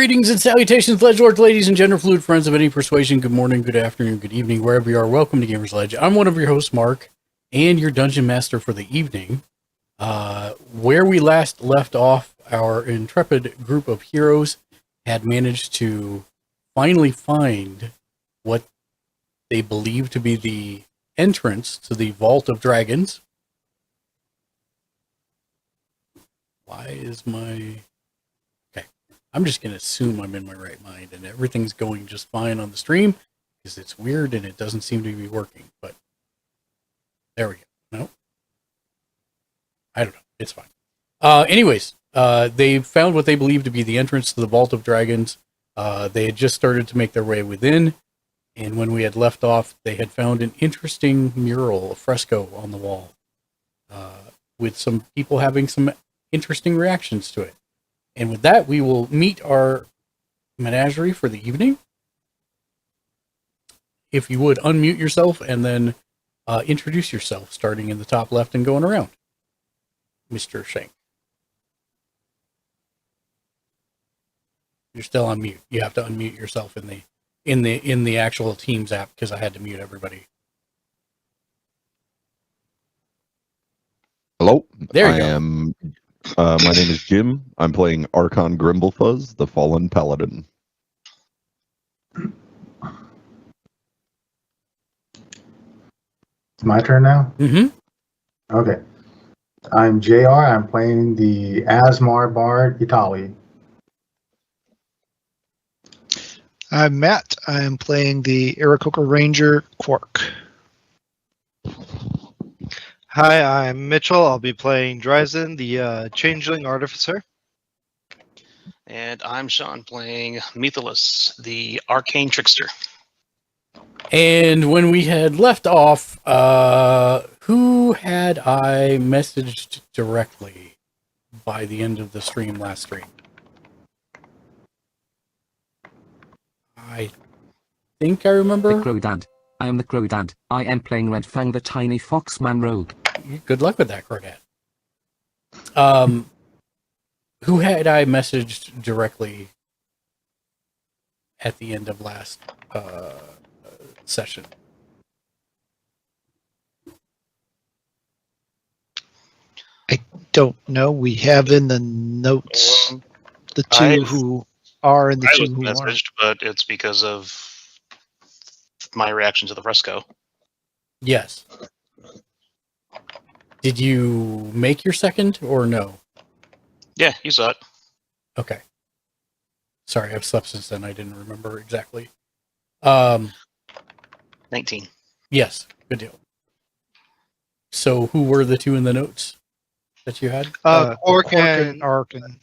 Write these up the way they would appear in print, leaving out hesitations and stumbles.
Greetings and salutations, Ledgelords, ladies and gender fluid friends of any persuasion. Good morning, good afternoon, good evening, wherever you are. Welcome to Gamers Ledge. I'm one of your hosts, Mark, and your dungeon master for the evening. Where we last left off, our intrepid group of heroes had managed to finally find what they believe to be the entrance to the Vault of Dragons. Why is my... Okay, I'm just going to assume I'm in my right mind and everything's going just fine on the stream because it's weird and it doesn't seem to be working, but there we go. No? I don't know. It's fine. Anyways, they found what they believe to be the entrance to the Vault of Dragons. They had just started to make their way within, and when we had left off, they had found an interesting mural, a fresco on the wall, with some people having some interesting reactions to it. And with that, we will meet our menagerie for the evening. If you would, unmute yourself and then introduce yourself, starting in the top left and going around. Mr. Shank. You're still on mute. You have to unmute yourself in the actual Teams app because I had to mute everybody. Hello. There you go. My name is Jim. I'm playing Archon Grimblefuzz, the Fallen Paladin. It's my turn now? Mm-hmm. Okay. I'm JR. I'm playing the Asmar Bard Itali. I'm Matt. I'm playing the Iracocha Ranger Quark. Hi, I'm Mitchell. I'll be playing Dryzen, the Changeling Artificer. And I'm Sean playing Methalus, the Arcane Trickster. And when we had left off, who had I messaged directly by the end of the stream last stream? I think I remember. The Crowdad. I am the Crowdad. I am playing Red Fang, the tiny foxman rogue. Good luck with that, Crowdad. Who had I messaged directly at the end of last session? I don't know. We have in the notes the two who are and the two who aren't. Messaged, but it's because of my reaction to the fresco. Yes. Did you make your second or no? Yeah, you saw it. Okay. Sorry, I've slept since then. I didn't remember exactly. 19. Yes, good deal. So who were the two in the notes that you had? Quark and Arkin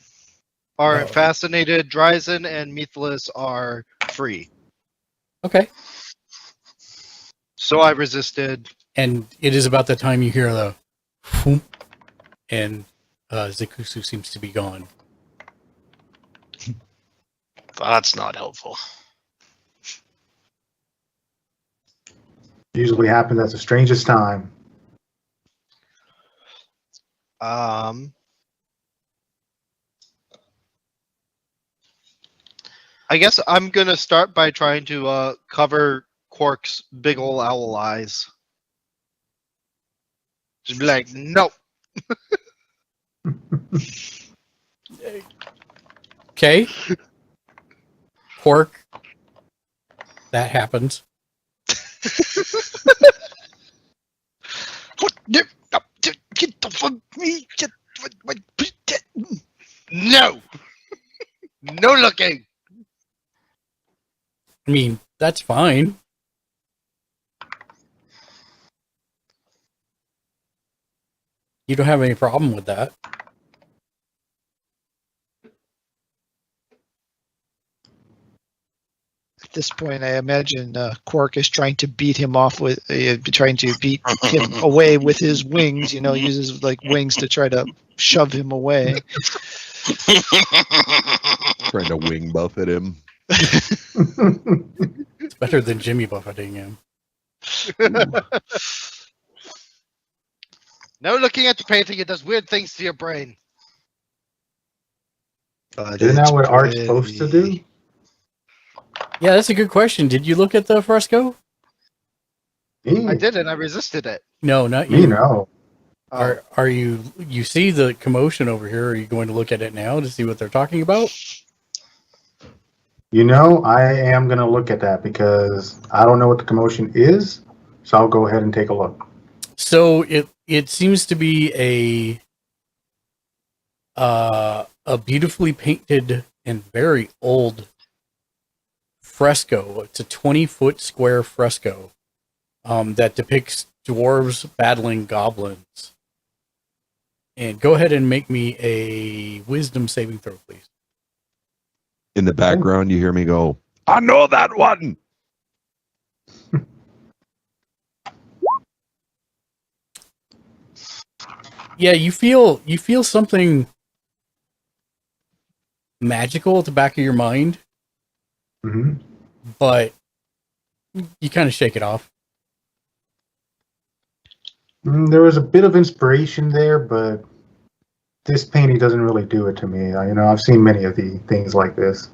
are fascinated. Dryzen and Methalus are free. Okay. So I resisted. And it is about the time you hear the whoop, and Zikusu seems to be gone. That's not helpful. Usually happens at the strangest time. I guess I'm gonna start by trying to cover Quark's big ol' owl eyes. Just be like, no. Okay. Quark. That happens. Get the fuck me. No. No looking. I mean, that's fine. You don't have any problem with that. At this point, I imagine Quark is trying to beat him off with, trying to beat him away with his wings. You know, uses like wings to try to shove him away. Trying to wing buffet him. It's better than Jimmy buffeting him. No looking at the painting, it does weird things to your brain. Isn't that what art's supposed to do? Yeah, that's a good question. Did you look at the fresco? Me, I did, and I resisted it. No, not me you. no. Oh, Are you see the commotion over here? Are you going to look at it now to see what they're talking about? You know, I am gonna look at that because I don't know what the commotion is, so I'll go ahead and take a look. So it seems to be a beautifully painted and very old fresco. It's a 20-foot square fresco that depicts dwarves battling goblins. And go ahead and make me a wisdom saving throw, please. In the background, you hear me go, I know that one. Yeah, you feel something magical at the back of your mind, Hmm. but you kind of shake it off. There was a bit of inspiration there, but this painting doesn't really do it to me. You know, I've seen many of the things like this.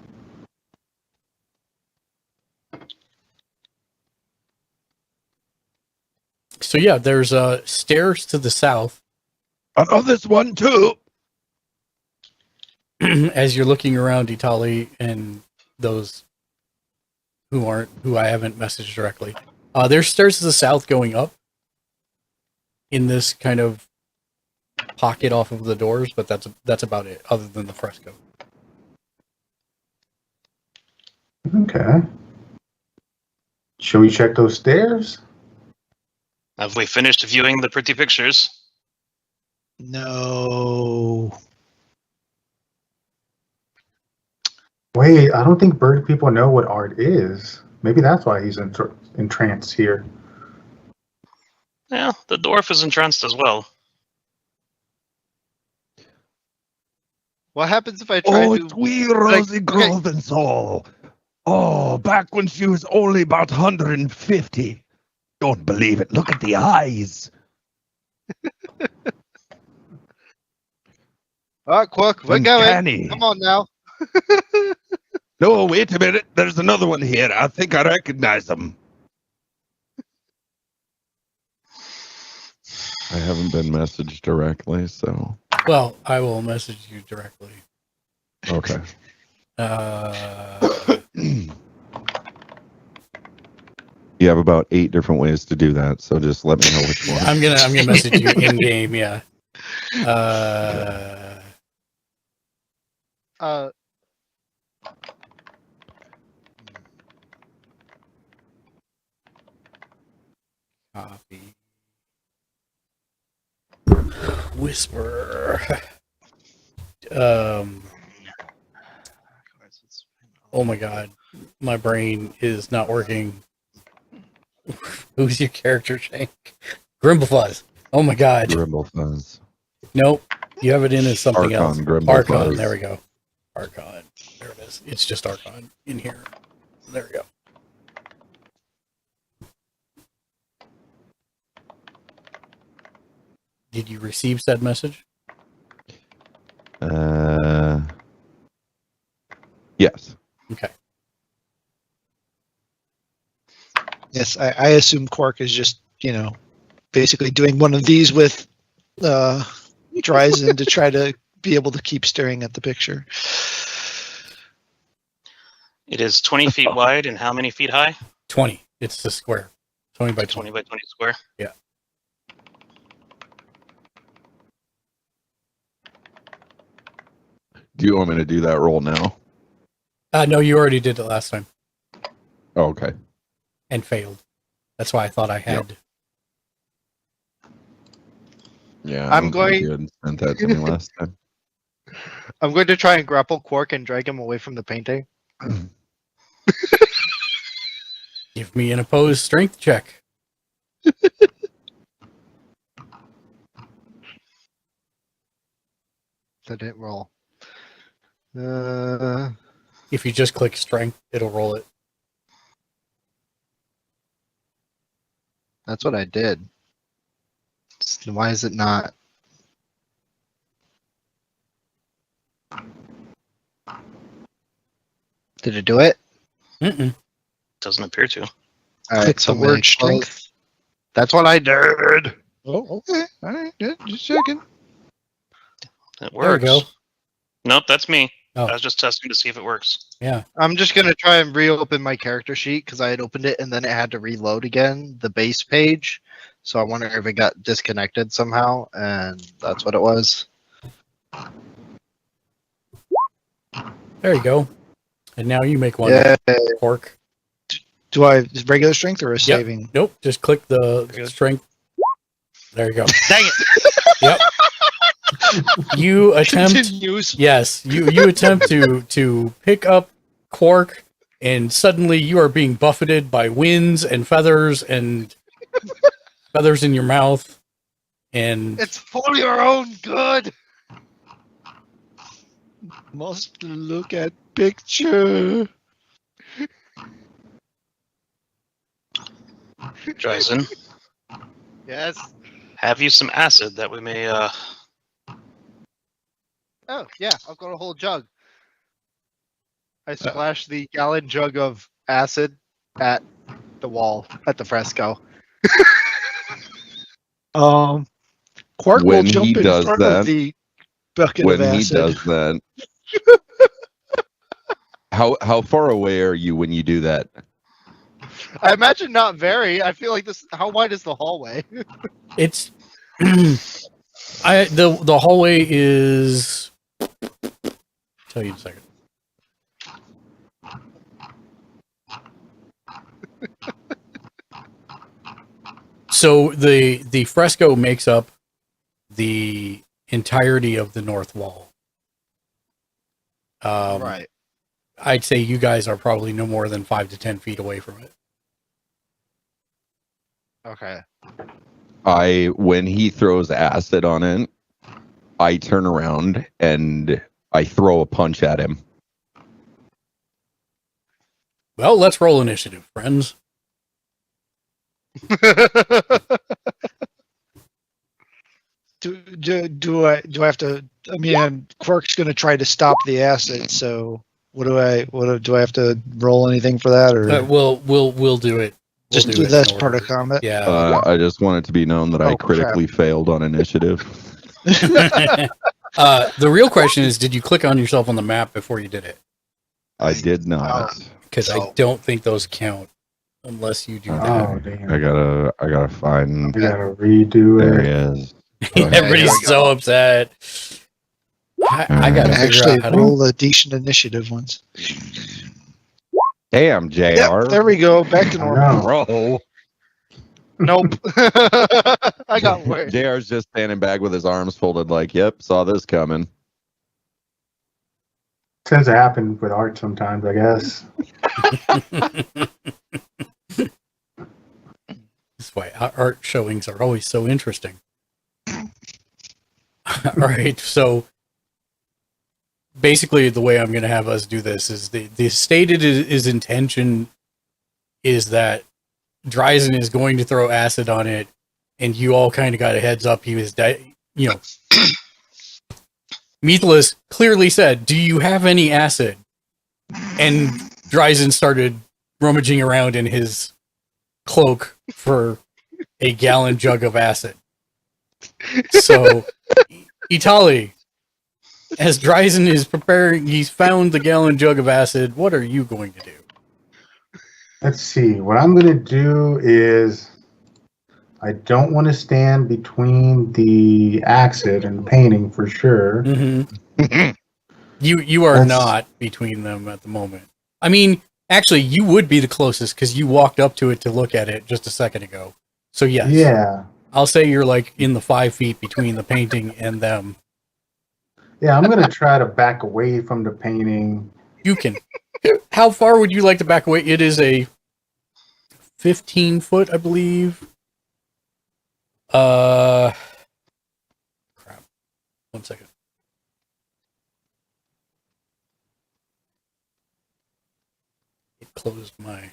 So yeah, there's stairs to the south. I know this one too. As you're looking around Itali and those who I haven't messaged directly. There's stairs to the south going up in this kind of pocket off of the doors, but that's about it, other than the fresco. Okay. Shall we check those stairs? Have we finished viewing the pretty pictures? No. Wait, I don't think bird people know what art is. Maybe that's why he's entranced here. Yeah, the dwarf is entranced as well. what happens if I try Oh, to? it's wee like, Rosie okay. Grove and Soul. Oh, back when she was only about 150. Don't believe it. Look at the eyes. Quark, we're going. Uncanny. Come on now. No, wait a minute. There's another one here. I think I recognize him. I haven't been messaged directly, so. Well, I will message you directly. Okay. You have about 8 different ways to do that, so just let me know which one. I'm gonna message you in game. Yeah. Copy. Whisper. Oh my god, my brain is not working. Who's your character, Shank? Grimblefuzz. Oh my god. Grimblefuzz. Nope. You have it in as something else. Grimblefuzz. Archon. There we go. Archon. There it is. It's just Archon in here. There we go. Did you receive said message? Yes. Okay. Yes, I assume Quark is just, basically doing one of these with Dryzen to try to be able to keep staring at the picture. It is 20 feet wide and how many feet high? 20. It's the square. 20 by 20 20. by 20 square. Yeah. Do you want me to do that roll now? No, you already did it last time Oh, okay. and failed. That's why I thought I had. Yeah, I'm I don't think going- you had sent that to me last time. I'm going to try and grapple Quark and drag him away from the painting. Give me an opposed strength check. That didn't roll. If you just click strength, it'll roll it. That's what I did. Why is it not? Did it do it? Mm-mm. Doesn't appear to. All Click right, so the word strength. That's what I did. Oh, okay. All right, good. Just checking. It There we works. go. Nope, that's me. Oh. I was just testing to see if it works. Yeah. I'm just gonna try and reopen my character sheet because I had opened it and then it had to reload again, the base page. So I wonder if it got disconnected somehow, and that's what it was. There you go. And now you make one. Yeah. Cork. Do I regular strength or a saving? Nope. Just click the strength. There you go. Dang it! Yep. You attempt. Continues. Yes, you attempt to pick up Quark, and suddenly you are being buffeted by winds and feathers in your mouth, and It's for your own good. Must look at picture. Dryzen, Yes. have you some acid that we may Oh yeah, I've got a whole jug. I splashed the gallon jug of acid at the wall at the fresco. Quark will When jump he in does front that- of the bucket When of he acid. does that, how far away are you when you do that? I imagine not very. I feel like this. How wide is the hallway? it's the hallway is. Tell you in a second. So the fresco makes up the entirety of the north wall. Right. I'd say you guys are probably no more than 5 to 10 feet away from it. Okay. When he throws acid on it, I turn around and I throw a punch at him. Well, let's roll initiative, friends. Do I have to? I mean, Quark's going to try to stop the acid. So do I have to roll anything for that, or We'll do it. just We'll do it that's in part of order. combat? Yeah. I just want it to be known that I Oh, critically failed on initiative. The real question is, did you click on yourself on the map before you did it? I did not. Because I don't think those count unless you do that. Oh damn! I gotta find. I gotta redo There it. he is. Everybody's so upset. I gotta figure Actually, out how to. roll the decent initiative ones. Damn, JR. Yep, there we go. Back to normal. Bro. Nope. I got worse. JR's just standing back with his arms folded, like, yep, saw this coming. Tends to happen with art sometimes, I guess. That's why art showings are always so interesting. All right, so basically the way I'm going to have us do this is the stated his intention is that Dryzen is going to throw acid on it, and you all kind of got a heads up. He was, Meathless clearly said, "Do you have any acid?" And Dryzen started rummaging around in his cloak for a gallon jug of acid. So, Itali, as Dryzen is preparing, he's found the gallon jug of acid. What are you going to do? Let's see. What I'm going to do is I don't want to stand between the acid and the painting for sure. Mm-hmm. You are not between them at the moment. I mean, actually, you would be the closest because you walked up to it to look at it just a second ago. So yes, Yeah. I'll say you're like in the 5 feet between the painting and them. Yeah, I'm going to try to back away from the painting. You can. How far would you like to back away? It is a 15 foot, I believe. Crap. 1 second. It closed my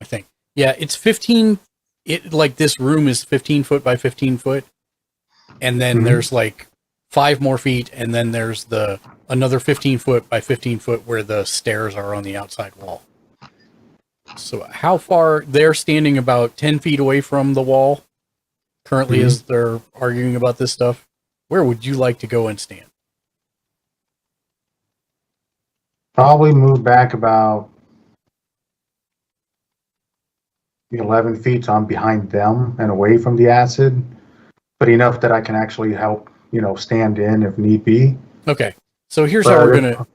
thing. Yeah, it's 15. It like this room is 15 foot by 15 foot, and then there's like 5 more feet, and then there's another 15 foot by 15 foot where the stairs are on the outside wall. So how far they're standing about 10 feet away from the wall currently as they're arguing about this stuff. Where would you like to go and stand? Probably move back about 11 feet, so I'm behind them and away from the acid, but enough that I can actually help, stand in if need be. Okay. So here's But how we're gonna do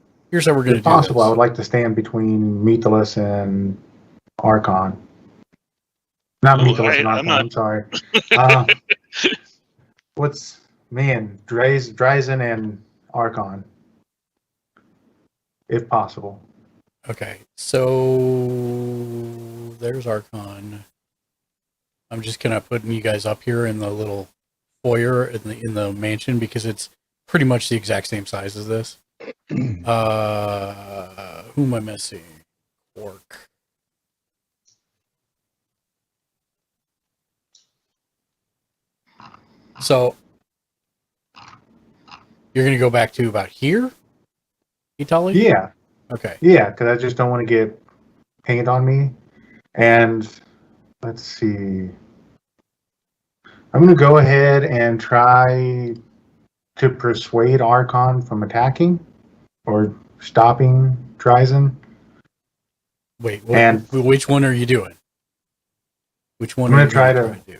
if possible, this. I would like to stand between Mythilus and Archon. Not Mythilus and Archon, I'm sorry. Drazen and Archon. If possible. Okay. So there's Archon. I'm just kind of putting you guys up here in the little foyer in the mansion because it's pretty much the exact same size as this. Who am I missing? Quark. So you're gonna go back to about here, Itali? Yeah. Okay. Yeah, because I just don't want to get paint on me. And let's see. I'm going to go ahead and try to persuade Archon from attacking or stopping Drazen. Wait, And- which one are you doing? Which one I'm are gonna you try going to do?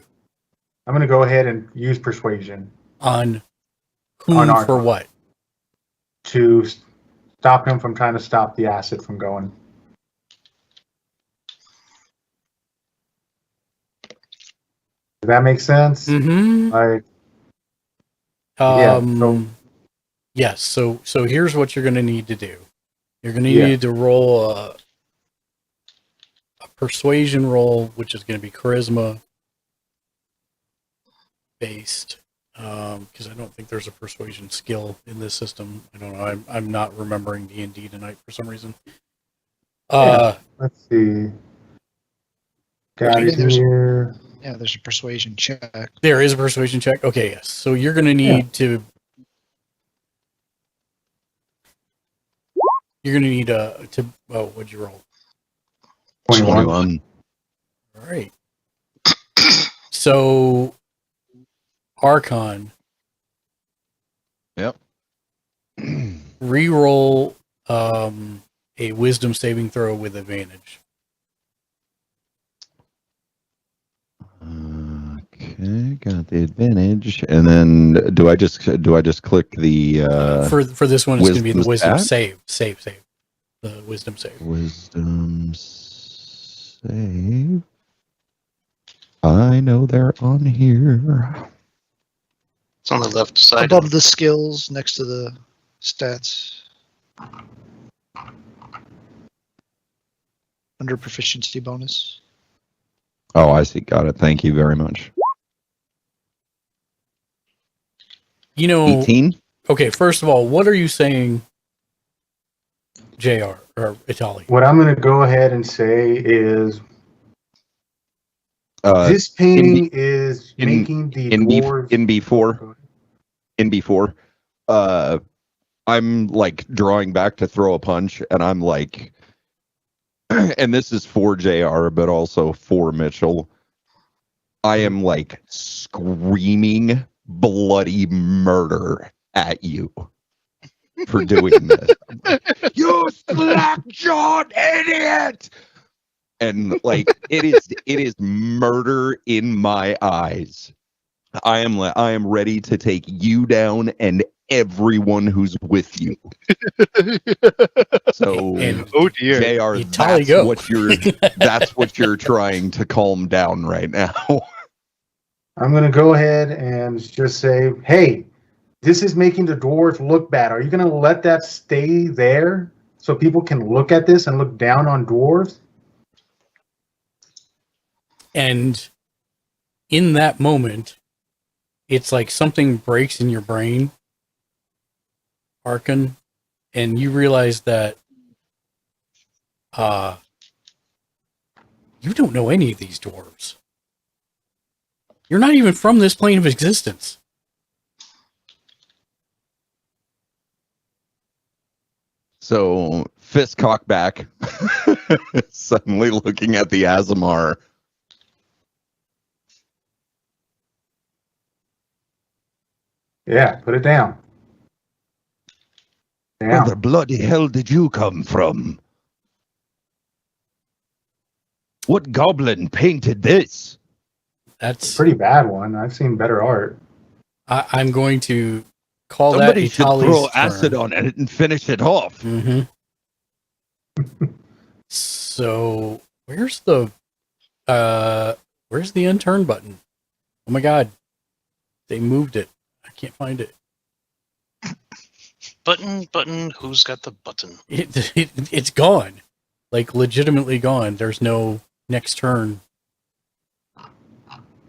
I'm going to go ahead and use persuasion On whom On for Archon. what? to stop him from trying to stop the acid from going. Does that make sense? Mm-hmm. Like, yeah, so- Yes. So here's what you're going to need to do. You're going to Yeah. need to roll a persuasion roll, which is going to be charisma based. Because I don't think there's a persuasion skill in this system. I don't know. I'm not remembering D&D tonight for some reason. let's see. Got Okay, it there's- here. Yeah, there's a persuasion check. There is a persuasion check. Okay, yes. So you're going to need to. You're going to need to. Oh, what'd you roll? 21. All right. So, Archon. Yep. Reroll a wisdom saving throw with advantage. Okay, got the advantage, and then do I just click the For this one, it's going to be the wisdom wisdom stat? save. The wisdom save. wisdom save? I know they're on here. It's on the left side. Above the skills, next to the stats. Under proficiency bonus. Oh, I see. Got it. Thank you very much. You know, 18. okay, first of all, what are you saying, JR or Itali? What I'm going to go ahead and say is this in painting is in- making the in dwarves... in before, I'm like drawing back to throw a punch, and I'm like, and this is for JR, but also for Mitchell. I am like screaming bloody murder at you for doing this. You slack-jawed idiot! And like it is murder in my eyes. I am ready to take you down and everyone who's with you. So And Oh dear. JR, Itali go. that's what you're trying to calm down right now. I'm going to go ahead and just say, hey, this is making the dwarves look bad. Are you going to let that stay there so people can look at this and look down on dwarves? And in that moment, it's like something breaks in your brain, Archon, and you realize that you don't know any of these dwarves. You're not even from this plane of existence. So fist cock back, suddenly looking at the Azamar. Yeah, put it down. Where Down. the bloody hell did you come from? What goblin painted this? That's Pretty bad one. I've seen better art. I'm going to call Somebody that should Itali's throw turn. acid on it and finish it off. Mm-hmm. So where's the unturn button? Oh my god, they moved it. I can't find it. Button. Who's got the button? It's gone, like legitimately gone. There's no next turn.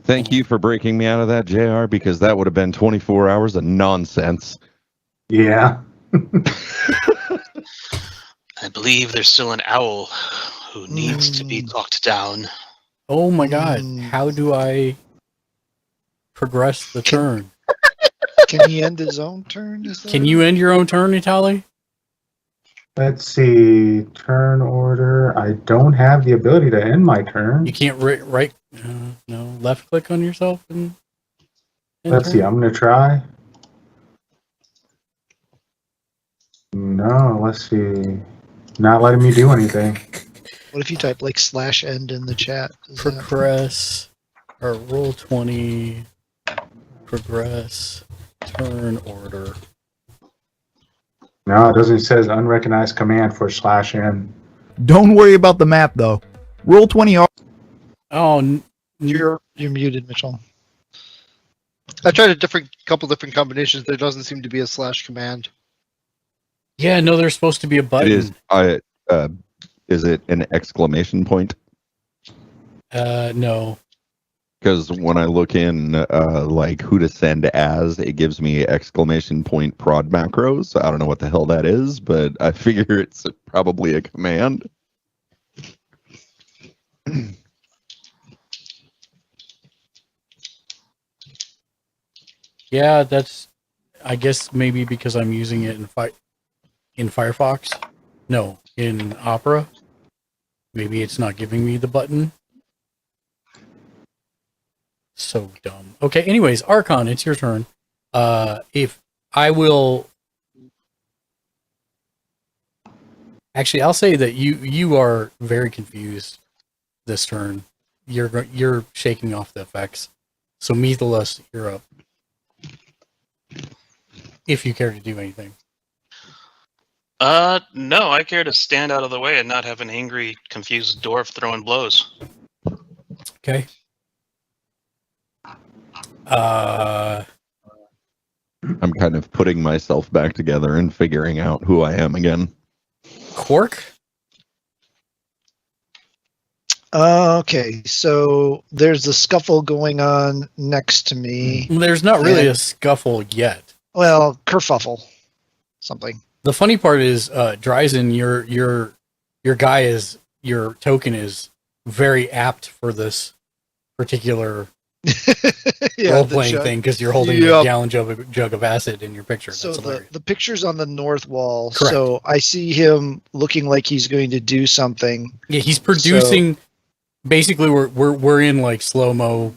Thank you for breaking me out of that, JR, because that would have been 24 hours of nonsense. Yeah. I believe there's still an owl who needs to be talked down. Oh my god, how do I progress the turn? Can he end his own turn? Can you end your own turn, Itali? Let's see. Turn order. I don't have the ability to end my turn. You can't left click on yourself and Let's see. I'm going to try. No, let's see. Not letting me do anything. What if you type like /end in the chat? Progress or roll 20. Progress turn order. No, it doesn't. It says unrecognized command for /n. Don't worry about the map though. Roll 20. Oh, You're muted, Mitchell. I tried a couple different combinations. There doesn't seem to be a / command. yeah, no, there's supposed to be a button. It is. Is it an exclamation point? No. Because when I look in like who to send as, it gives me exclamation point prod macros. I don't know what the hell that is, but I figure it's probably a command. Yeah, that's. I guess maybe because I'm using it in Firefox. No, in Opera. Maybe it's not giving me the button. So dumb. Okay, anyways, Archon, it's your turn. If I will... Actually, I'll say that you are very confused this turn. You're shaking off the effects. So Methalus, you're up. If you care to do anything. No, I care to stand out of the way and not have an angry, confused dwarf throwing blows. Okay. I'm kind of putting myself back together and figuring out who I am again. Quark? Okay, so there's a scuffle going on next to me. There's not really And- a scuffle yet. Well, kerfuffle. Something. The funny part is, Dryzen, your guy is, your token is very apt for this particular role-playing thing because you're holding a gallon jug of acid in your picture. So That's hilarious. the picture's on the north wall. Correct. So I see him looking like he's going to do something. Yeah, he's producing. Basically, we're in like slow-mo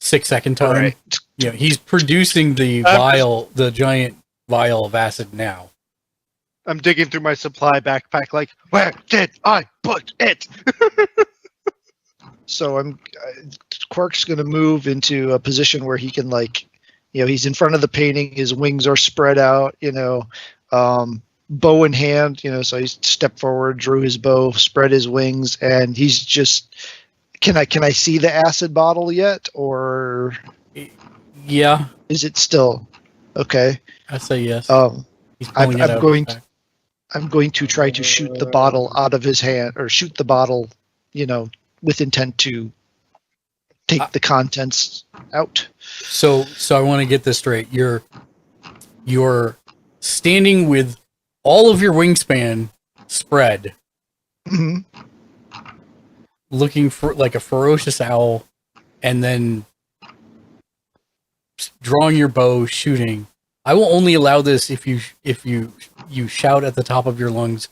6-second time. Right. Yeah, he's producing the vial, the giant vial of acid now. I'm digging through my supply backpack like, where did I put it? So Quark's going to move into a position where he can he's in front of the painting. His wings are spread out, bow in hand, so he's stepped forward, drew his bow, spread his wings, and he's just, can I see the acid bottle yet? Or Yeah, is it still okay? I say yes. He's I'm pulling it out. going to try to shoot the bottle out of his hand, or shoot the bottle, with intent to take the contents out. So I want to get this straight. You're standing with all of your wingspan spread, Mhm. looking for like a ferocious owl, and then drawing your bow, shooting. I will only allow this if you you shout at the top of your lungs,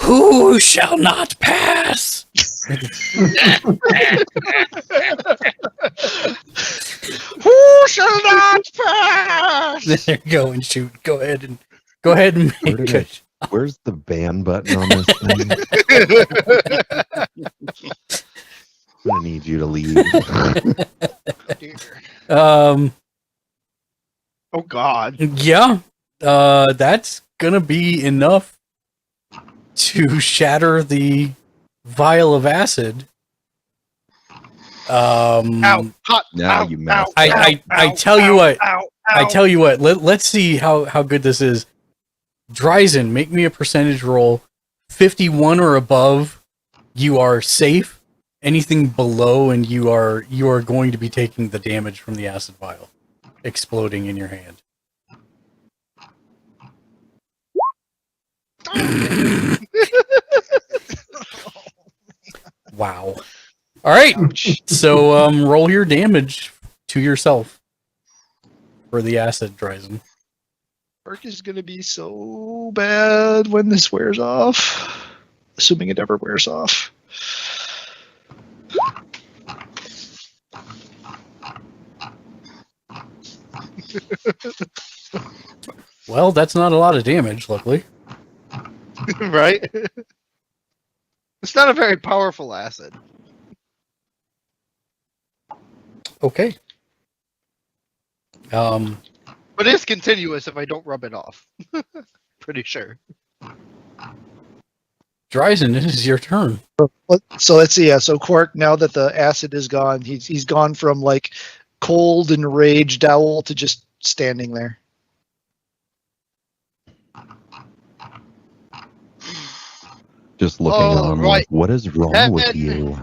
"Who shall not pass?" Who shall not pass? There you go and shoot. Go ahead and make Where did it. Where's the ban button on this thing? I'm gonna need you to leave. Oh God. Yeah, that's gonna be enough to shatter the vial of acid. Ow! Hot! Now ow, you messed ow, up. I ow, tell you ow, what. ow, I ow. tell you what. Let's see how good this is. Dryzen, make me a percentage roll. 51 or above, you are safe. Anything below, and you are going to be taking the damage from the acid vial exploding in your hand. Wow. All right. So roll your damage to yourself for the acid, Dryzen. Work is gonna be so bad when this wears off. Assuming it ever wears off. Well, that's not a lot of damage, luckily. Right? It's not a very powerful acid. Okay. But it's continuous if I don't rub it off. Pretty sure. Dryzen, it is your turn. So let's see. Yeah. So Quark, now that the acid is gone, he's gone from like cold and raged owl to just standing there. Just looking Oh, on. right. Like, what is wrong with you?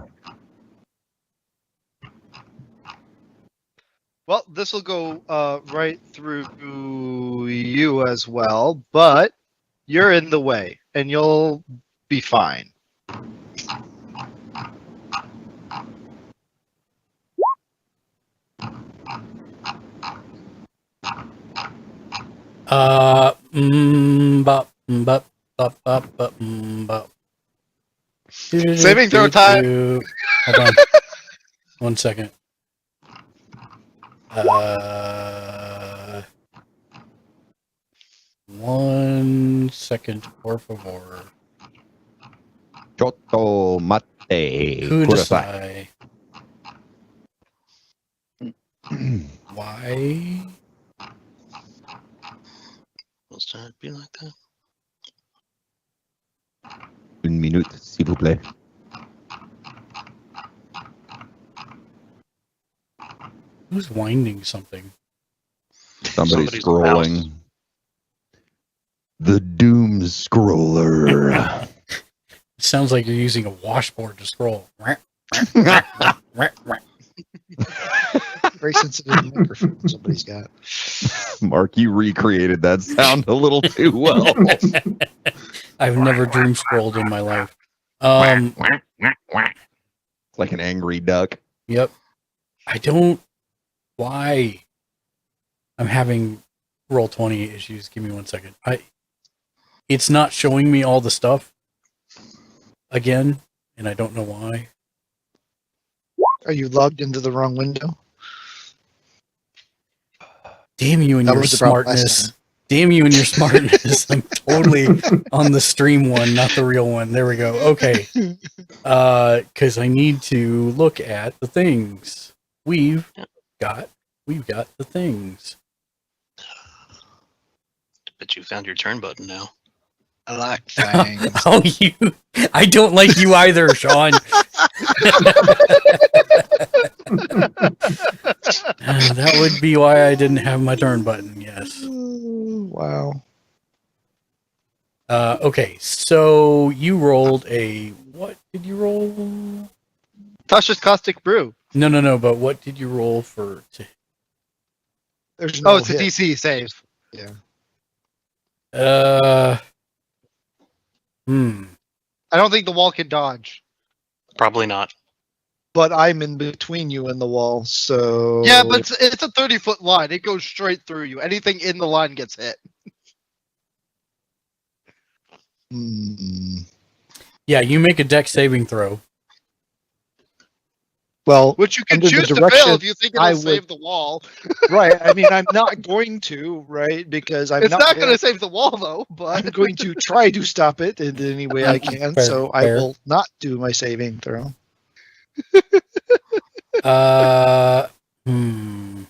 Well, this will go right through you as well, but you're in the way, and you'll be fine. Bop, bop, bop, bop, bop, bop. Saving throw time. Hold on. 1 second. 1 second, por favor. Chotto mate. Kudasai. Why? Supposed to be like that. 1 minute, s'il vous plaît. Who's winding something? Somebody's Somebody's scrolling. The Doom Scroller. It sounds like you're using a washboard to scroll. Very sensitive microphone somebody's got. Mark, you recreated that sound a little too well. I've never dream scrolled in my life. It's like an angry duck. Yep. I don't. Why? I'm having roll 20 issues. Give me 1 second. It's not showing me all the stuff again, and I don't know why. Are you logged into the wrong window? Damn you and That your was the problem last smartness. time. Damn you and your smartness. I'm totally on the stream one, not the real one. There we go. Okay. Because I need to look at the things. We've got the things. Bet you found your turn button now. I like things. Oh, I don't like you either, Sean. That would be why I didn't have my turn button, yes. Wow. Okay, so you rolled a... What did you roll? Tasha's Caustic Brew. No, but what did you roll for... There's no Oh, it's a hit. DC save. Yeah. I don't think the wall can dodge. Probably not. But I'm in between you and the wall, so Yeah, but it's a 30-foot line. It goes straight through you. Anything in the line gets hit. Yeah, you make a dex saving throw. Well, Which you can under the choose to direction fail if you think it'll I save would- the wall. right. I mean, I'm not going to, right? Because I'm It's not going going to save the wall, though. But I'm going to try to stop it in any way I can. Fair, so I fair. will not do my saving throw. Hmm.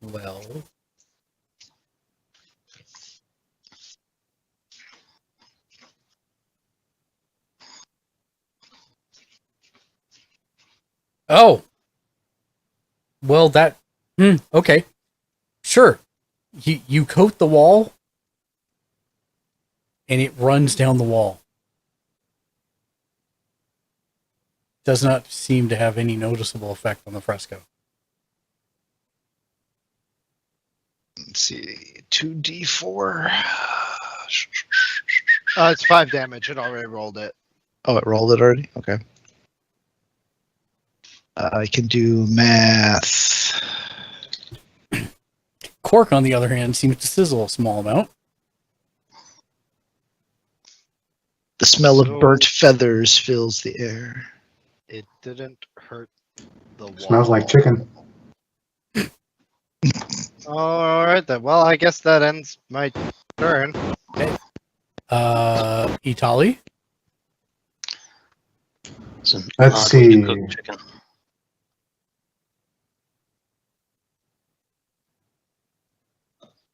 Well. Oh. Well, that. Okay. Sure. You coat the wall, and it runs down the wall. Does not seem to have any noticeable effect on the fresco. Let's see. 2d4. it's 5 damage. It already rolled it. Oh, it rolled it already? Okay. I can do math. Cork, on the other hand, seems to sizzle a small amount. The smell So- of burnt feathers fills the air. It didn't hurt the wall. Smells like chicken. All right then. Well, I guess that ends my turn. Itali? It's an Let's oddly see. cooked chicken.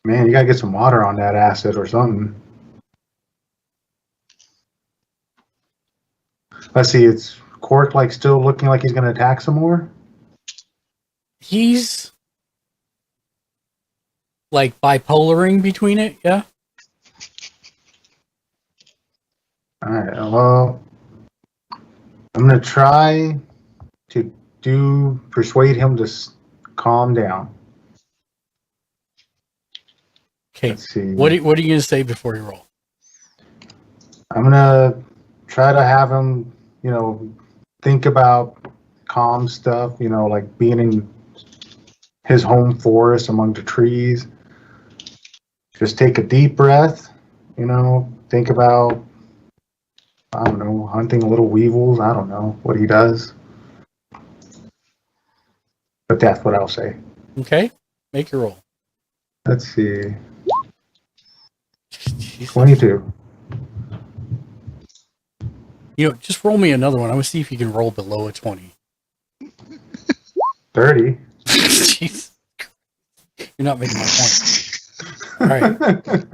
Man, you gotta get some water on that acid or something. Let's see, it's Quark like still looking like he's gonna attack some more? He's like bipolaring between it, yeah? Alright, well, I'm gonna try to persuade him to calm down. Okay. Let's see. What are you going to say before you roll? I'm gonna try to have him, think about calm stuff, like being in his home forest among the trees. Just take a deep breath, think about, I don't know, hunting little weevils. I don't know what he does. But that's what I'll say. Okay. Make your roll. Let's see. Jesus. 22. Just roll me another one. I want to see if you can roll below a 20. 30. Jeez. You're not making my point. All right.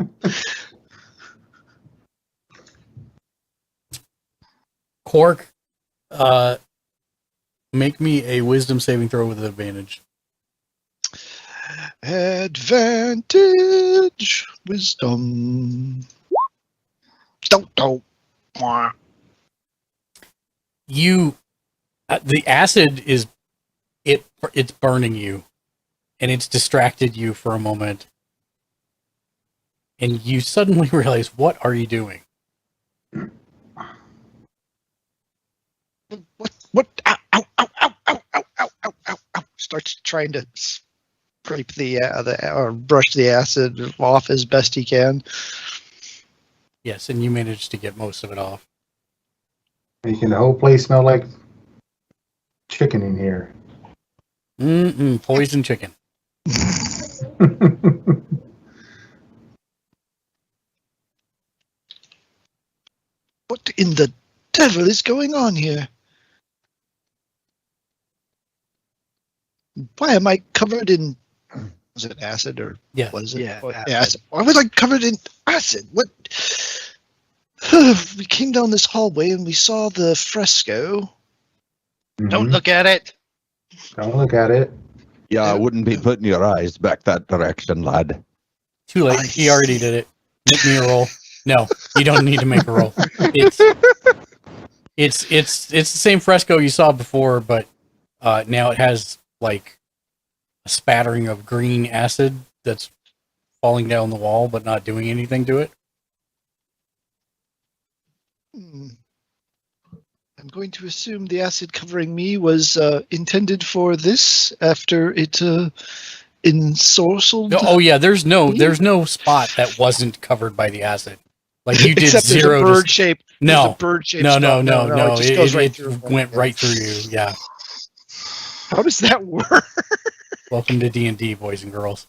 Cork, make me a wisdom saving throw with advantage. Advantage. Wisdom. Don't. The acid it's burning you, and it's distracted you for a moment, and you suddenly realize, what are you doing? What? Ow, ow, ow, ow, ow, ow, ow, ow, ow, ow. Starts trying to scrape or brush the acid off as best he can. Yes, and you managed to get most of it off. Making the whole place smell like chicken in here. Poison chicken. What in the devil is going on here? Why am I covered in... Was it acid or... Yeah. What is it? Yeah, Acid. Why was I covered in acid? What? We came down this hallway and we saw the fresco. Don't Mhm. look at it. Don't look at it. Yeah, I wouldn't be putting your eyes back that direction, lad. Too late. I He already did it. Make me a roll. No, you don't need to make a roll. It's the same fresco you saw before, but now it has like a spattering of green acid that's falling down the wall, but not doing anything to it. I'm going to assume the acid covering me was intended for this after it ensorcelled? Oh yeah, there's no spot that wasn't covered by the acid. Like you did Except there's a zero. bird shape. No. There's a bird shaped No, spot. no. It just goes right It through. went right through you. Yeah. How does that work? Welcome to D&D, boys and girls.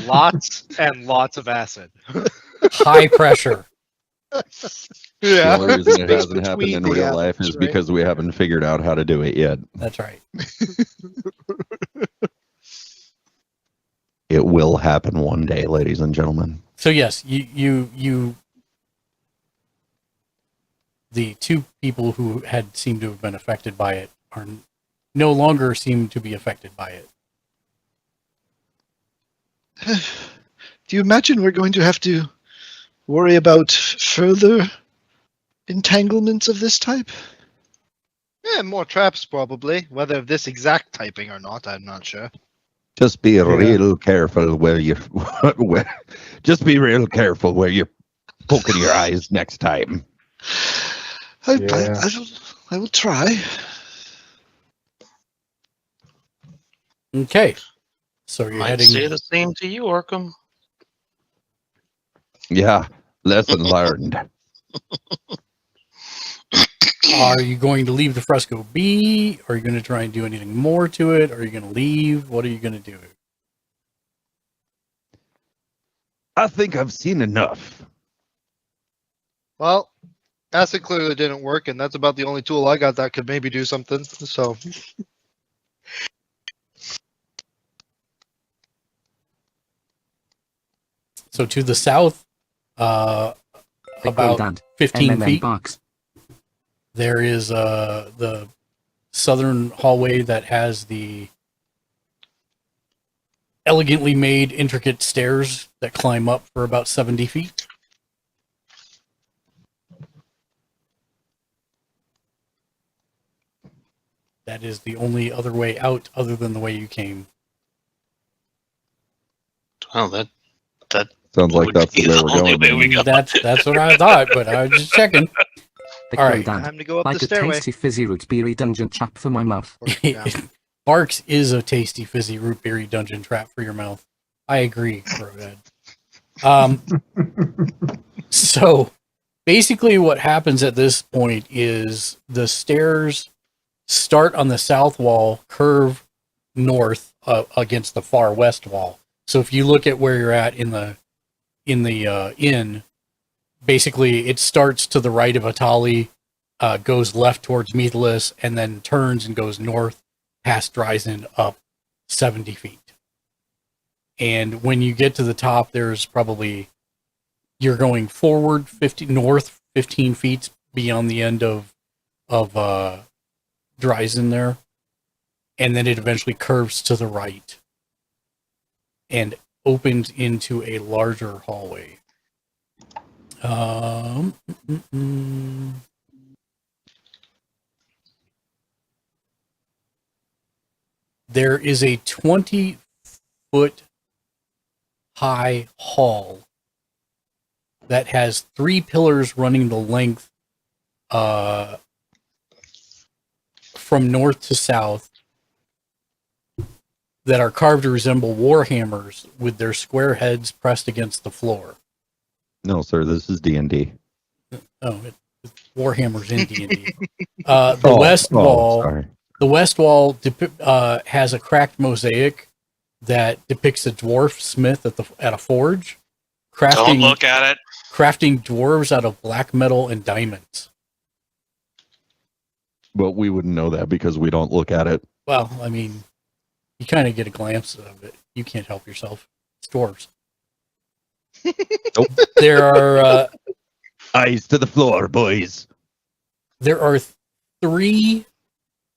Lots and lots of acid. High pressure. The only reason it Space hasn't happened between in the real life atoms, is right? because we haven't figured out how to do it yet. That's right. It will happen one day, ladies and gentlemen. So yes, you the two people who had seemed to have been affected by it are no longer seem to be affected by it. Do you imagine we're going to have to worry about further entanglements of this type? Yeah, more traps probably. Whether of this exact typing or not, I'm not sure. Just be real careful where you. Just be real careful where you're poking your eyes next time. I will try. Okay. So you're Might heading. say the same to you, Orcam. Yeah, lesson learned. Are you going to leave the fresco be? Are you going to try and do anything more to it? Are you going to leave? What are you going to do? I think I've seen enough. Well, acid clearly didn't work, and that's about the only tool I got that could maybe do something. So So to the south, about Liquid 15 MMM feet, box. there is the southern hallway that has the elegantly made, intricate stairs that climb up for about 70 feet. That is the only other way out other than the way you came. Well, that Sounds like would that's be the way the we're only going. way we go. That's what I thought, but I was just checking. All right. time to go up Like the a stairway. tasty fizzy root beery dungeon trap for my mouth. Yeah. Barks is a tasty, fizzy root beery dungeon trap for your mouth. I agree, Rodad. So basically what happens at this point is the stairs start on the south wall, curve north against the far west wall. So if you look at where you're at in the inn, basically it starts to the right of Atali, goes left towards Meathless, and then turns and goes north past Dryzen up 70 feet. And when you get to the top, there's probably, you're going forward north 15 feet beyond the end of Dryzen there. And then it eventually curves to the right and opens into a larger hallway. There is a 20-foot high hall that has 3 pillars running the length from north to south that are carved to resemble war hammers with their square heads pressed against the floor. No, sir, this is D&D. Oh, it's Warhammer's in D&D. The west wall, sorry. the west wall has a cracked mosaic that depicts a dwarf smith at a forge, Don't look at it. crafting dwarves out of black metal and diamonds. But we wouldn't know that because we don't look at it. Well, I mean, you kind of get a glimpse of it. You can't help yourself. It's dwarves. Nope. There are Eyes to the floor, boys. there are 3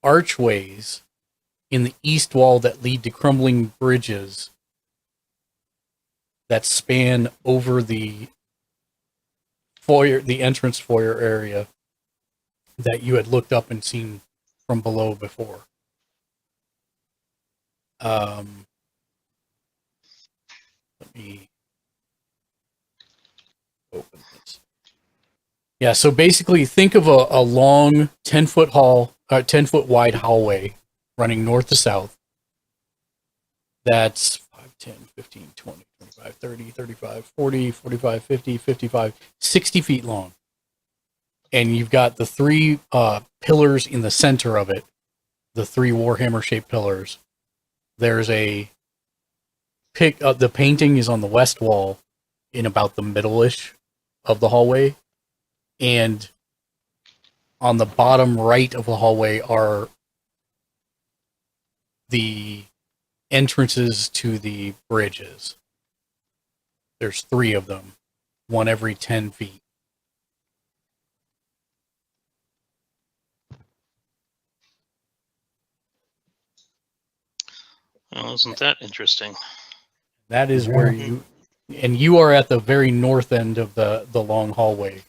archways in the east wall that lead to crumbling bridges that span over the foyer, the entrance foyer area that you had looked up and seen from below before. Let me open this. Yeah, so basically think of a long 10-foot 10-foot wide hallway running north to south. That's 5, 10, 15, 20, 25, 30, 35, 40, 45, 50, 55, 60 feet long. And you've got the three pillars in the center of it, the three Warhammer-shaped pillars. There's a the painting is on the west wall in about the middle-ish of the hallway. And on the bottom right of the hallway are the entrances to the bridges. There's 3 of them, one every 10 feet. Well, isn't that interesting? That is where you are at the very north end of the long hallway.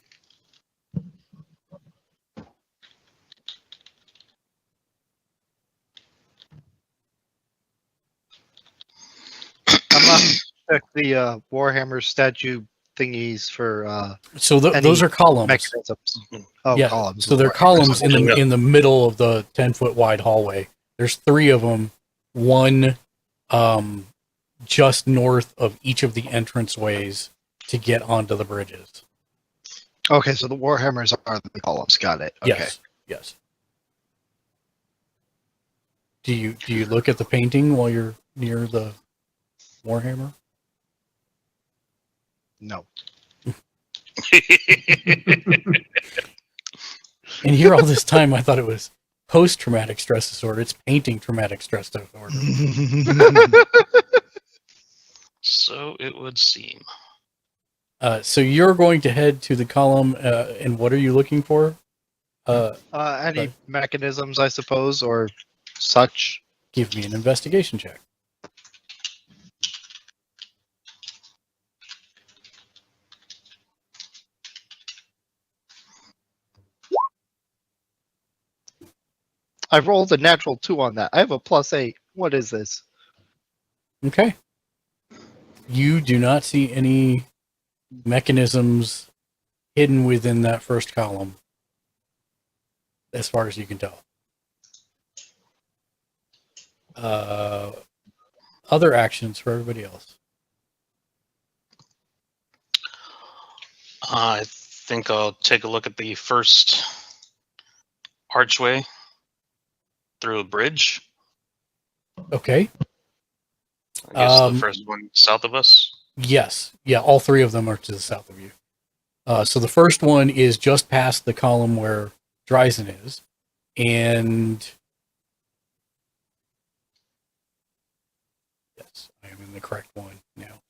I'm not check the Warhammer statue thingies for So any those are columns. mechanisms. Oh, Yeah, columns. so they're Warhammer columns statue. in the middle of the 10-foot wide hallway. There's 3 of them, one just north of each of the entranceways to get onto the bridges. Okay, so the Warhammers are the columns. Got it. Okay. Yes, yes. Do you look at the painting while you're near the Warhammer? No. And here all this time I thought it was post-traumatic stress disorder. It's painting traumatic stress disorder. So it would seem. So you're going to head to the column, and what are you looking for? Any mechanisms, I suppose, or such. Give me an investigation check. I rolled a natural 2 on that. I have a +8. What is this? Okay. You do not see any mechanisms hidden within that first column, as far as you can tell. Other actions for everybody else. I think I'll take a look at the first archway through a bridge. Okay. I guess the first one south of us. Yes. Yeah, all 3 of them are to the south of you. So the first one is just past the column where Dryzen is. And yes, I am in the correct one now.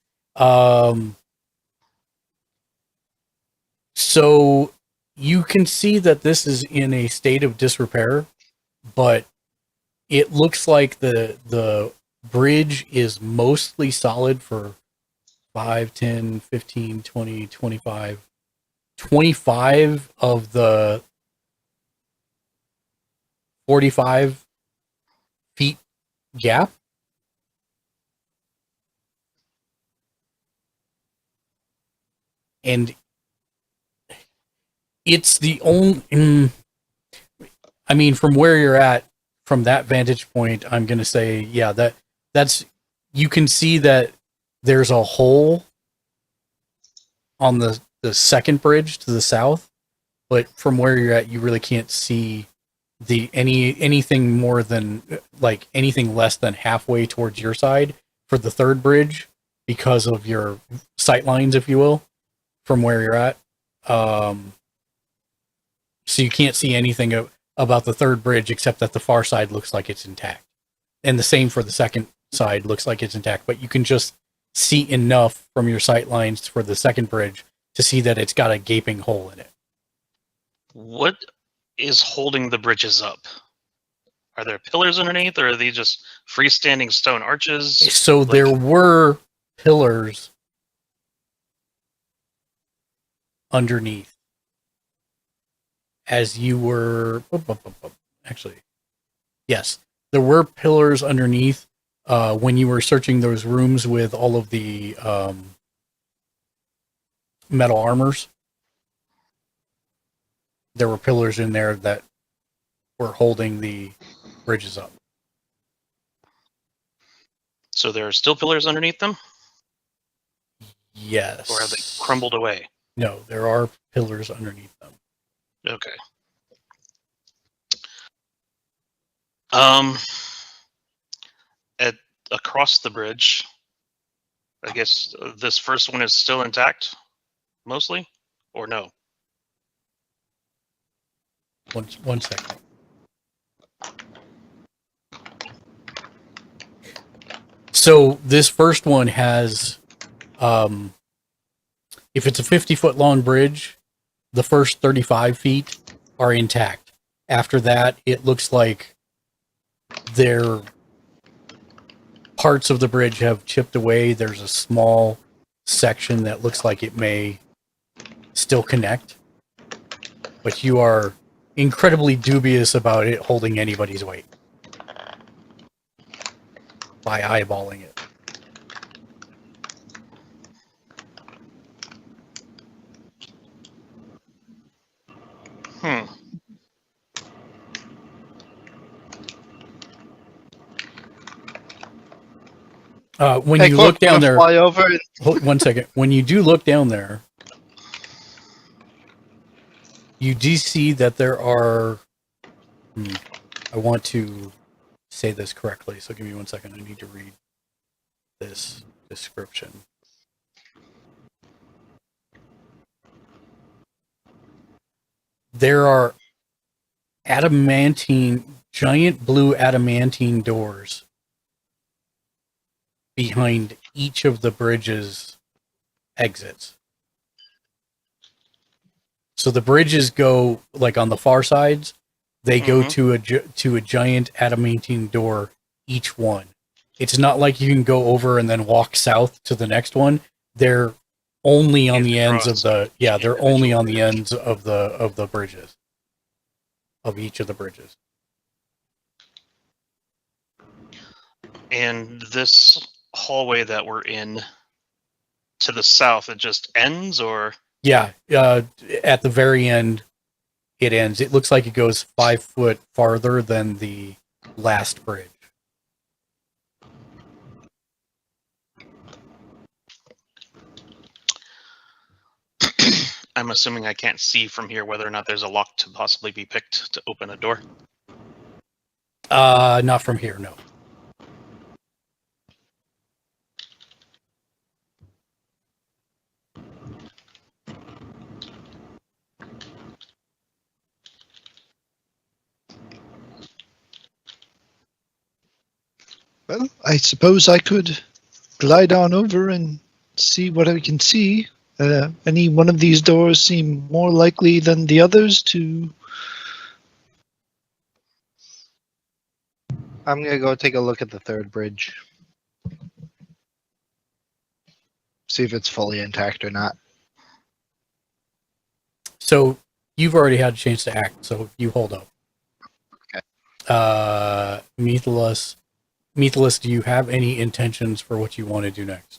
So you can see that this is in a state of disrepair, but it looks like the bridge is mostly solid for 5, 10, 15, 20, 25. 25 of the 45 feet gap. And it's the only, I mean, from where you're at, from that vantage point, I'm going to say, yeah, that's, you can see that there's a hole on the second bridge to the south, but from where you're at, you really can't see anything more than like anything less than halfway towards your side for the third bridge because of your sight lines, if you will, from where you're at. So you can't see anything about the third bridge except that the far side looks like it's intact, and the same for the second side looks like it's intact. But you can just see enough from your sight lines for the second bridge to see that it's got a gaping hole in it. What is holding the bridges up? Are there pillars underneath, or are they just freestanding stone arches? So there were pillars underneath as you were actually, yes, there were pillars underneath when you were searching those rooms with all of the metal armors. There were pillars in there that were holding the bridges up. So there are still pillars underneath them, Yes. or have they crumbled away? No, there are pillars underneath them. Okay. Across the bridge, I guess this first one is still intact, mostly, or no? One second. So this first one has, if it's a 50-foot long bridge, the first 35 feet are intact. After that, it looks like their parts of the bridge have chipped away. There's a small section that looks like it may still connect, but you are incredibly dubious about it holding anybody's weight by eyeballing it. When Hey, you Clark, look down there, fly over. hold, 1 second. When you do look down there, you do see that there are. I want to say this correctly, so give me 1 second. I need to read this description. There are giant blue adamantine doors behind each of the bridge's exits. So the bridges go, like on the far sides, they go to a giant adamantine door, each one. It's not like you can go over and then walk south to the next one. They're only on the ends of the they're only on the ends of the bridges. Of each of the bridges. And this hallway that we're in to the south, it just ends, or? Yeah, at the very end, it ends. It looks like it goes 5 foot farther than the last bridge. I'm assuming I can't see from here whether or not there's a lock to possibly be picked to open a door. Not from here, no. Well, I suppose I could glide on over and see what I can see. Any one of these doors seem more likely than the others to... I'm gonna go take a look at the third bridge. See if it's fully intact or not. So you've already had a chance to act, so you hold up. Okay. Methalus, do you have any intentions for what you want to do next?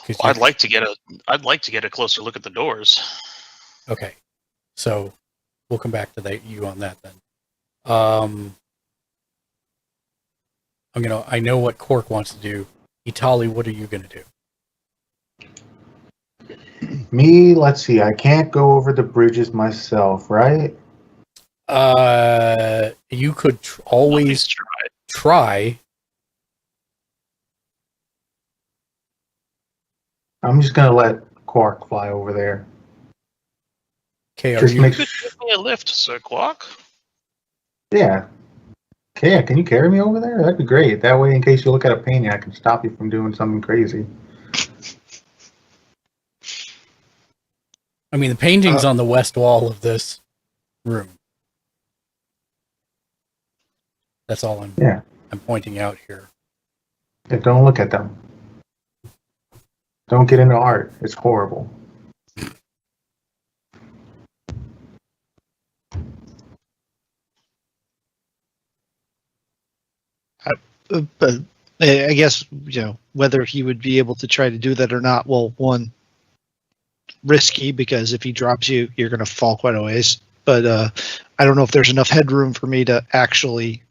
Well, I'd like to get a closer look at the doors. Okay, so we'll come back to you on that then. I know what Cork wants to do. Itali, what are you gonna do? Me, let's see. I can't go over the bridges myself, right? You could always try. I'm just gonna let Quark fly over there. Okay, Just You could give me a lift, Sir Quark. Yeah. Okay, can you carry me over there? That'd be great. That way, in case you look at a painting, I can stop you from doing something crazy. I mean, the painting's on the west wall of this room. That's all I'm pointing out here. Yeah, don't look at them. Don't get into art. It's horrible. But I guess, whether he would be able to try to do that or not, well, one, risky, because if he drops you, you're going to fall quite a ways. But I don't know if there's enough headroom for me to actually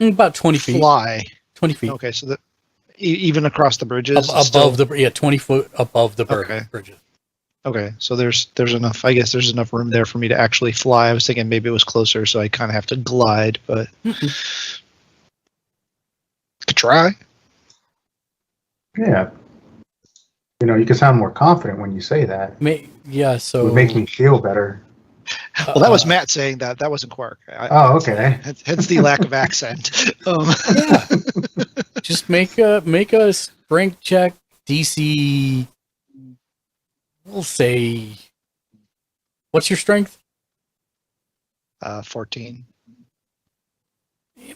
About 20 feet. fly. 20 feet. Okay, so even across the bridges, it's Above still- the 20 foot above the Okay. bridges. Okay, so there's enough. I guess there's enough room there for me to actually fly. I was thinking maybe it was closer, so I kind of have to glide, but could try. Yeah. You know, you can sound more confident when you say that. Yeah, It so would make me feel better. Well, that was Matt saying that. That wasn't Quark. Oh, okay. Hence the lack of accent. Yeah. Just make a strength check, DC. We'll say, what's your strength? 14.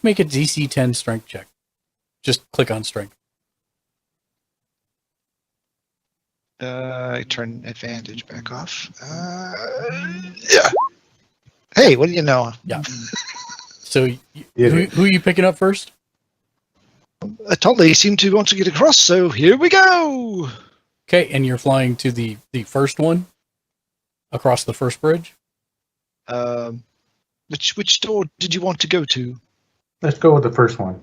Make a DC 10 strength check. Just click on strength. I turn advantage back off. Yeah. Hey, what do you know? Yeah. So Yeah. who are you picking up first? I totally seem to want to get across, so here we go. Okay, and you're flying to the first one across the first bridge. Which door did you want to go to? Let's go with the first one.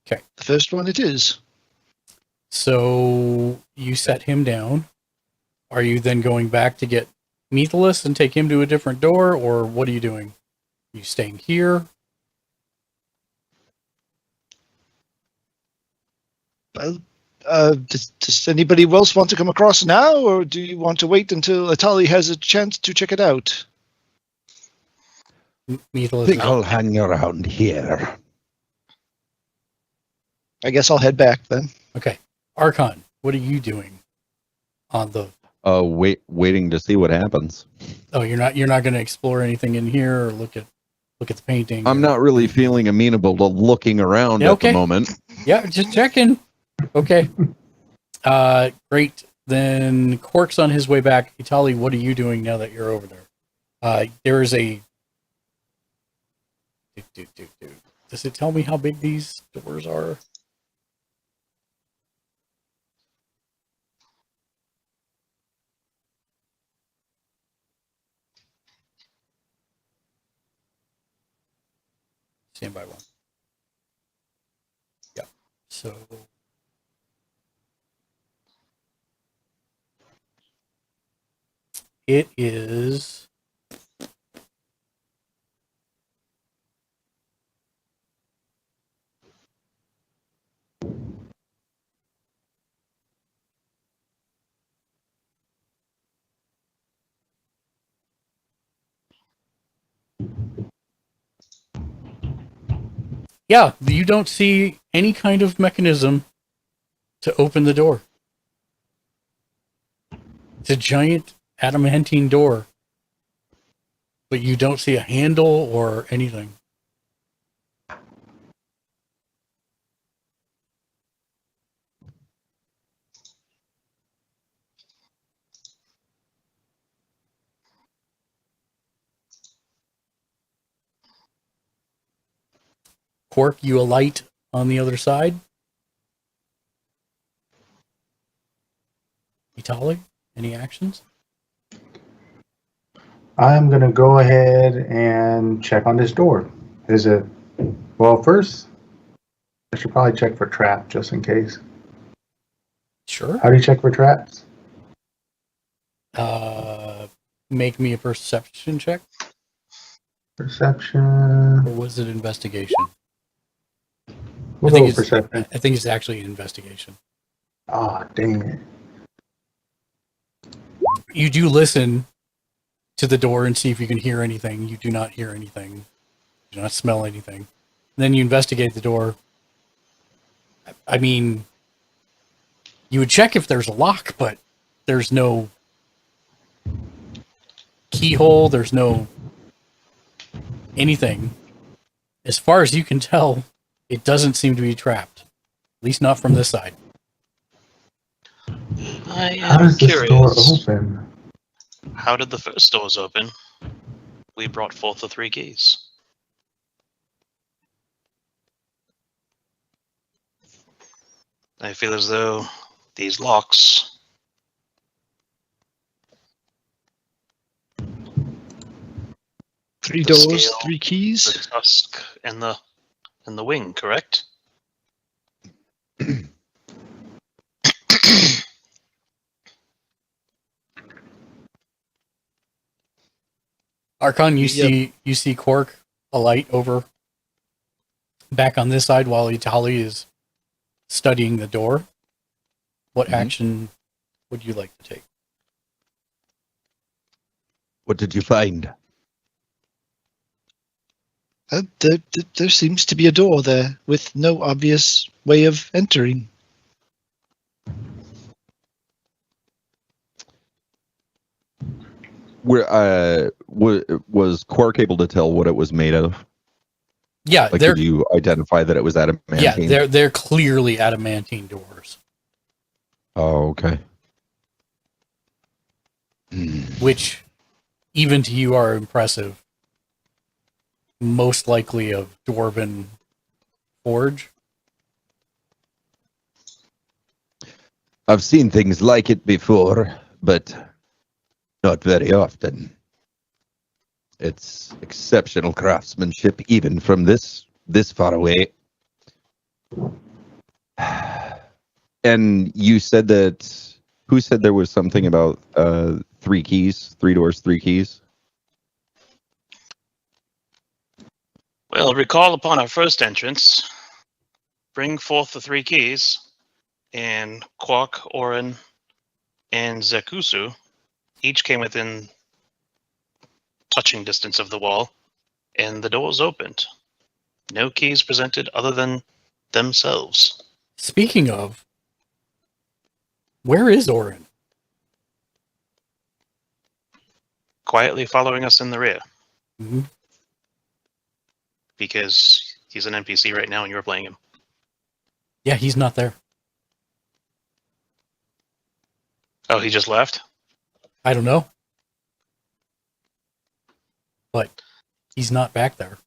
The first one it is. So you set him down. Are you then going back to get Methalus and take him to a different door, or what are you doing? Are you staying here? Well, does anybody else want to come across now, or do you want to wait until Atali has a chance to check it out? Methalus. think I'll hang around here. I guess I'll head back then. Okay, Archon, what are you doing on the? Waiting to see what happens. Oh, you're not going to explore anything in here or look at the painting. I'm not really feeling amenable to looking around Yeah, at the okay. moment. Yeah, just checking. Okay. Great. Then Quark's on his way back. Itali, what are you doing now that you're over there? There is a. Does it tell me how big these doors are? Stand by one. Yeah. So. It is. Yeah, you don't see any kind of mechanism to open the door. It's a giant adamantine door, but you don't see a handle or anything. Quark, you alight on the other side. Itali, any actions? I'm going to go ahead and check on this door. Is it. Well, first, I should probably check for trap just in case. Sure. How do you check for traps? Make me a perception check, Perception. or was it investigation? We'll go with perception. I think it's actually an investigation. Ah, dang it. You do listen to the door and see if you can hear anything. You do not hear anything. You do not smell anything. Then you investigate the door. I mean, you would check if there's a lock, but there's no keyhole. There's no anything. As far as you can tell, it doesn't seem to be trapped. At least not from this side. I How am does this door curious. open? How did the first doors open? We brought forth the 3 keys. I feel as though these locks. Three The doors, scale, 3 keys. The tusk and the wing, correct? Archon, you Yep. see Quark alight over back on this side while Itali is studying the door. What Mhm. action would you like to take? What did you find? There seems to be a door there with no obvious way of entering. Was Quark able to tell what it was made of? Yeah, Like, they're did you identify that it was adamantine? they're clearly adamantine doors, Oh, okay. which even to you are impressive. Most likely of dwarven forge. I've seen things like it before, but not very often. It's exceptional craftsmanship, even from this far away. And you said that. Who said there was something about 3 keys, 3 doors, 3 keys? Well, recall upon our first entrance, bring forth the 3 keys, and Quark, Orin, and Zekusu each came within touching distance of the wall, and the doors opened. No keys presented other than themselves. Speaking of, where is Orin? Quietly following us in the rear, Mhm. because he's an NPC right now and you're playing him. Yeah, he's not there. Oh, he just left? I don't know. But he's not back there.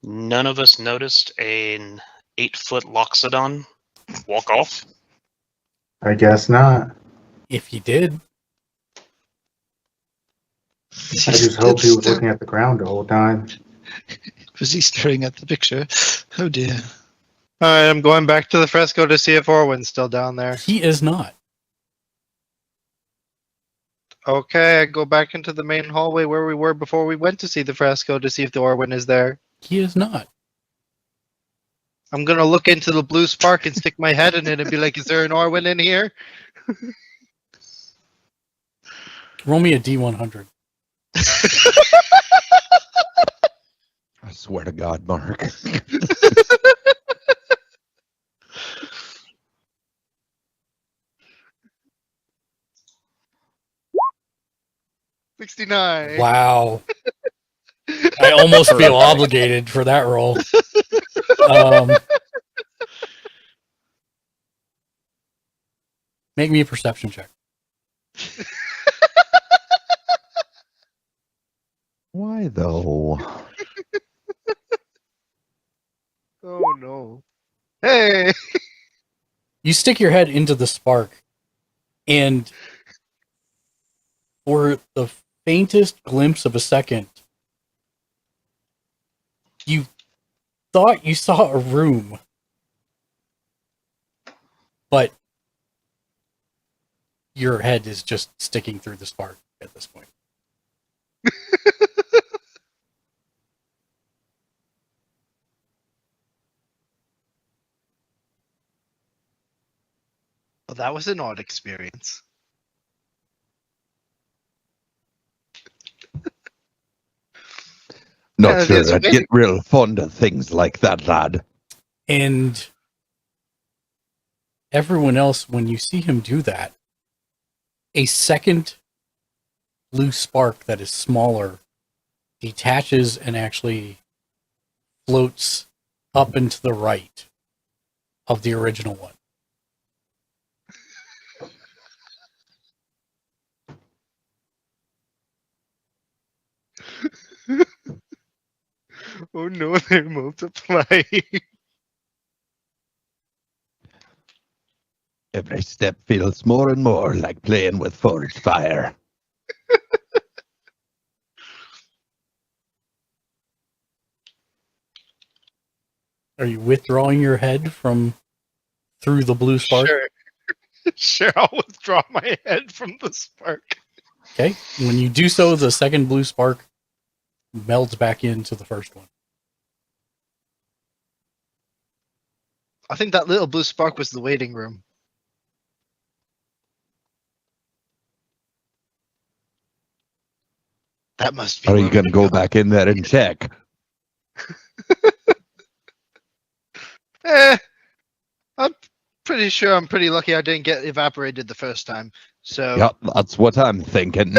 None of us noticed an 8-foot Loxodon walk off. I guess not. If he did, I just hope he was looking at the ground the whole time. Was he staring at the picture? Oh dear. All right, I'm going back to the fresco to see if Orwin's still down there. he is not. Okay, I go back into the main hallway where we were before we went to see the fresco to see if the Orwin is there. He is not. I'm gonna look into the blue spark and stick my head in it and be like, "Is there an Orwin in here?" Roll me a D100. I swear to God, Mark. 69. Wow. I almost feel obligated for that roll. Make me a perception check. Why though? Oh no. Hey. You stick your head into the spark, and for the faintest glimpse of a second, you thought you saw a room, but your head is just sticking through the spark at this point. Well, that was an odd experience. Not Yeah, sure it's I'd really- get real fond of things like that, lad. And everyone else, when you see him do that, a second blue spark that is smaller detaches and actually floats up and to the right of the original one. Oh no, they're multiplying. Every step feels more and more like playing with forged fire. Are you withdrawing your head from through the blue spark? Sure. Sure, I'll withdraw my head from the spark. Okay. When you do so, the second blue spark melds back into the first one. I think that little blue spark was the waiting room. That must be. Are where you going to we go back in there and check? I'm pretty sure I'm pretty lucky I didn't get evaporated the first time. So Yep, that's what I'm thinking.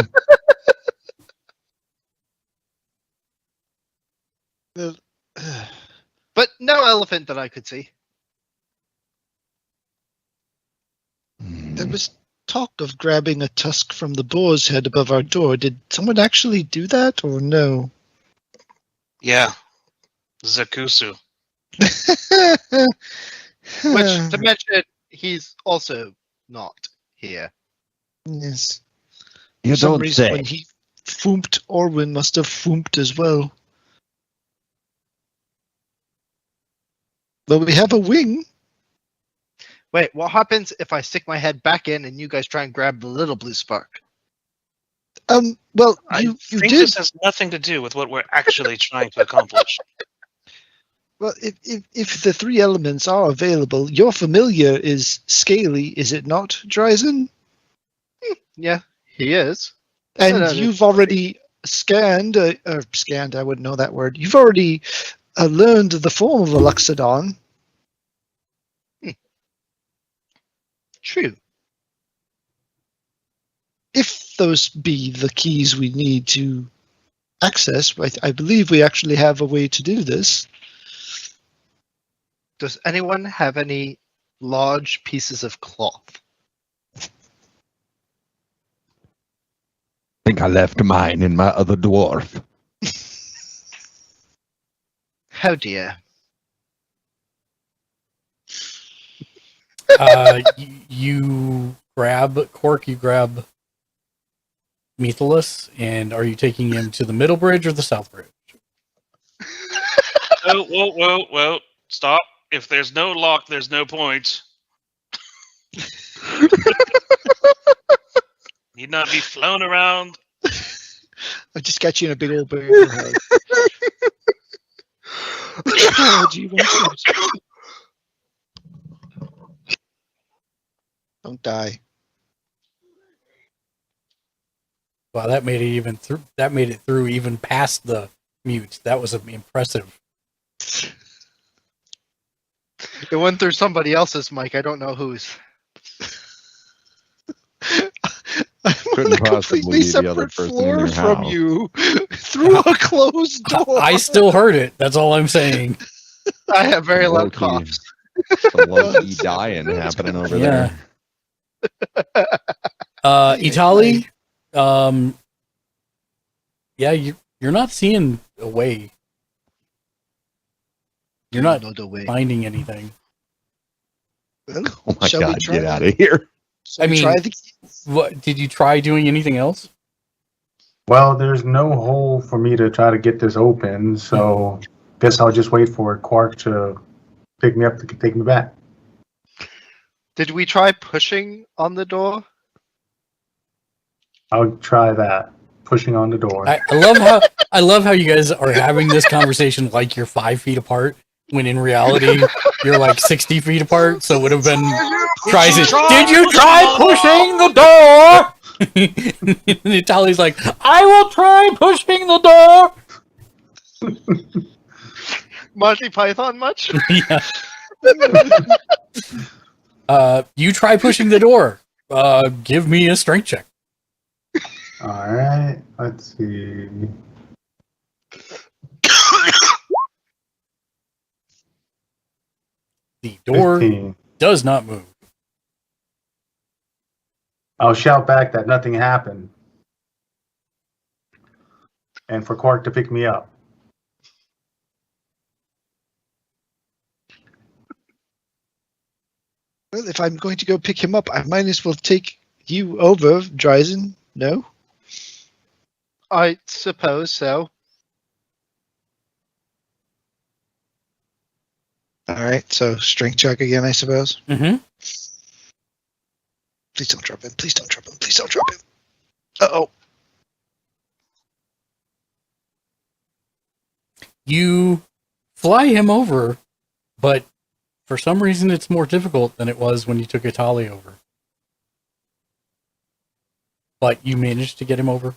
but no elephant that I could see. There was talk of grabbing a tusk from the boar's head above our door. Did someone actually do that, or no? Yeah. Zakusu. Which, to mention, he's also not here. Yes. You For some don't reason, say. when he foomped, Orwin must have foomped as well. But we have a wing. Wait, what happens if I stick my head back in and you guys try and grab the little blue spark? Well, I you think did. this has nothing to do with what we're actually trying to accomplish. Well, if the three elements are available, your familiar is scaly, is it not, Dryzen? Yeah, he is. And No, you've already scanned, I wouldn't know that word. You've already learned the form of a Luxodon. True. If those be the keys we need to access, I believe we actually have a way to do this. Does anyone have any large pieces of cloth? I think I left mine in my other dwarf. How dear. You grab Cork, you grab Methalus, and are you taking him to the middle bridge or the south bridge? Whoa. Stop. If there's no lock, there's no point. Need not be flown around. I just got you in a big old bear hug. Oh, gee, don't die. Wow, that made it even through. That made it through even past the mute. That was impressive. It went through somebody else's mic. I don't know whose. I'm Couldn't on a possibly completely be the other separate person in floor your from house. you through a closed door. I still heard it. That's all I'm saying. I have very loud Low-key. coughs. Some low-key dying happening over Yeah. there. Itali, yeah, you're not seeing a way. You're not No, the way. finding anything. Well, Oh my shall we god, try get out of here. shall I we mean- try the What did you try doing anything else? Well, there's no hole for me to try to get this open, so guess I'll just wait for Quark to pick me up to take me back. Did we try pushing on the door? I'll try that. Pushing on the door. I love how you guys are having this conversation like you're 5 feet apart, when in reality you're like 60 feet apart. So it would have been tries it. Did you try pushing the door? And Itali's like, I will try pushing the door. Monty Python much? Yeah. You try pushing the door. Give me a strength check. Alright, let's see. The door 15. does not move. I'll shout back that nothing happened. And for Quark to pick me up. Well, if I'm going to go pick him up, I might as well take you over, Dryzen. No? I suppose so. Alright, so strength check again, I suppose. Mm-hmm. Please don't drop him. Please don't drop him. Please don't drop him. Uh-oh. You fly him over, but for some reason it's more difficult than it was when you took Itali over. But you managed to get him over.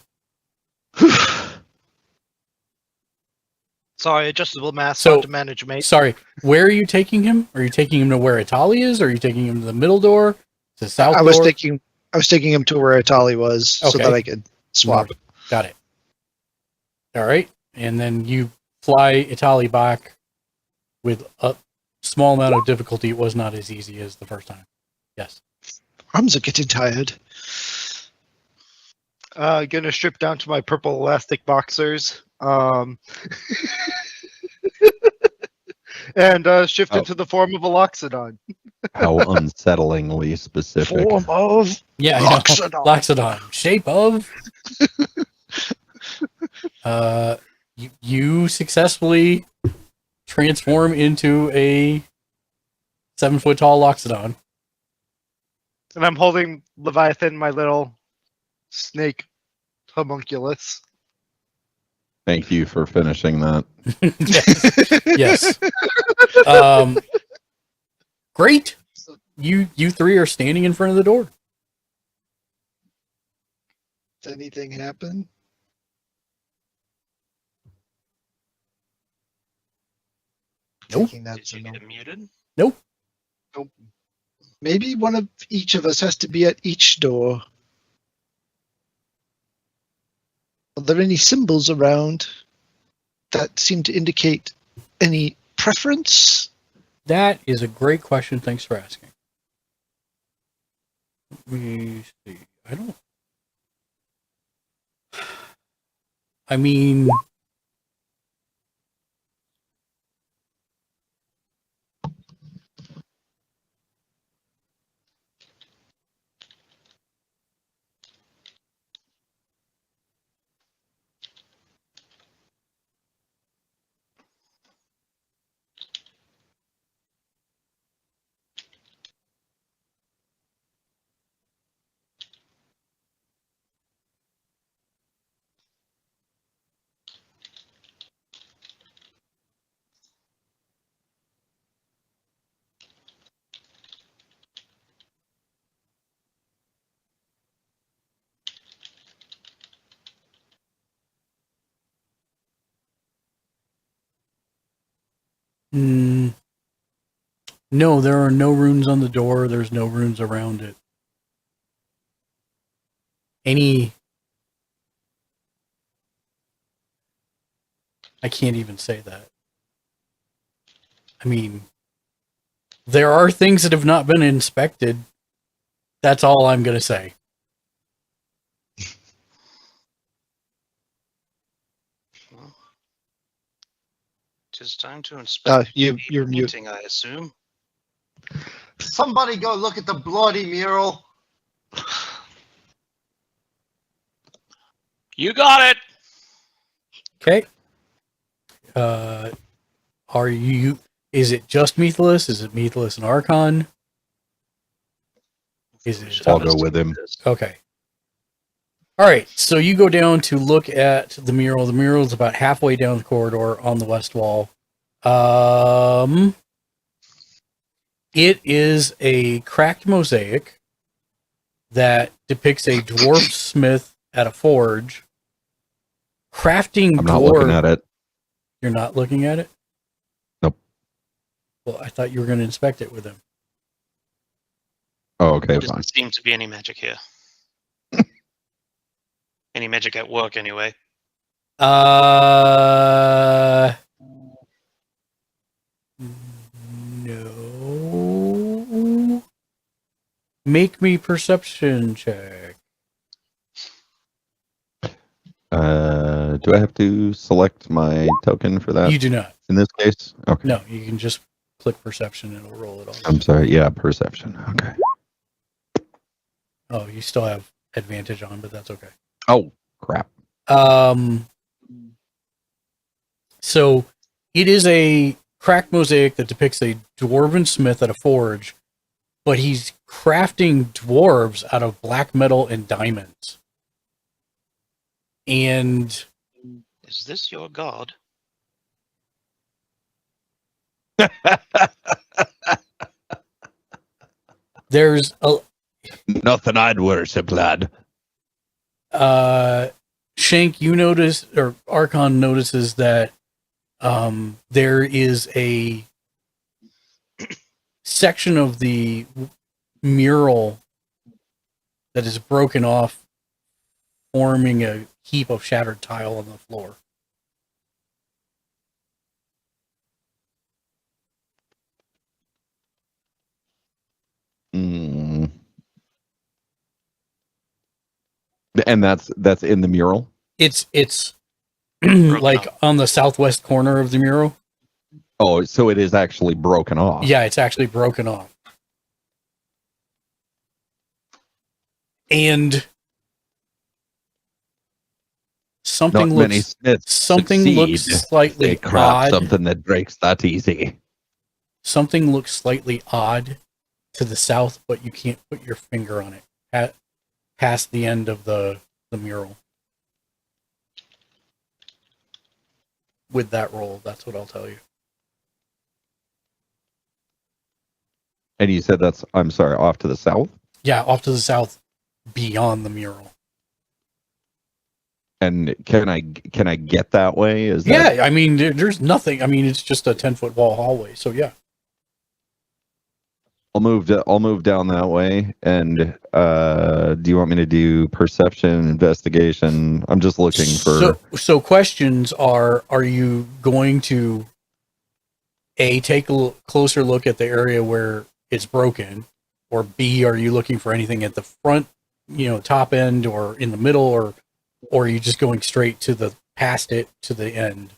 Sorry, adjustable mass So- hard to manage, mate. Sorry, where are you taking him? Are you taking him to where Itali is? Or are you taking him to the middle door? To the south I door? was taking him to where Itali was so Okay. that I could swap. North. Got it. All right. And then you fly Itali back with a small amount of difficulty. It was not as easy as the first time. Yes. Arms are getting tired. Gonna strip down to my purple elastic boxers. And shift Oh. into the form of a Loxodon. How unsettlingly specific. Form of Yeah, I know. Loxodon. Loxodon. Shape of. You successfully transform into a 7-foot tall Loxodon. And I'm holding Leviathan, my little snake homunculus. Thank you for finishing that. Yes. Great. You three are standing in front of the door. Does anything happen? Nope. Taking that Did to you no. get muted? Maybe one of each of us has to be at each door. Are there any symbols around that seem to indicate any preference? That is a great question. Thanks for asking. Let me see. I mean, mm, no, there are no runes on the door. There's no runes around it. I can't even say that. I mean, there are things that have not been inspected. That's all I'm going to say. Well, it is time to inspect You're the mute. painting, I assume. Somebody go look at the bloody mural. You got it! Okay. Is it just Methless? Is it Methless and Archon? Is We it? should I'll have go with him. this. Okay. All right. So you go down to look at the mural. The mural is about halfway down the corridor on the west wall. It is a cracked mosaic that depicts a dwarf smith at a forge crafting I'm not looking at it. You're not looking at it? Nope. Well, I thought you were going to inspect it with him. Oh, okay, There fine. doesn't seem to be any magic here. Any magic at work, anyway. No. Make me perception check. Do I have to select my token for that You do not. in this case? Okay. No, you can just click perception and it'll roll it off. I'm sorry. Yeah, perception. Okay. Oh, you still have advantage on, but that's okay. Oh, crap. So it is a cracked mosaic that depicts a dwarven smith at a forge, but he's crafting dwarves out of black metal and diamonds. And Is this your god? there's a Nothing I'd worship, lad. Shank, you notice, or Archon notices that there is a section of the mural that is broken off, forming a heap of shattered tile on the floor. Mm. And that's in the mural. It's like off. on the southwest corner of the mural. Oh, so it is actually broken off. Yeah, it's actually broken off. And something Not many looks smiths looks succeed. slightly They craft odd. something that breaks that easy. Something looks slightly odd to the south, but you can't put your finger on it past the end of the mural. With that roll, that's what I'll tell you. And you said that's, I'm sorry, off to the south? Yeah, off to the south, beyond the mural. And can I get that way? Is Yeah, that... I mean, there's nothing. I mean, it's just a 10-foot wall hallway. So yeah. I'll move down that way. And do you want me to do perception, investigation? I'm just looking for... So questions are you going to take a closer look at the area where it's broken, or B, are you looking for anything at the front, top end, or in the middle, or are you just going straight to the past it to the end?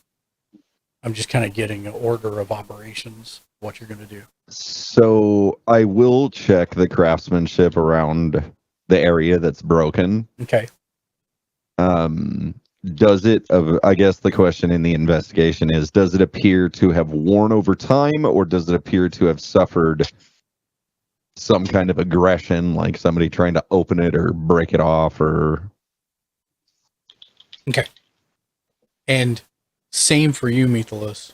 I'm just kind of getting an order of operations, what you're going to do. So I will check the craftsmanship around the area that's broken. Okay. Does it, I guess the question in the investigation is, does it appear to have worn over time, or does it appear to have suffered some kind of aggression, like somebody trying to open it or break it off, or... Okay. And same for you, Mythilus.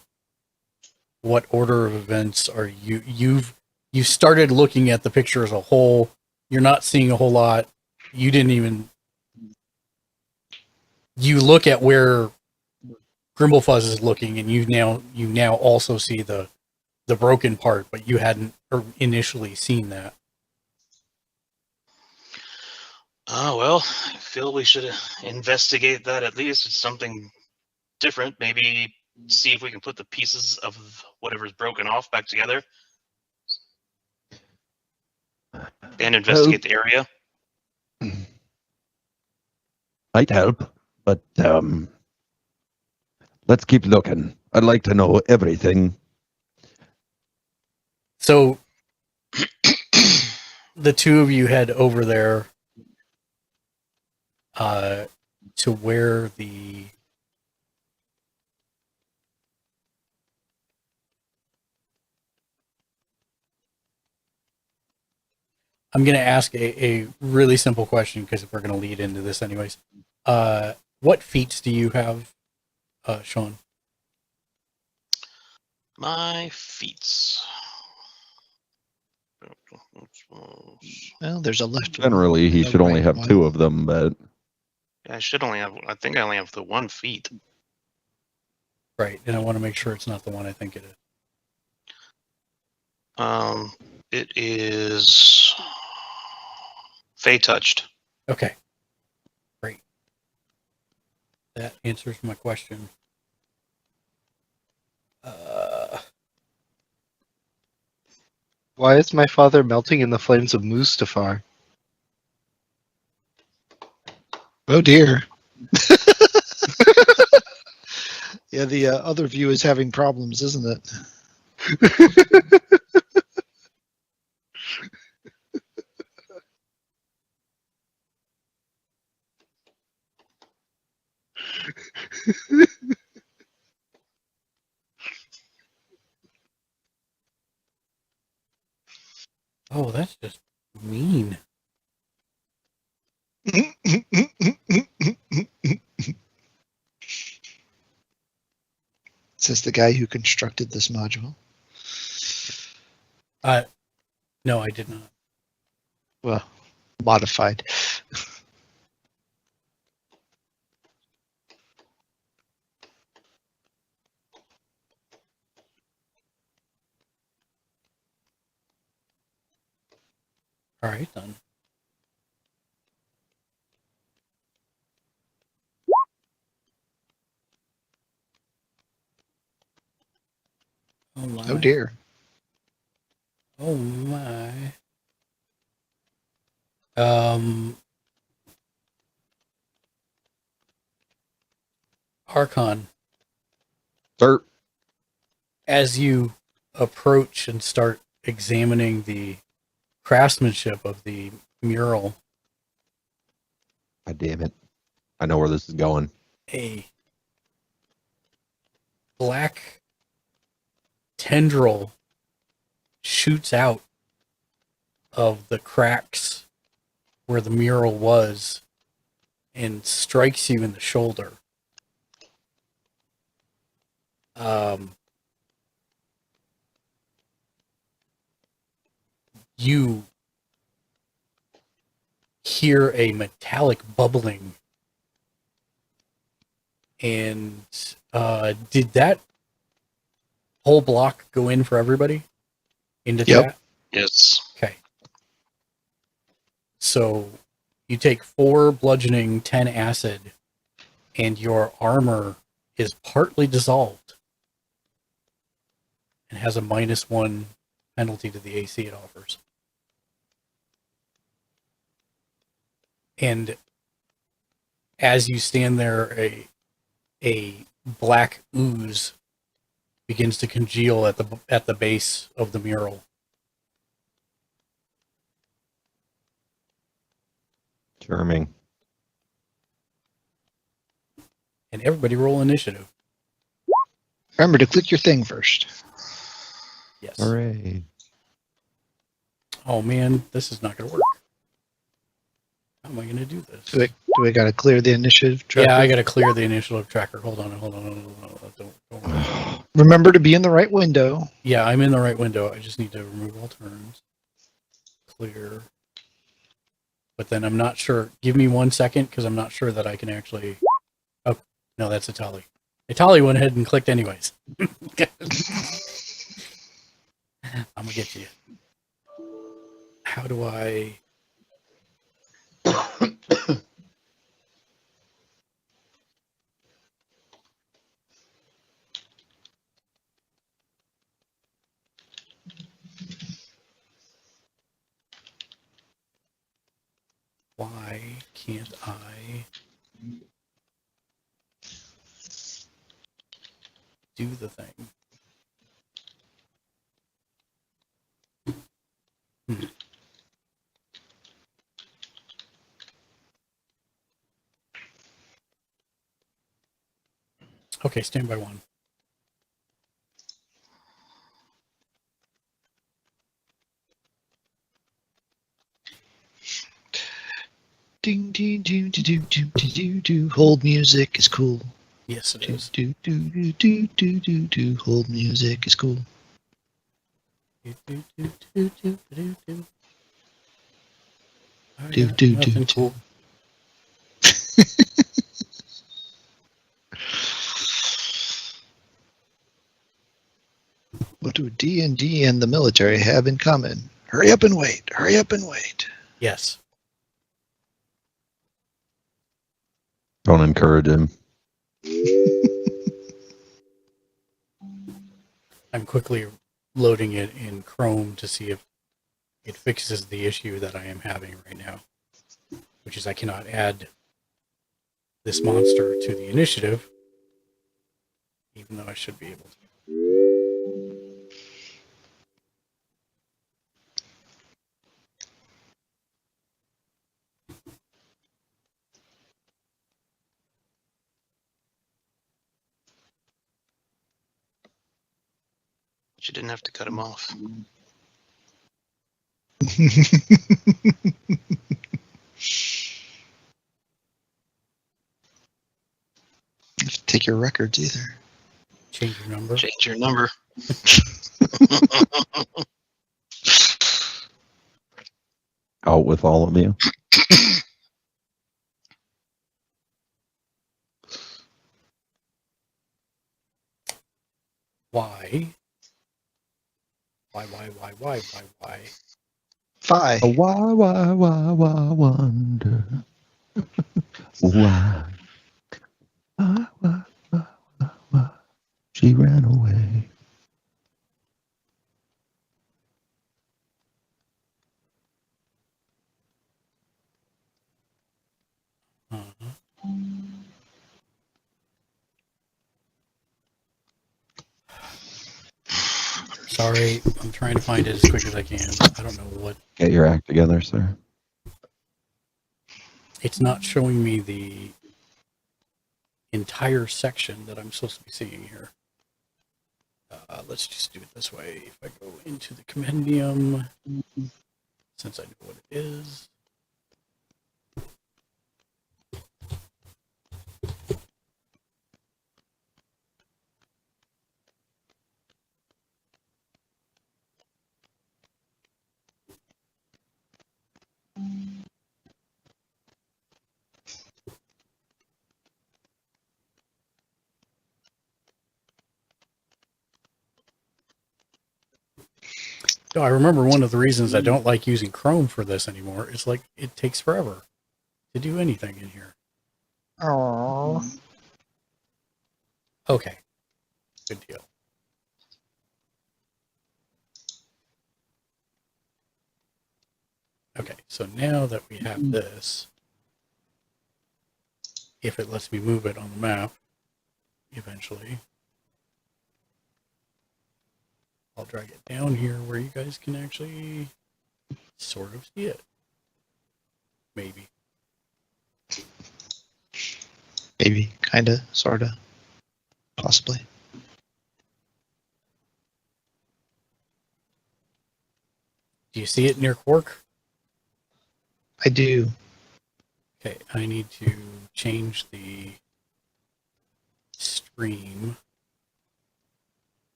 What order of events are you've started looking at the picture as a whole. You're not seeing a whole lot. You didn't even... You look at where Grimblefuzz is looking, and you now also see the broken part, but you hadn't initially seen that. Oh, well, I feel we should investigate that at least. It's something different. Maybe see if we can put the pieces of whatever's broken off back together. And investigate the area. Might help, but let's keep looking. I'd like to know everything. So the two of you head over there to where the... I'm going to ask a really simple question, because we're going to lead into this anyways. What feats do you have, Sean? My feats. Well, there's a left. Generally, he should only have 2 of them, but... I should only have... I think I only have the 1 feat. Right, and I want to make sure it's not the one I think it is. It is Fey touched. Okay. Great. That answers my question. Why is my father melting in the flames of Mustafar? Oh dear. Yeah, the other view is having problems, isn't it? Oh, that's just mean. Says the guy who constructed this module. No, I did not. Well, modified. All right, then. Oh my. Oh dear. Oh my. Archon, Sir, as you approach and start examining the craftsmanship of the mural, God damn it. I know where this is going. a black tendril shoots out of the cracks where the mural was and strikes you in the shoulder. You hear a metallic bubbling. And did that whole block go in for everybody? Into Yep. chat? Yes. Okay. So you take 4 bludgeoning, 10 acid, and your armor is partly dissolved and has a -1 penalty to the AC it offers. And as you stand there, a black ooze begins to congeal at the base of the mural. Charming. And everybody roll initiative. Remember to click your thing first. Yes. Hooray. Oh man, this is not going to work. How am I going to do this? Do we got to clear the initiative tracker? Yeah, I got to clear the initiative tracker. Hold on. Don't. Remember to be in the right window. Yeah, I'm in the right window. I just need to remove all turns. Clear. But then I'm not sure. Give me 1 second because I'm not sure that I can actually. Oh, no, that's Itali. Itali went ahead and clicked anyways. I'm going to get to you. How do I. Why can't I do the thing? Okay, stand by 1. Ding ding ding ding ding ding ding ding. Hold music is cool. Yes, it Do is. do do do do do do do. Hold music is cool. Do. I Do, got do, nothing do, do. cool. What do D&D and the military have in common? Hurry up and wait. Hurry up and wait. Yes. Don't encourage him. I'm quickly loading it in Chrome to see if it fixes the issue that I am having right now, which is I cannot add this monster to the initiative, even though I should be able to. You didn't have to cut him off. Have to take your records either. Change your number. Change your number. Out with all of you. Why? Why? Phi. Why, wonder? Why? Why? She ran away. Uh-huh. Sorry, I'm trying to find it as quick as I can. I don't know what. Get your act together, sir. It's not showing me the entire section that I'm supposed to be seeing here. Let's just do it this way. If I go into the compendium, since I know what it is. Oh, I remember one of the reasons I don't like using Chrome for this anymore is like it takes forever to do anything in here. Oh. Okay. Good deal. Okay, so now that we have this, if it lets me move it on the map, eventually, I'll drag it down here where you guys can actually sort of see it. Maybe. Maybe. Kinda. Sorta. Possibly. Do you see it near Quark? I do. Okay, I need to change the stream.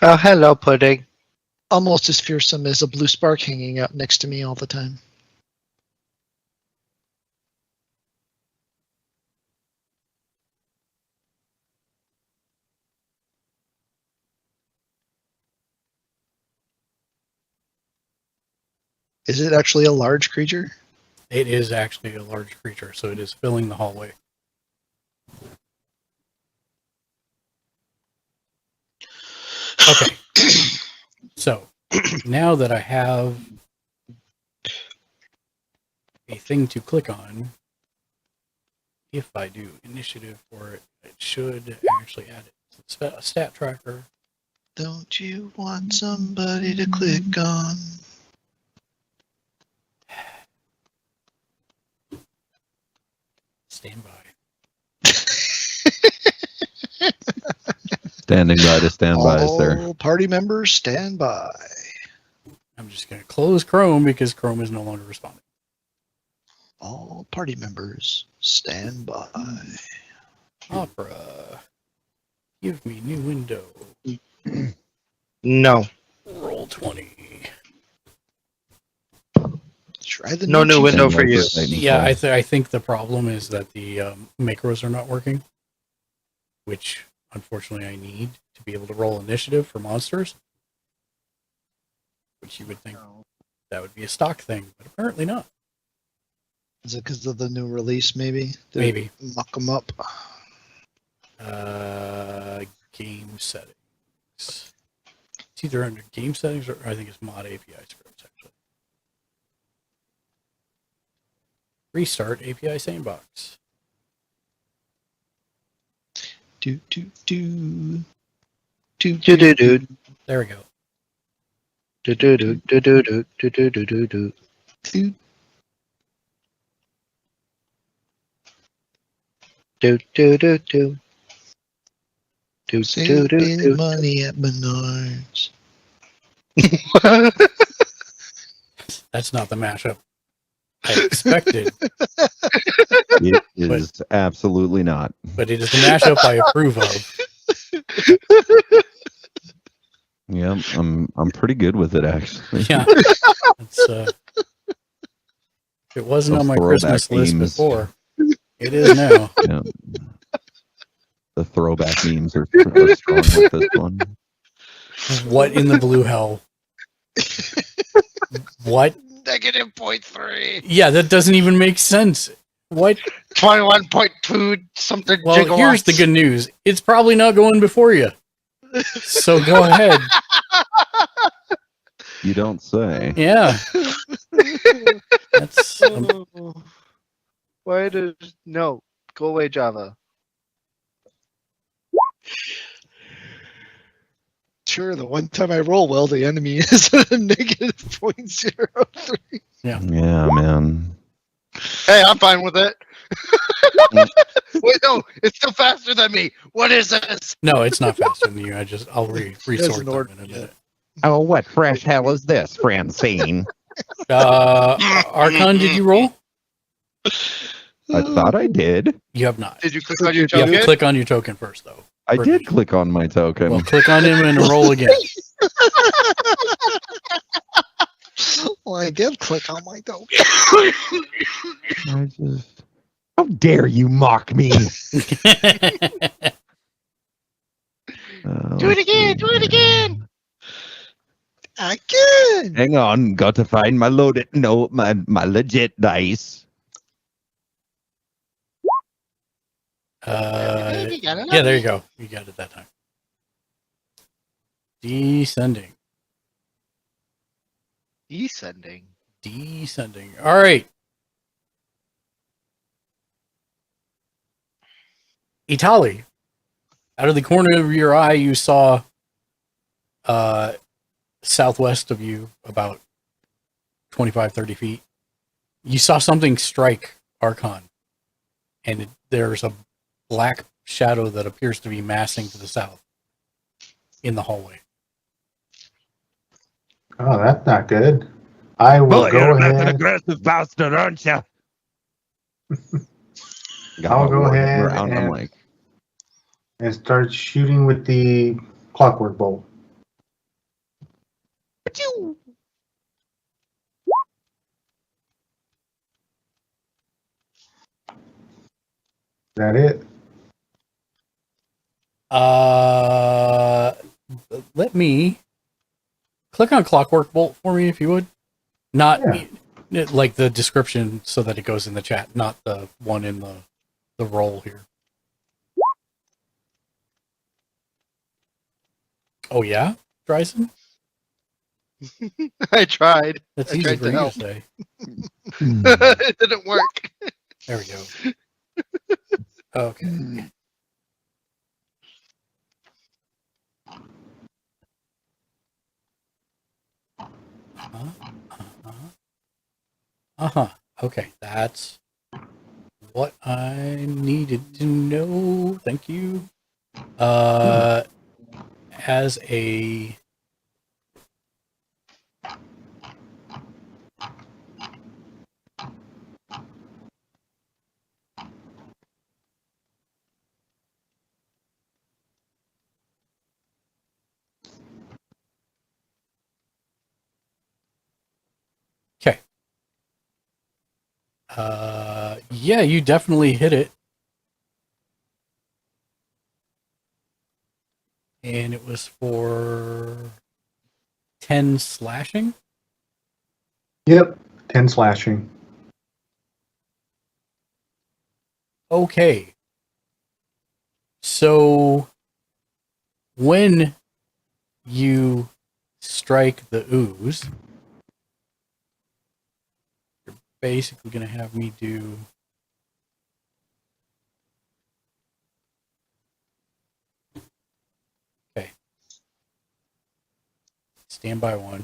Oh, hello, Pudding. Almost as fearsome as a blue spark hanging out next to me all the time. Is it actually a large creature? It is actually a large creature, so it is filling the hallway. Okay. So, now that I have a thing to click on, if I do initiative for it, it should actually add it. So it's a stat tracker. Don't you want somebody to click on? Stand by. Standing by to stand by, sir. All party members stand by. I'm just going to close Chrome because Chrome is no longer responding. All party members stand by. Opera. Give me new window. No. Roll 20. Try the No new window Same for like you. the Titan Yeah, Fall. I think the problem is that the macros are not working, which unfortunately I need to be able to roll initiative for monsters, which you would think that would be a stock thing, but apparently not. Is it because of the new release, maybe? Did Maybe. it muck them up. Game settings. It's either under game settings or I think it's mod API scripts, actually. Restart API sandbox. Do, do, do. Do-do-do. There we go. Do-do-do. Do-do-do. Do-do-do. Do. Do-do-do-do. Save Do-do-do-do. money at Menards. That's not the mashup I expected, It is absolutely not. but it is the mashup I approve of. Yeah, I'm pretty good with it actually. Yeah. It's, it wasn't Those on my throwback Christmas list memes. before. It is now. Yeah. The throwback memes are strong with this one. What in the blue hell? What? Negative 0.3. Yeah, that doesn't even make sense. What? 21.2 something Well, gigawatts. here's the good news. It's probably not going before you. So go ahead. You don't say. Yeah. That's Why does no go away Java? Sure, the one time I roll well, the enemy is a negative 0.03. Yeah, man. Hey, I'm fine with it. Wait, no, it's still faster than me. What is this? no, it's not faster than you. I'll resort an them order, in a yeah. minute. Oh, what fresh hell is this, Francine? Archon, did you roll? I thought I did. You have not. Did you click on your You have to token? click on your token first, though. I did click on my token. Well, click on him and roll again. Well, I did click on my token. I just. How dare you mock me? Do it again. Do it again. Again. Hang on, got to find my loaded. No, my legit dice. Yeah, there you go. You got it that time. Descending. Descending. Descending. All right. Itali, out of the corner of your eye, you saw southwest of you, about 25, 30 feet. You saw something strike Archon, and there's a black shadow that appears to be massing to the south in the hallway. Oh, that's not good. I will go ahead. aggressive bastard, aren't you? I'll go ahead I'm and- like, And start shooting with the clockwork bolt. Is that it? Let me click on clockwork bolt for me, if you would. Not like the description, so that it goes in the chat, not the one in the roll here. Oh yeah, Dryson? I tried. That's I easy tried for to you help. to say. It didn't work. There we go. Okay. Uh-huh. Okay, that's what I needed to know. Thank you. As a okay. Yeah, you definitely hit it. And it was for 10 slashing. Yep. 10 slashing. Okay. So when you strike the ooze, you're basically going to have me do stand by one.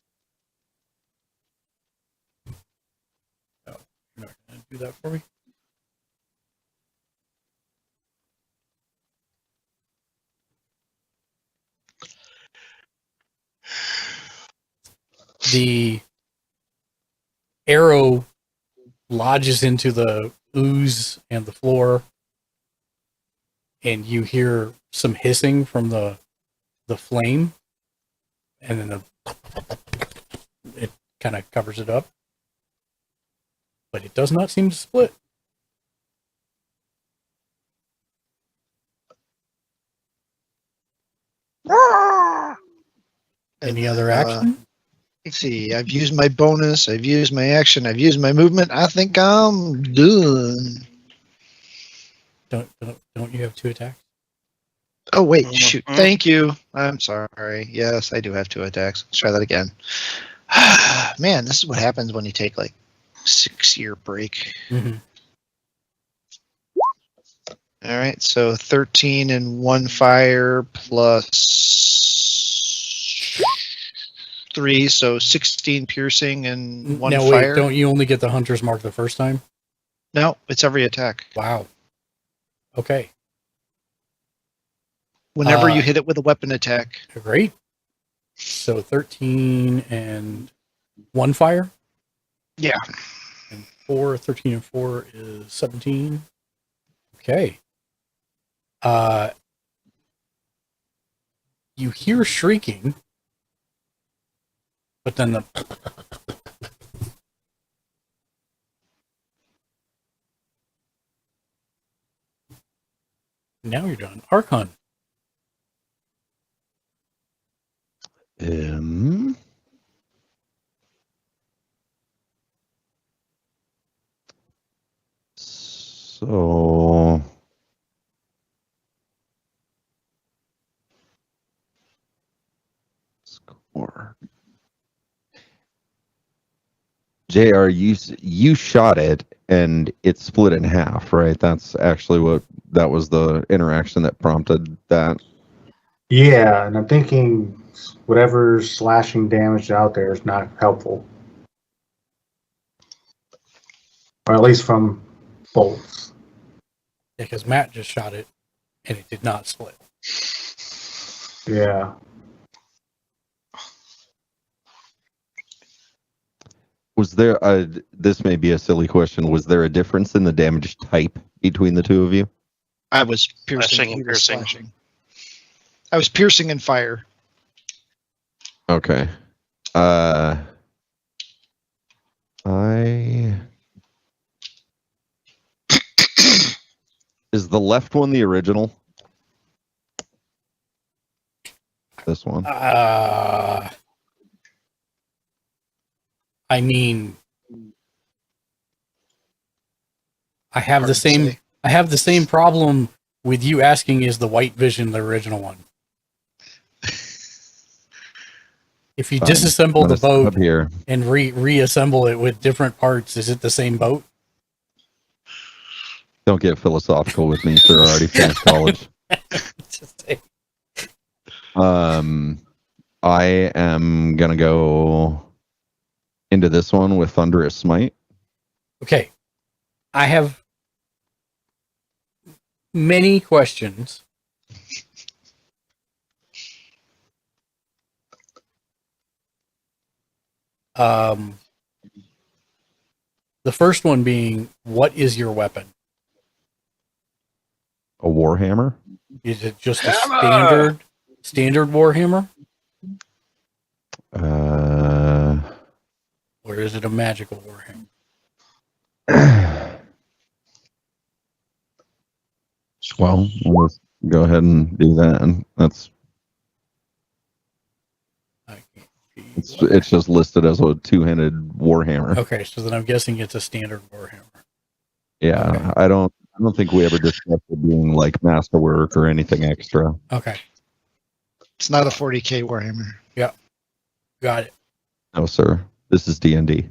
do that for me? The arrow lodges into the ooze and the floor, and you hear some hissing from the flame, and then it kind of covers it up. But it does not seem to split. Any other action? Let's see. I've used my bonus. I've used my action. I've used my movement. I think I'm done. Don't you have 2 attacks? Oh wait, shoot. Mhm. Thank you. I'm sorry. Yes, I do have 2 attacks. Let's try that again. Man, this is what happens when you take like 6-year break. Mm-hmm. All right, so 13 and 1 fire plus 3, so 16 piercing and 1 Now fire. wait, don't you only get the hunter's mark the first time? No, it's every attack. Wow. Okay, Whenever you hit it with a weapon attack. great. So 13 and 1 fire? Yeah. And 13 and 4 is 17. Okay. You hear shrieking, but then the now you're done. Archon. So score. JR, you shot it and it split in half, right? That's actually that was the interaction that prompted that. Yeah, and I'm thinking whatever slashing damage out there is not helpful. Or at least from bolts. Yeah, because Matt just shot it and it did not split. Yeah. Was there this may be a silly question, was there a difference in the damage type between the two of you? I was piercing. Slashing and He was piercing. slashing. I was piercing and fire. Okay. Is the left one the original? This one. I mean, I have Hard the to same. say. I have the same problem with you asking, "Is the white vision the original one?" If you Fine. disassemble I'm the gonna boat stop here. and reassemble it with different parts, is it the same boat? Don't get philosophical with me, sir. I already finished college. Just say- I am gonna go into this one with Thunderous Smite. Okay, I have many questions. The first one being, what is your weapon? A Warhammer. Is it just a standard Warhammer, or is it a magical Warhammer? Well, let's go ahead and do that. And I can't see it's just listed as a two-handed Warhammer. Okay, so then I'm guessing it's a standard Warhammer. Yeah, Okay. I don't think we ever discussed it being like masterwork or anything extra. Okay, It's not a 40k Warhammer. got it. No, sir. This is D&D.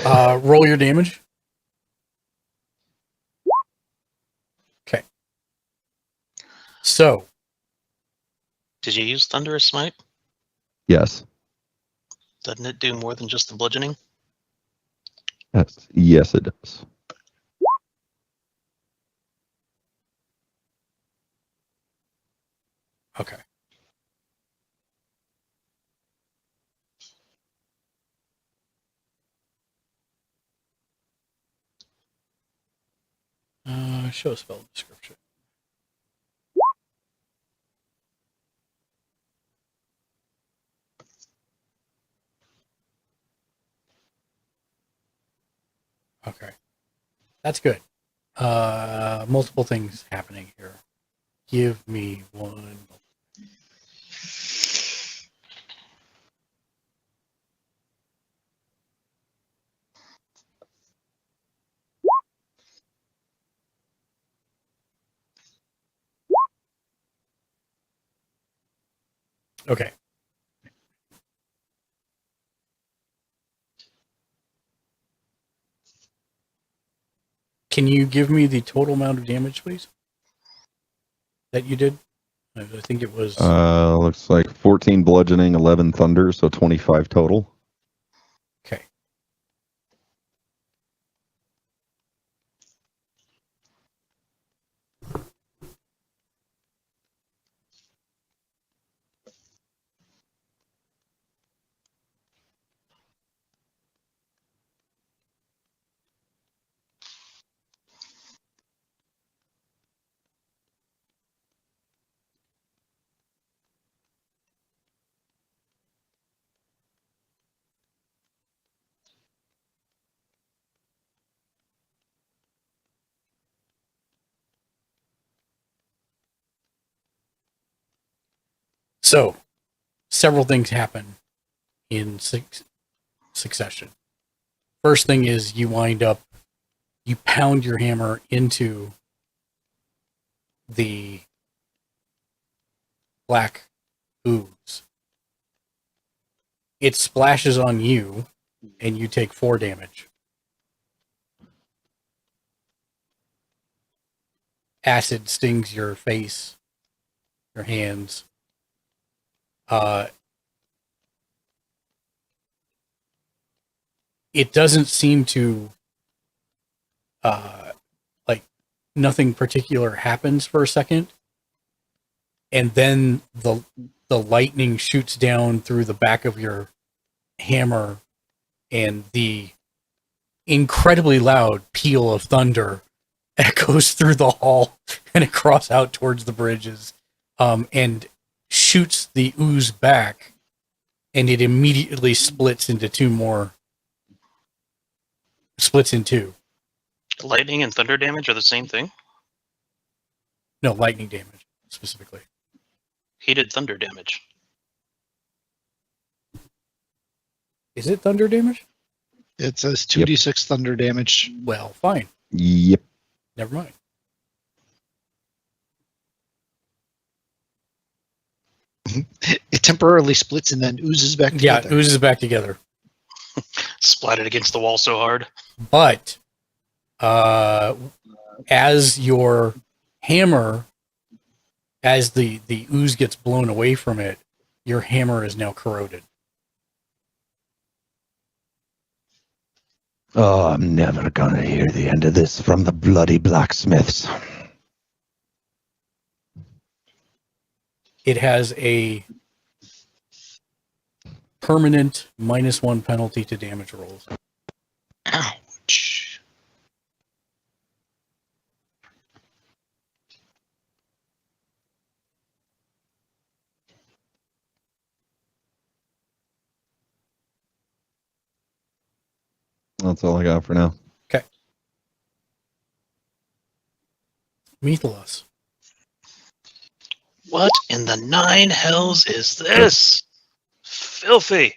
Roll your damage. Okay. So, Did you use Thunderous Smite? Yes. Doesn't it do more than just the bludgeoning? Yes, it does. Okay. Show spell description. Okay. That's good. Multiple things happening here. Give me one. Okay. Can you give me the total amount of damage, please? That you did? I think it was. Looks like 14 bludgeoning, 11 thunder, so 25 total. Okay. So, several things happen in succession. First thing is you pound your hammer into the black ooze. It splashes on you, and you take 4 damage. Acid stings your face, your hands. It doesn't seem to, like, nothing particular happens for a second, and then the lightning shoots down through the back of your hammer, and the incredibly loud peal of thunder echoes through the hall and across out towards the bridges, and shoots the ooze back, and it immediately splits in two. Lightning and thunder damage are the same thing? No, lightning damage, specifically. Heated thunder damage. Is it thunder damage? It says 2d6 thunder damage. Well, fine. Yep. Never mind. It temporarily splits and then oozes back together. Yeah, oozes back together. Splatted against the wall so hard. But as your hammer, as the ooze gets blown away from it, your hammer is now corroded. Oh, I'm never gonna hear the end of this from the bloody blacksmiths. It has a permanent -1 penalty to damage rolls. Ouch. That's all I got for now. Okay. Mythalos. What in the 9 hells is this? Filthy.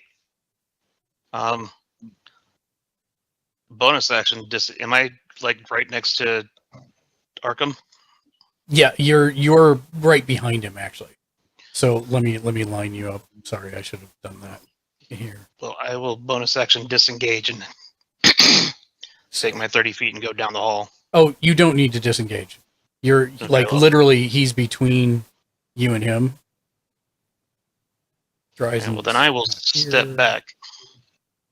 Bonus action. Am I like right next to Arkham? Yeah, you're right behind him actually. So let me line you up. Sorry, I should have done that here. Well, I will bonus action disengage and take my 30 feet and go down the hall. Oh, you don't need to disengage. You're Okay, like well. literally he's between you and him. Okay, well, then I will step back.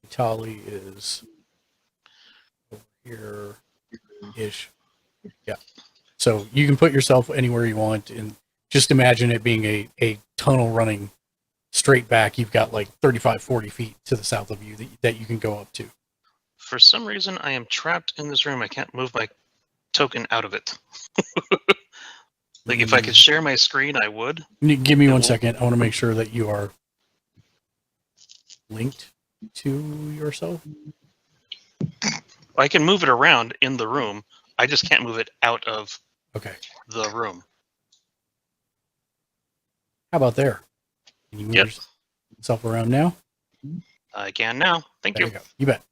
Tali is here ish. Yeah. So you can put yourself anywhere you want, and just imagine it being a tunnel running straight back. You've got like 35, 40 feet to the south of you that you can go up to. For some reason, I am trapped in this room. I can't move my token out of it. Like, if I could share my screen, I would. Give me It one won't- second. I want to make sure that you are linked to yourself. I can move it around in the room. I just can't move it out of Okay. the room. How about there? Can you move Yep. yourself around now? I can now. Thank There you. you go. You bet.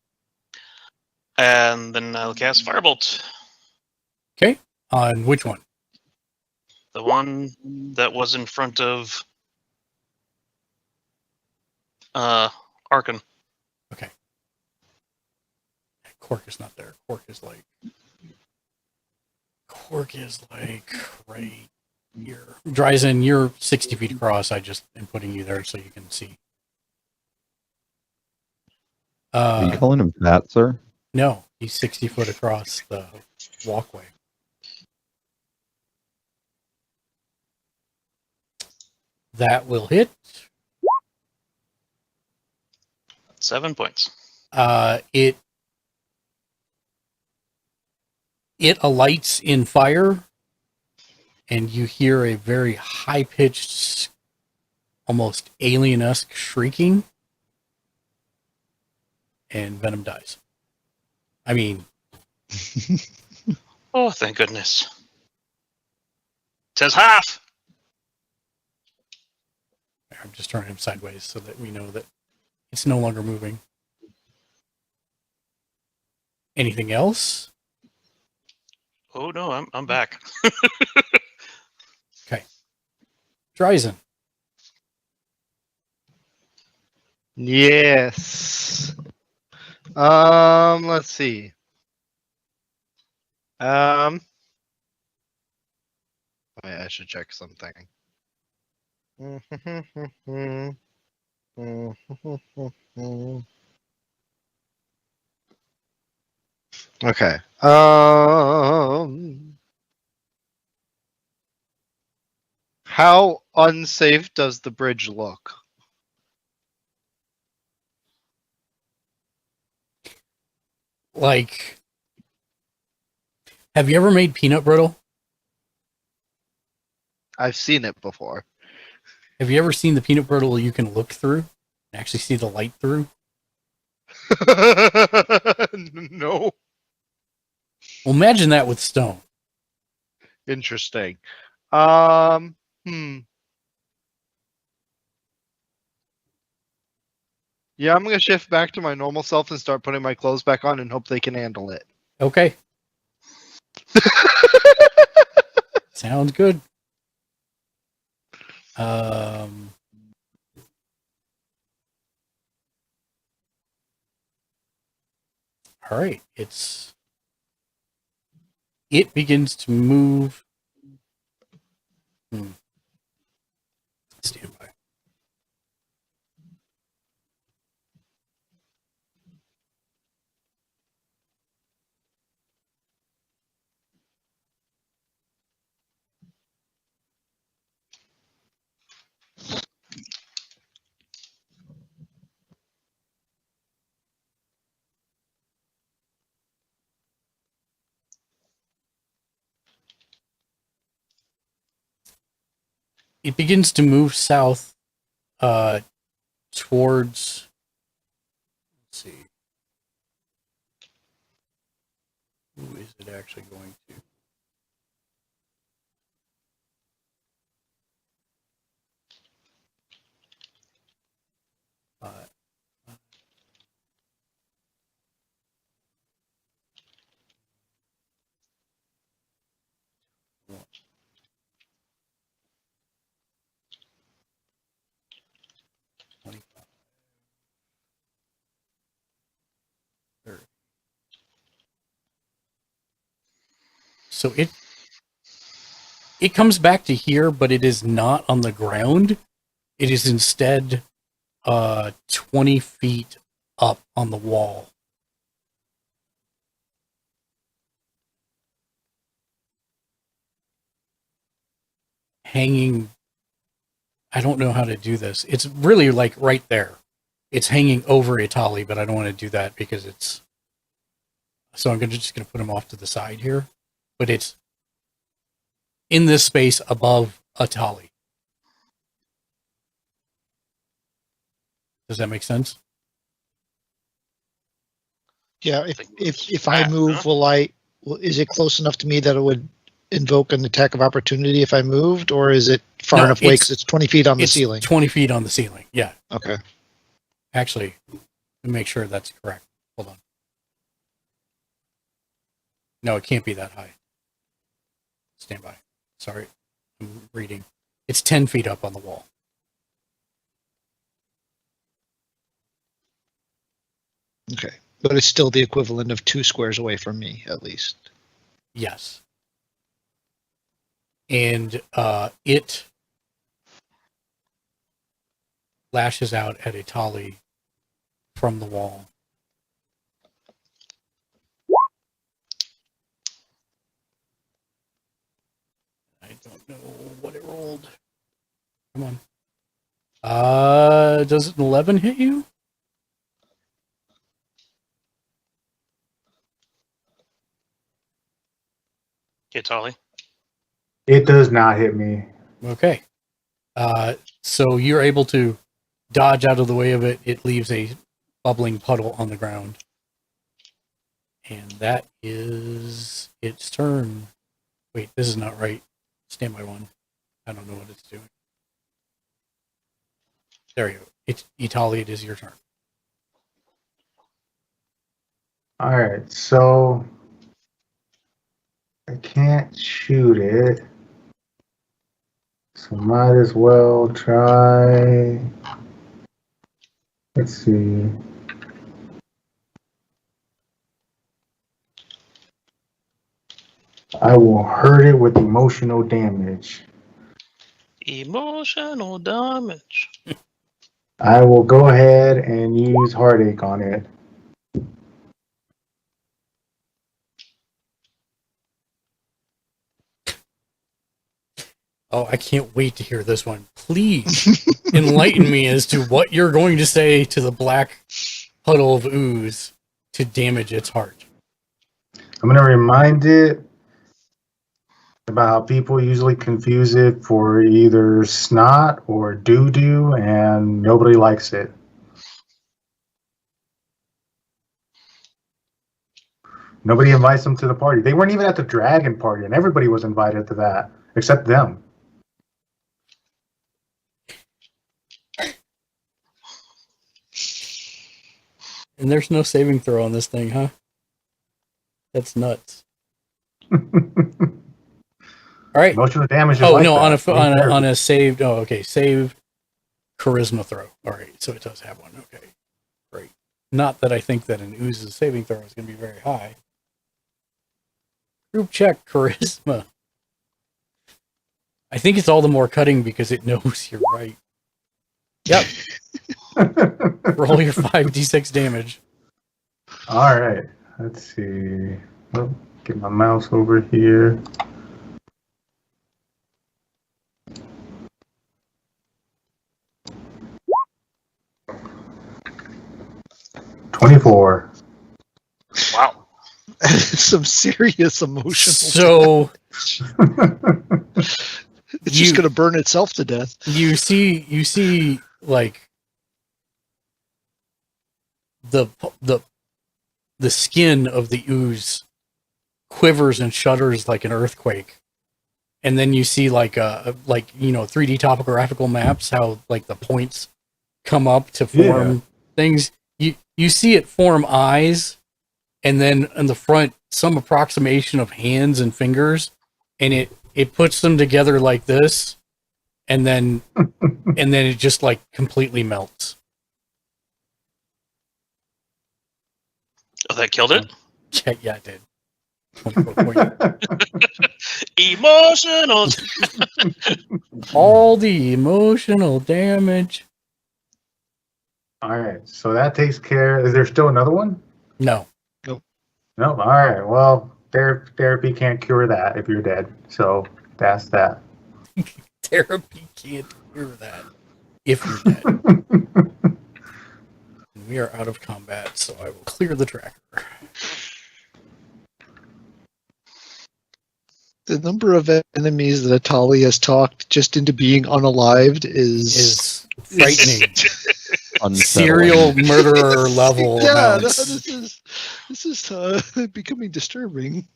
And then I'll cast Firebolt. Okay. On which one? The one that was in front of Arkan. Okay. Cork is not there. Cork is like right here. Dryzen, you're 60 feet across. I just am putting you there so you can see. Are you calling him fat, sir? No, he's 60 foot across the walkway. That will hit. 7 points. It alights in fire, and you hear a very high-pitched, almost alien-esque shrieking, and Venom dies. I mean, Oh, thank goodness. Says half. I'm just turning him sideways so that we know that it's no longer moving. Anything else? Oh no, I'm back. Okay. Dryzen. Yes. Let's see. Wait, I should check something. Okay. How unsafe does the bridge look? Like, have you ever made peanut brittle? I've seen it before. Have you ever seen the peanut brittle you can look through and actually see the light through? No. Well, imagine that with stone. Interesting. Yeah, I'm gonna shift back to my normal self and start putting my clothes back on and hope they can handle it. Okay. Sounds good. All right. It begins to move. Stand by. It begins to move south towards, let's see, who is it actually going to? So it comes back to here, but it is not on the ground. It is instead 20 feet up on the wall. hanging. I don't know how to do this. It's really like right there. It's hanging over Itali, but I don't want to do that because it's. So I'm just going to put him off to the side here, but it's in this space above Itali. Does that make sense? Yeah, if I move, is it close enough to me that it would invoke an attack of opportunity if I moved, or is it far enough away because it's 20 feet on the ceiling? 20 feet on the ceiling, yeah. Okay. Actually, let me make sure that's correct. Hold on. No, it can't be that high. Stand by. Sorry, I'm reading. It's 10 feet up on the wall. Okay. But it's still the equivalent of 2 squares away from me, at least. Yes. And it lashes out at Itali from the wall. I don't know what it rolled. Come on. Does an 11 hit you? Okay, Tolly. It does not hit me. Okay. So you're able to dodge out of the way of it. It leaves a bubbling puddle on the ground. And that is its turn. Wait, this is not right. Stand by one. I don't know what it's doing. There you go. It's Itali, it is your turn. All right, so I can't shoot it. So might as well try. Let's see. I will hurt it with emotional damage. Emotional damage. I will go ahead and use heartache on it. Oh, I can't wait to hear this one. Please enlighten me as to what you're going to say to the black puddle of ooze to damage its heart. I'm going to remind it about how people usually confuse it for either snot or doo-doo, and nobody likes it. Nobody invites them to the party. They weren't even at the dragon party, and everybody was invited to that, except them. And there's no saving throw on this thing, huh? That's nuts. All right. Emotional damage is Oh like no, that. on a saved. Oh, okay, saved charisma throw. All right, so it does have one. Okay, great. Not that I think that an ooze's saving throw is going to be very high. Group check charisma. I think it's all the more cutting because it knows you're right. Yep. Roll your 5d6 damage. All right. Let's see. Oh, get my mouse over here. $24. Wow. Some serious emotional. So It's just going to burn itself to death. you see like the skin of the ooze quivers and shudders like an earthquake, and then you see like 3D topographical maps, how like the points come up to form things. You see it form eyes, and then in the front some approximation of hands and fingers, and it puts them together like this, and then it just like completely melts. Oh, that killed it? Yeah, it did. 24 points. Emotional. All the emotional damage. All right. So that takes care. Is there still another one? No. No. All right. Well, therapy can't cure that if you're dead. So that's that. therapy can't hear that. If you're dead. We are out of combat, so I will clear the tracker. The number of enemies that Atali has talked just into being unalived Is frightening. Unsettling. Serial murderer level Yeah, no, amounts. this is becoming disturbing.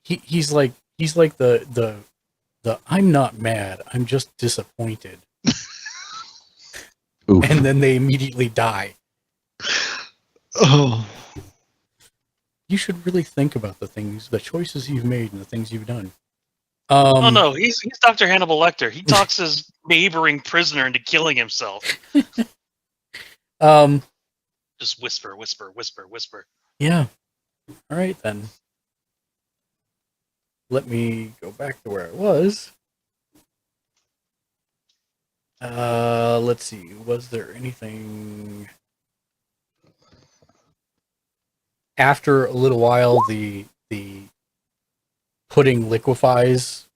He's like the I'm not mad, I'm just disappointed. Oof. And then they immediately die. Oh, You should really think about the choices you've made and the things you've done. Oh no, he's Dr. Hannibal Lecter. He talks his neighboring prisoner into killing himself. Just whisper, whisper, whisper, whisper. Yeah. All right then. Let me go back to where I was. Let's see. Was there anything after a little while? The pudding liquefies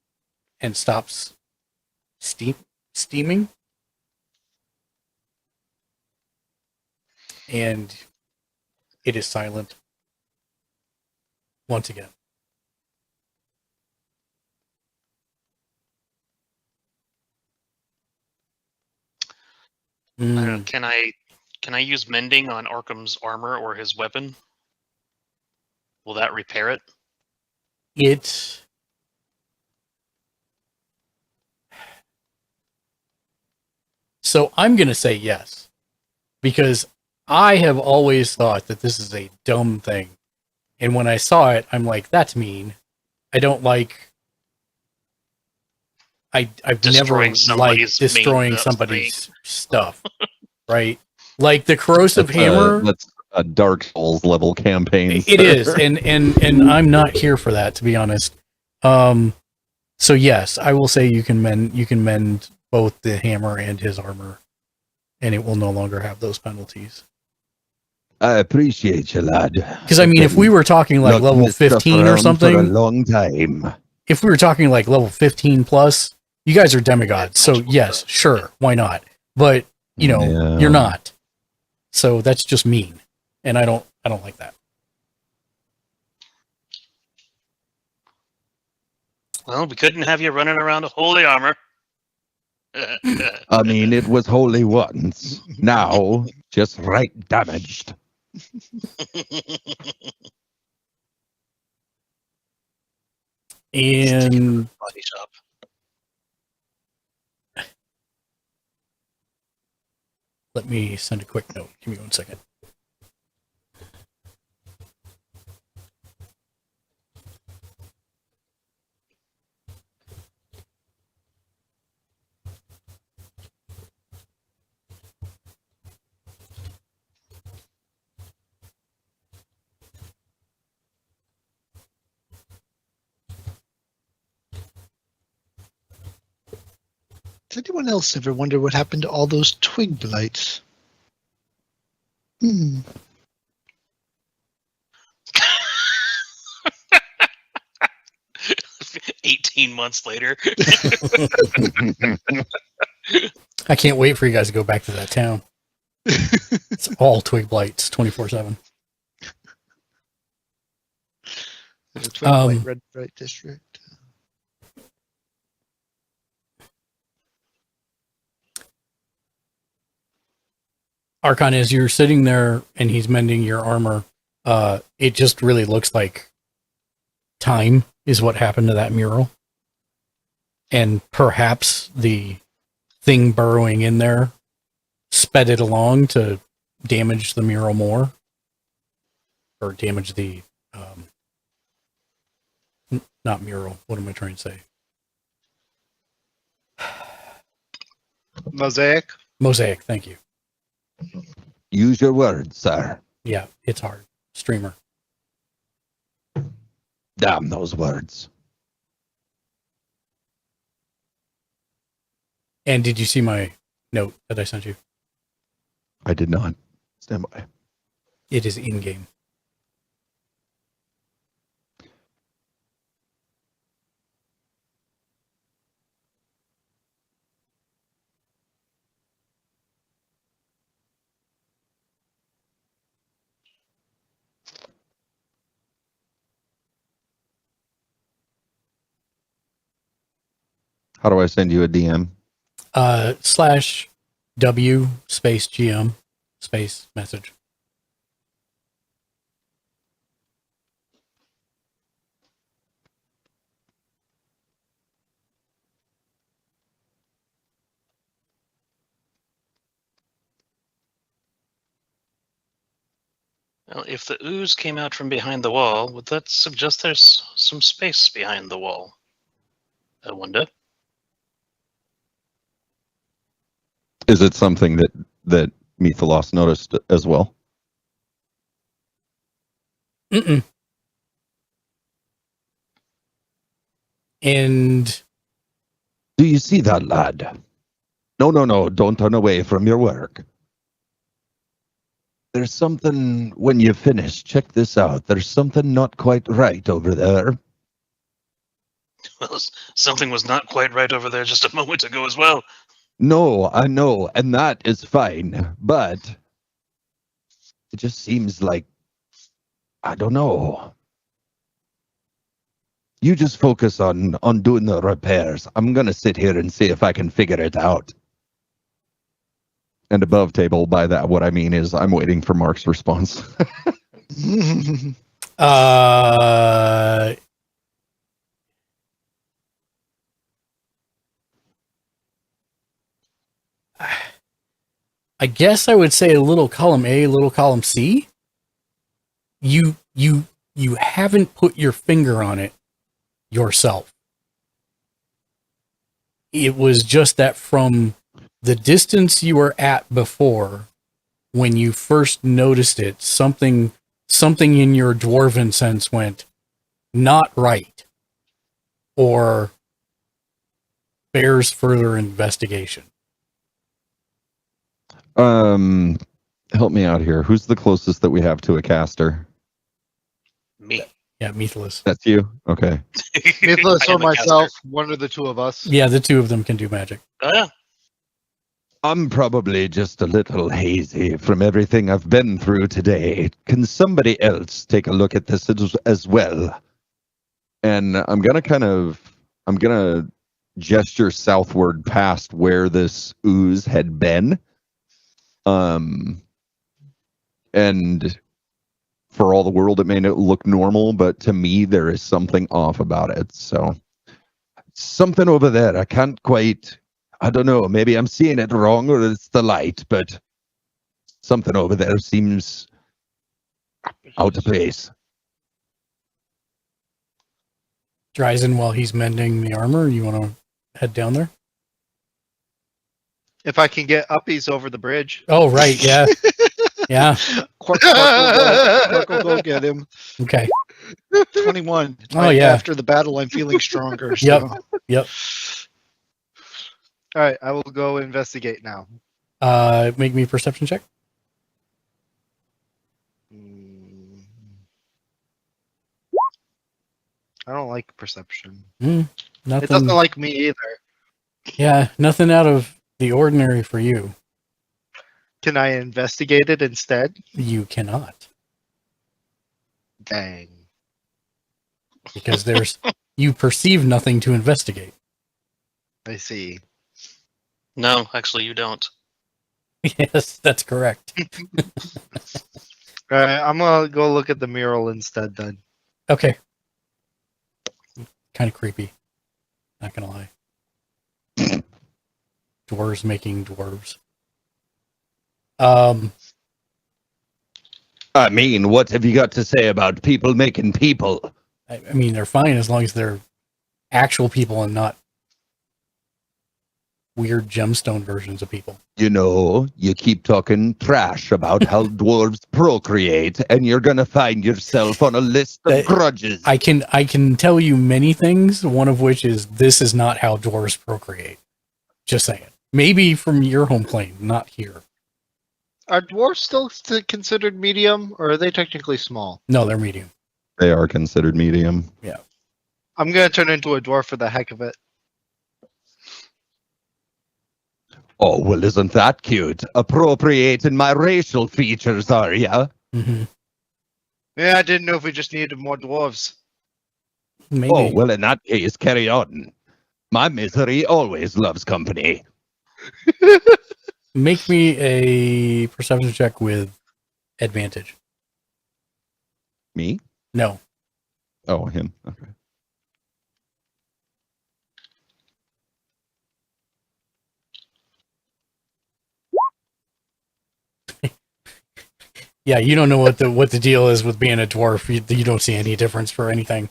and stops steaming, and it is silent once again. I don't know, can I use mending on Arkham's armor or his weapon? Will that repair it? So I'm going to say yes, because I have always thought that this is a dumb thing. And when I saw it, I'm like, that's mean. I don't like... I've never Destroying liked somebody's destroying main- somebody's stuff, right? Like the corrosive hammer... That's a Dark Souls level campaign. It is, and I'm not here for that, to be honest. So yes, I will say you can mend both the hammer and his armor, and it will no longer have those penalties. I appreciate you, lad. Because I mean, if we were talking like level 15 or for a something, long time. if we were talking like level 15 plus, you guys are demigods. So yes, sure, why not? But you know, Yeah. you're not. So that's just mean, and I don't like that. Well, we couldn't have you running around with holy armor. I mean, it was holy once. Now, just right damaged. And Body shop. let me send a quick note. Give me 1 second. does anyone else ever wonder what happened to all those twig blights? 18 months later. I can't wait for you guys to go back to that town. It's all twig blights 24/7. There's a twig blight red bright district. Archon, as you're sitting there and he's mending your armor, it just really looks like time is what happened to that mural. And perhaps the thing burrowing in there sped it along to damage the mural more. Or damage the... not mural. What am I trying to say? Mosaic. Mosaic, thank you. Use your words, sir. Yeah, it's hard. Streamer. Damn those words. And did you see my note that I sent you? I did not. Stand by. It is in-game. How do I send you a DM? /W space GM space message. Well, if the ooze came out from behind the wall, would that suggest there's some space behind the wall? I wonder. Is it something that Mythalos noticed as well? Mm-mm. And Do you see that, lad? No, don't turn away from your work. There's something, when you finish, check this out. There's something not quite right over there. Well, something was not quite right over there just a moment ago as well. No, I know, and that is fine, but it just seems like, I don't know. You just focus on doing the repairs. I'm going to sit here and see if I can figure it out. And above table, by that, what I mean is I'm waiting for Mark's response. I guess I would say a little column A, little column C. You haven't put your finger on it yourself. It was just that from the distance you were at before, when you first noticed it, something in your dwarven sense went not right, or bears further investigation. Help me out here. Who's the closest that we have to a caster? Me. Yeah, Mythalos. That's you? Okay. Mythos I or am a caster. myself, one of the two of us. Yeah, the two of them can do magic. Oh, yeah. I'm probably just a little hazy from everything I've been through today. Can somebody else take a look at this as well? And I'm gonna gesture southward past where this ooze had been. And for all the world, it may not look normal, but to me, there is something off about it. So something over there. I can't quite, I don't know, maybe I'm seeing it wrong or it's the light, but something over there seems out of place. Dryzen, while he's mending the armor, you want to head down there? If I can get uppies over the bridge. Oh, right, yeah. Yeah, Quark will go get him. okay. 21. Oh, Right yeah. After the battle, I'm feeling stronger. So. Yep. All right, I will go investigate now. Make me a perception check. I don't like perception. Nothing. It doesn't like me either. Yeah, nothing out of the ordinary for you. Can I investigate it instead? You cannot, Dang. because you perceive nothing to investigate. I see. No, actually, you don't. Yes, that's correct. All right, I'm gonna go look at the mural instead then. Okay. Kind of creepy. Not gonna lie. Dwarves making dwarves. I mean, what have you got to say about people making people? I mean, they're fine as long as they're actual people and not weird gemstone versions of people. You know, you keep talking trash about how dwarves procreate, and you're gonna find yourself on a list of grudges. I can tell you many things, one of which is this is not how dwarves procreate. Just saying. Maybe from your home plane, not here. Are dwarves still considered medium, or are they technically small? No, they're medium. They are considered medium. I'm gonna turn into a dwarf for the heck of it. Oh, well, isn't that cute? Appropriating my racial features, are ya? Mm-hmm. Yeah, I didn't know if we just needed more dwarves. Maybe. Oh, well, in that case, carry on. My misery always loves company. Make me a perception check with advantage. Me? No. Oh, him. Okay. Yeah, you don't know what the deal is with being a dwarf. You don't see any difference for anything.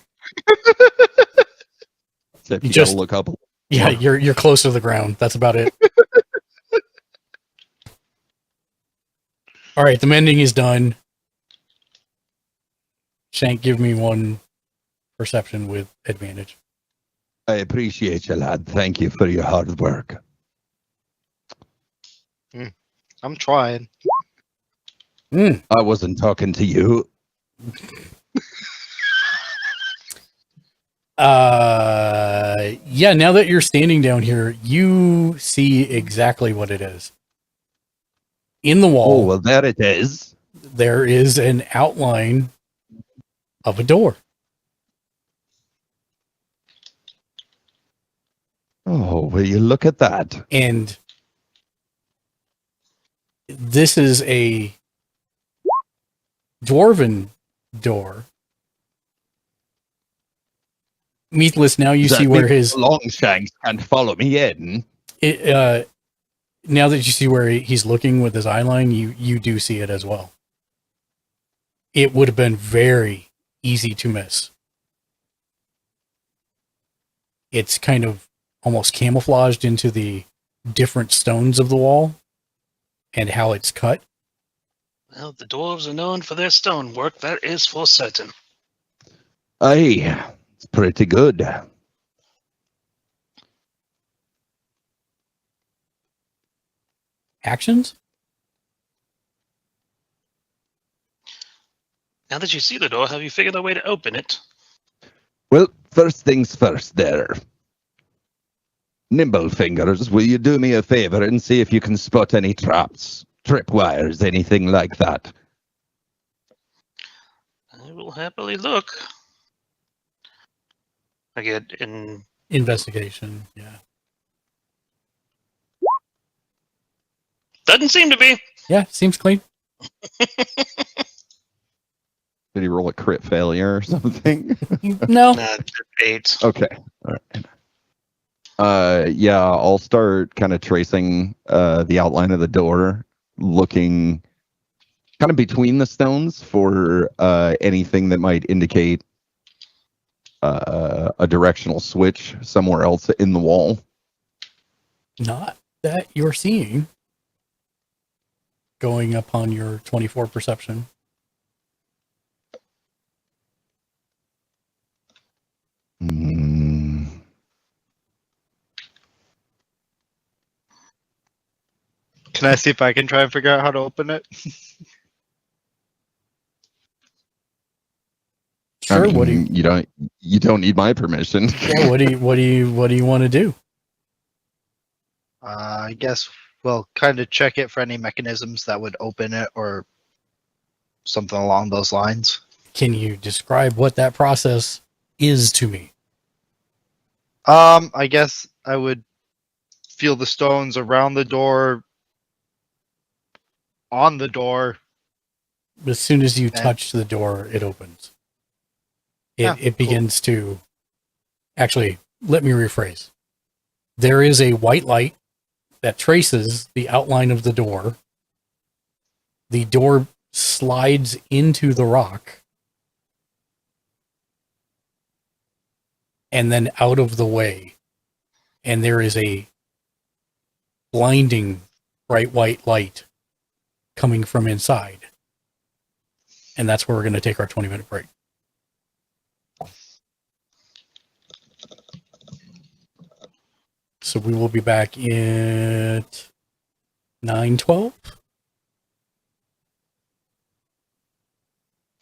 Except you Just- gotta look up. Yeah, you're close to the ground. That's about it. All right, the mending is done. Shank, give me one perception with advantage. I appreciate you, lad. Thank you for your hard work. I'm trying. I wasn't talking to you. Yeah, now that you're standing down here, you see exactly what it is. In the Oh, wall, well, there it is. there is an outline of a door. Oh, will you look at that? And this is a dwarven door. Meathless, now you That see where means his Longshanks can't follow me in. now that you see where he's looking with his eye line, you do see it as well. It would have been very easy to miss. It's kind of almost camouflaged into the different stones of the wall and how it's cut. Well, the dwarves are known for their stonework, that is for certain. Aye, it's pretty good. Actions? Now that you see the door, have you figured a way to open it? Well, first things first there. Nimble Fingers, will you do me a favor and see if you can spot any traps, tripwires, anything like that? I will happily look. I get in. Investigation, yeah. Doesn't seem to be. Yeah, seems clean. Did he roll a crit failure or something? No. Nah, 8. Okay. All right. Yeah, I'll start kind of tracing the outline of the door, looking kind of between the stones for anything that might indicate a directional switch somewhere else in the wall. Not that you're seeing. Going upon your 24 perception. Hmm. Can I see if I can try and figure out how to open it? Sure. I mean, What do you? you don't need my permission. Yeah, what do you want to do? I guess we'll kind of check it for any mechanisms that would open it or something along those lines. Can you describe what that process is to me? I guess I would feel the stones around the door, on the door. As soon as you And- touch the door, it opens. Yeah, It begins to. Actually, let me rephrase. There is a white light that traces the outline of the door. The door slides into the rock and then out of the way. And there is a blinding bright white light coming from inside. And that's where we're going to take our 20-minute break. So we will be back at 9:12.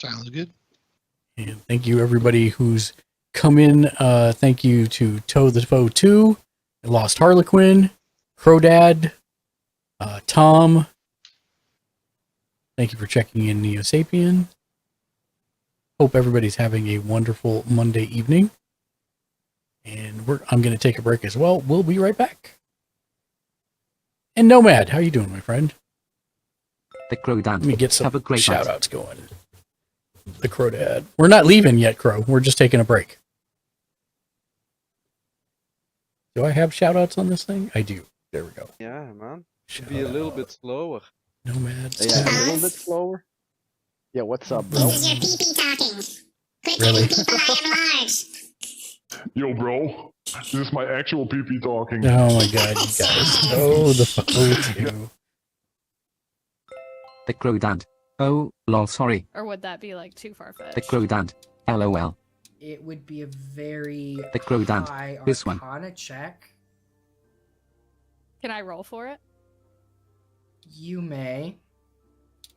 Sounds good. And thank you everybody who's come in. Thank you to Toe the Foe 2, Lost Harlequin, Crodad, Tom. Thank you for checking in, Neo Sapien. Hope everybody's having a wonderful Monday evening. And I'm going to take a break as well. We'll be right back. And Nomad, how you doing, my friend? The Crow Dad. Let me get some Have a great shout night. outs going. The Crow Dad. We're not leaving yet, Crow. We're just taking a break. Do I have shout outs on this thing? I do. There we go. Yeah, man. Shout Be a little out. bit slower. Nomad. Yeah, a little bit slower. Yeah, what's up, bro? This is your pee-pee talking. Quit Really? telling people I am large. Yo, bro, this is my actual pee-pee talking. Oh my god, you guys. Oh, the fuck you. The Crow Dad. Oh, lol, sorry. Or would that be like too far-fetched? The Crow Dad. LOL. It would be a very The Crow Dad. high This one. Arcana check. Can I roll for it? You may.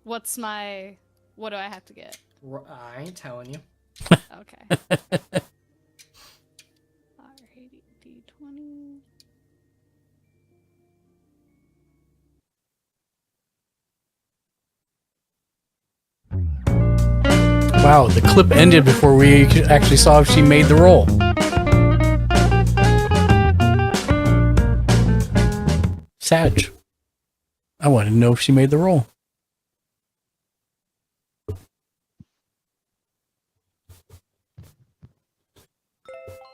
What do I have to get? I ain't telling you. Okay. Alrighty, D20. Wow, the clip ended before we actually saw if she made the roll. Sag. I wanted to know if she made the roll.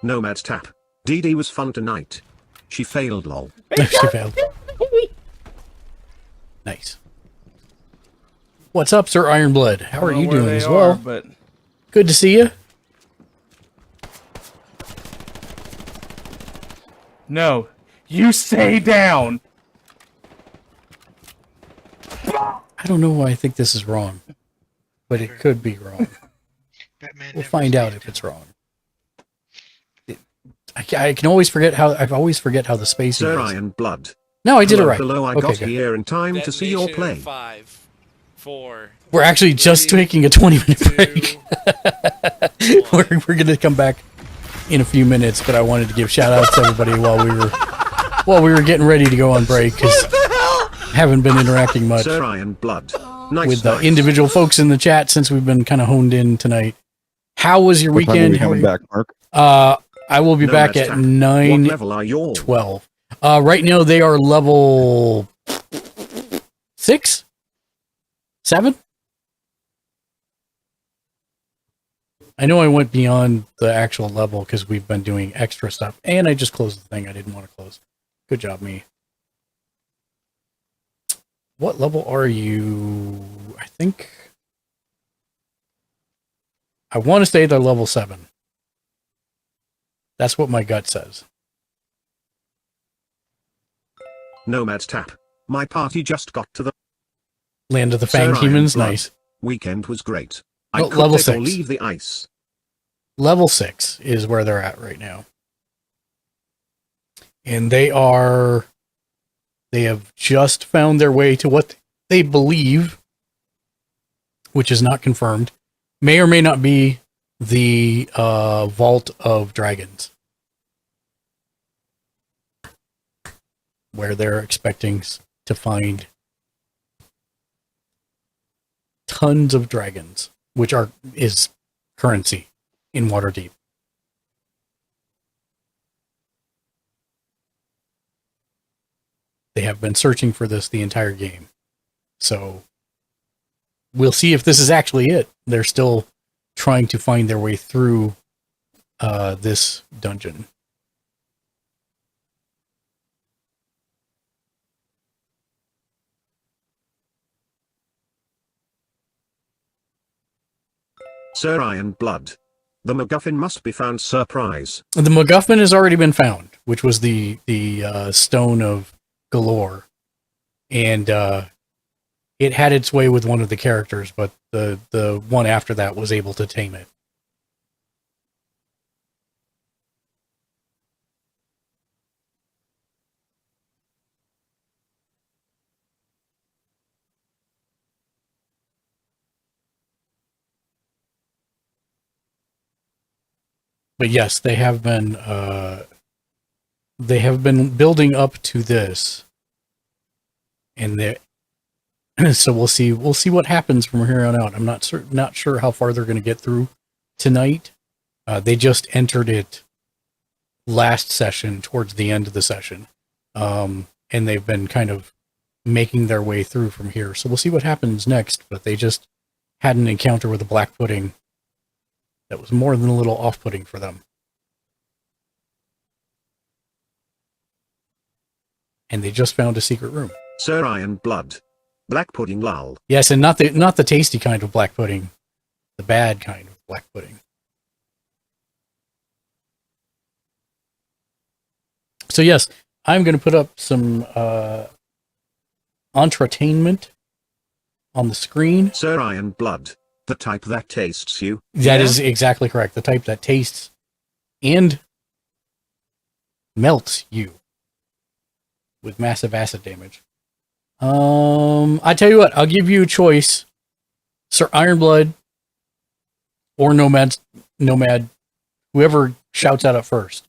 Nomad's tap. DD was fun tonight. She failed, lol. She failed. Nice. What's up, Sir Ironblood? How are you doing as well? But good to see you. no, you stay down. I don't know why I think this is wrong, but it could be wrong. We'll find out if it's wrong. I can always forget how the spacing Sir is. Iron Blood. No, I did it right. Hello, I Okay, got good. here in time to see your play. 5, 4. We're actually just taking a 20-minute break. we're going to come back in a few minutes, but I wanted to give shout outs to everybody while we were getting ready to go on break because I haven't been interacting much Sir Iron Blood. Nice, with the nice. individual folks in the chat since we've been kind of honed in tonight. How was your What time are weekend? we How are coming you? back, Mark? I will be back Nomad's at tap. 9 What level are you all? 12. Right now they are level 6? 7? I know I went beyond the actual level because we've been doing extra stuff. And I just closed the thing I didn't want to close. Good job, me. What level are you? I think I want to say they're level 7. That's what my gut says. Nomad's tap. My party just got to the Land of the Sir Fanged Iron Humans, Blood. nice. Weekend was great. I Well, could level take or 6. leave the ice. Level 6 is where they're at right now. And they have just found their way to what they believe, which is not confirmed, may or may not be the Vault of Dragons, where they're expecting to find tons of dragons, which is currency in Waterdeep. They have been searching for this the entire game. So we'll see if this is actually it. They're still trying to find their way through this dungeon. Sir Iron Blood. The MacGuffin must be found. Surprise. The MacGuffin has already been found, which was the Stone of Galore. And it had its way with one of the characters, but the one after that was able to tame it. But yes, they have been building up to this, and they so we'll see what happens from here on out. I'm not sure how far they're going to get through tonight. They just entered it last session, towards the end of the session. And they've been kind of making their way through from here. So we'll see what happens next. But they just had an encounter with a black pudding that was more than a little off-putting for them. And they just found a secret room. Sir Iron Blood. Black pudding lull. Yes, and not the tasty kind of black pudding, the bad kind of black pudding. So yes, I'm going to put up some entertainment on the screen. Sir Iron Blood. The type that tastes you. That is exactly correct. The type that tastes and melts you with massive acid damage. I tell you what, I'll give you a choice. Sir Ironblood or Nomad, whoever shouts out at first.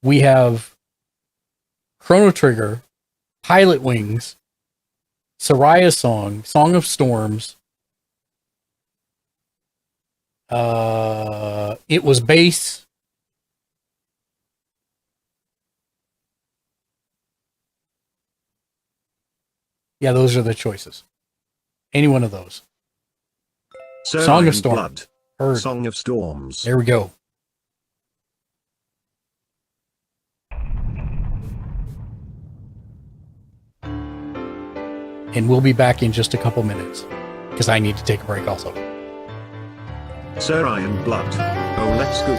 We have Chrono Trigger, Pilot Wings, Soraya's Song, Song of Storms. It was Bass. Yeah, those are the choices. Any one of those. Sir Song Iron of Storms. Blood. Heard. Song of Storms. There we go. And we'll be back in just a couple minutes, because I need to take a break also. Sir Iron Blood. Oh, let's go.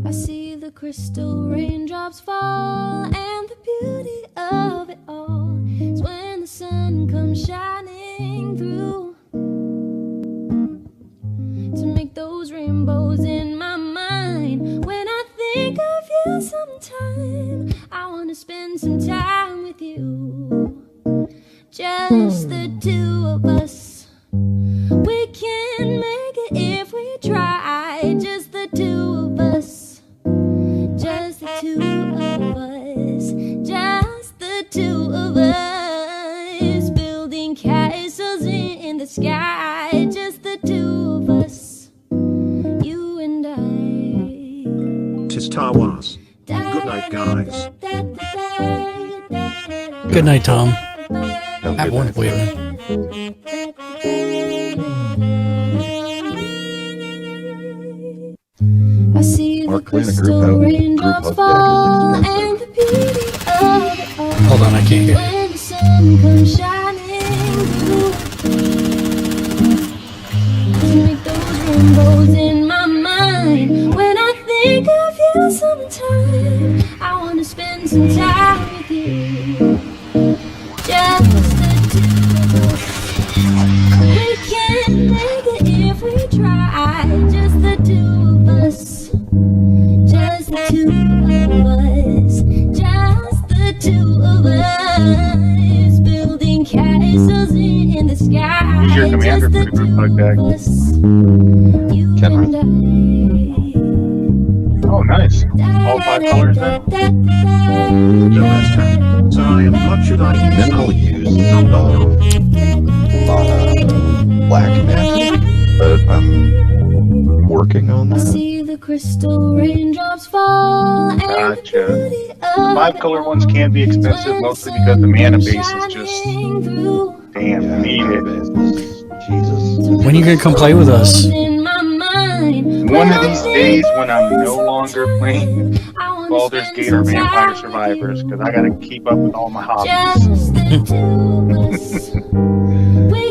I see the crystal raindrops fall, and the beauty of it all is when the sun comes shining through to make those rainbows in my mind. When I think of you sometime, I want to spend some time with you, just the two of us. We can make it if we try, just the two of us. Just the two of us, just the two of us, building castles in the sky, just the two of us, you and I. Tis Star Wars. Good night, guys. Good night, Tom. Have a wonderful evening. I see the crystal raindrops fall, and the beauty of it all. Hold on, I can't hear you. When the sun comes shining through to make those rainbows in my mind. When I think of you sometime, I want to spend some time with you, just the two of us. We can make it if we try, just the two of us. Just the two of us, just the two of us, building castles in the sky. Who's your commander for the group hug deck? Oh, nice. All 5 colors now? No match tap. So I am what should I use? Minimal use black magic, but I'm working on I that. see the crystal raindrops fall, and Gotcha. 5 color ones can be expensive, mostly because the mana base is just damn needed. Jesus. When are you gonna come play with us? One of these days when I'm no longer playing Baldur's Gate or Vampire Survivors, because I gotta keep up with all my hobbies.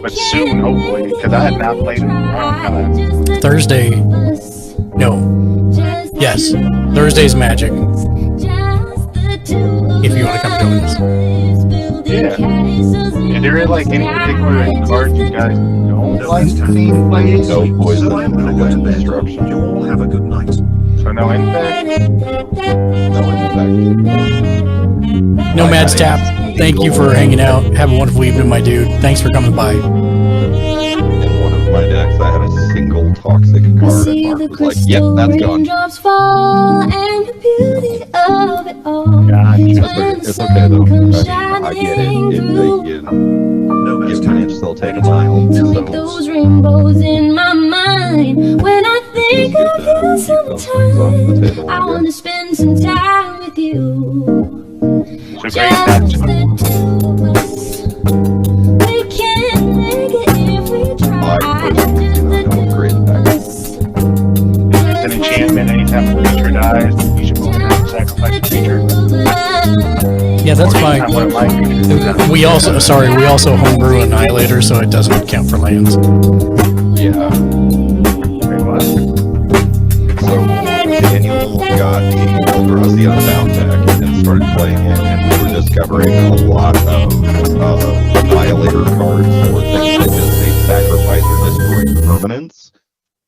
But soon, hopefully, because I have not played in a long time. Thursday. No. Yes. Thursday's Magic. If you want to come join us. Yeah. Is there like any particular cards you guys don't like seeing played? No poison, So I'm gonna go to no bed. destruction. You all have a good night. So no impact? No impact. Nomad's Tap. Thank you for hanging out. Have a wonderful evening, my dude. Thanks for coming by. In one of my decks, I had a single toxic card, and Mark was like, yep, that's gone. Raindrops fall, and the beauty of it all. It's okay, though. I mean, I get it. No match Give tap. me still take a mile. To make those rainbows in my mind. When I think of you sometime, I want to spend some time with you. Just the two of us. We can make it if we try. Just the two of us. It's an enchantment anytime a creature dies, you should move it and sacrifice a creature. Yeah, that's fine. Anytime one of my creatures dies. We also homebrew Annihilator, so it doesn't count for lands. Yeah. Wait, what? So Daniel got the Eldrazi Unbound deck and started playing it, and we were discovering a lot of Annihilator cards or things that just say sacrifice or destroy permanents.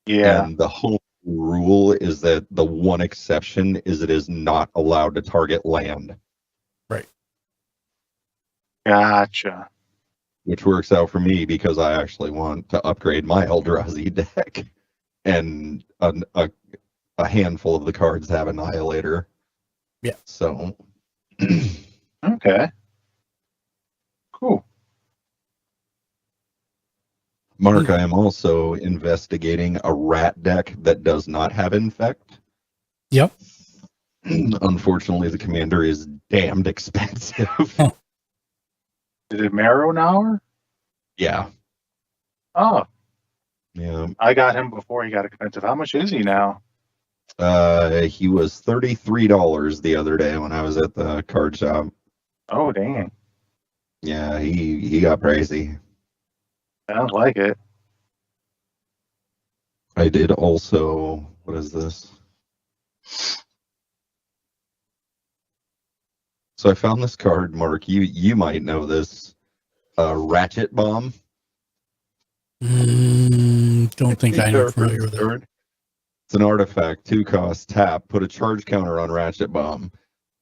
Yeah. And the whole rule is that the one exception is it is not allowed to target land. Right. Gotcha. Which works out for me because I actually want to upgrade my Eldrazi deck. And a handful of the cards have Annihilator. Yeah. So. Okay. Cool. Mark, I am also investigating a rat deck that does not have Infect. Yep. Unfortunately, the commander is damned expensive. Is it Marrow now? Yeah. Oh, Yeah. I got him before he got expensive. How much is he now? He was $33 the other day when I was at the card shop. Oh, dang. Yeah, he got pricey. Sounds like it. I did also, what is this? So I found this card, Mark. You might know this. Ratchet Bomb. Don't think I'm Ever familiar heard with this it. card? It's an artifact, 2 cost, tap, put a charge counter on Ratchet Bomb.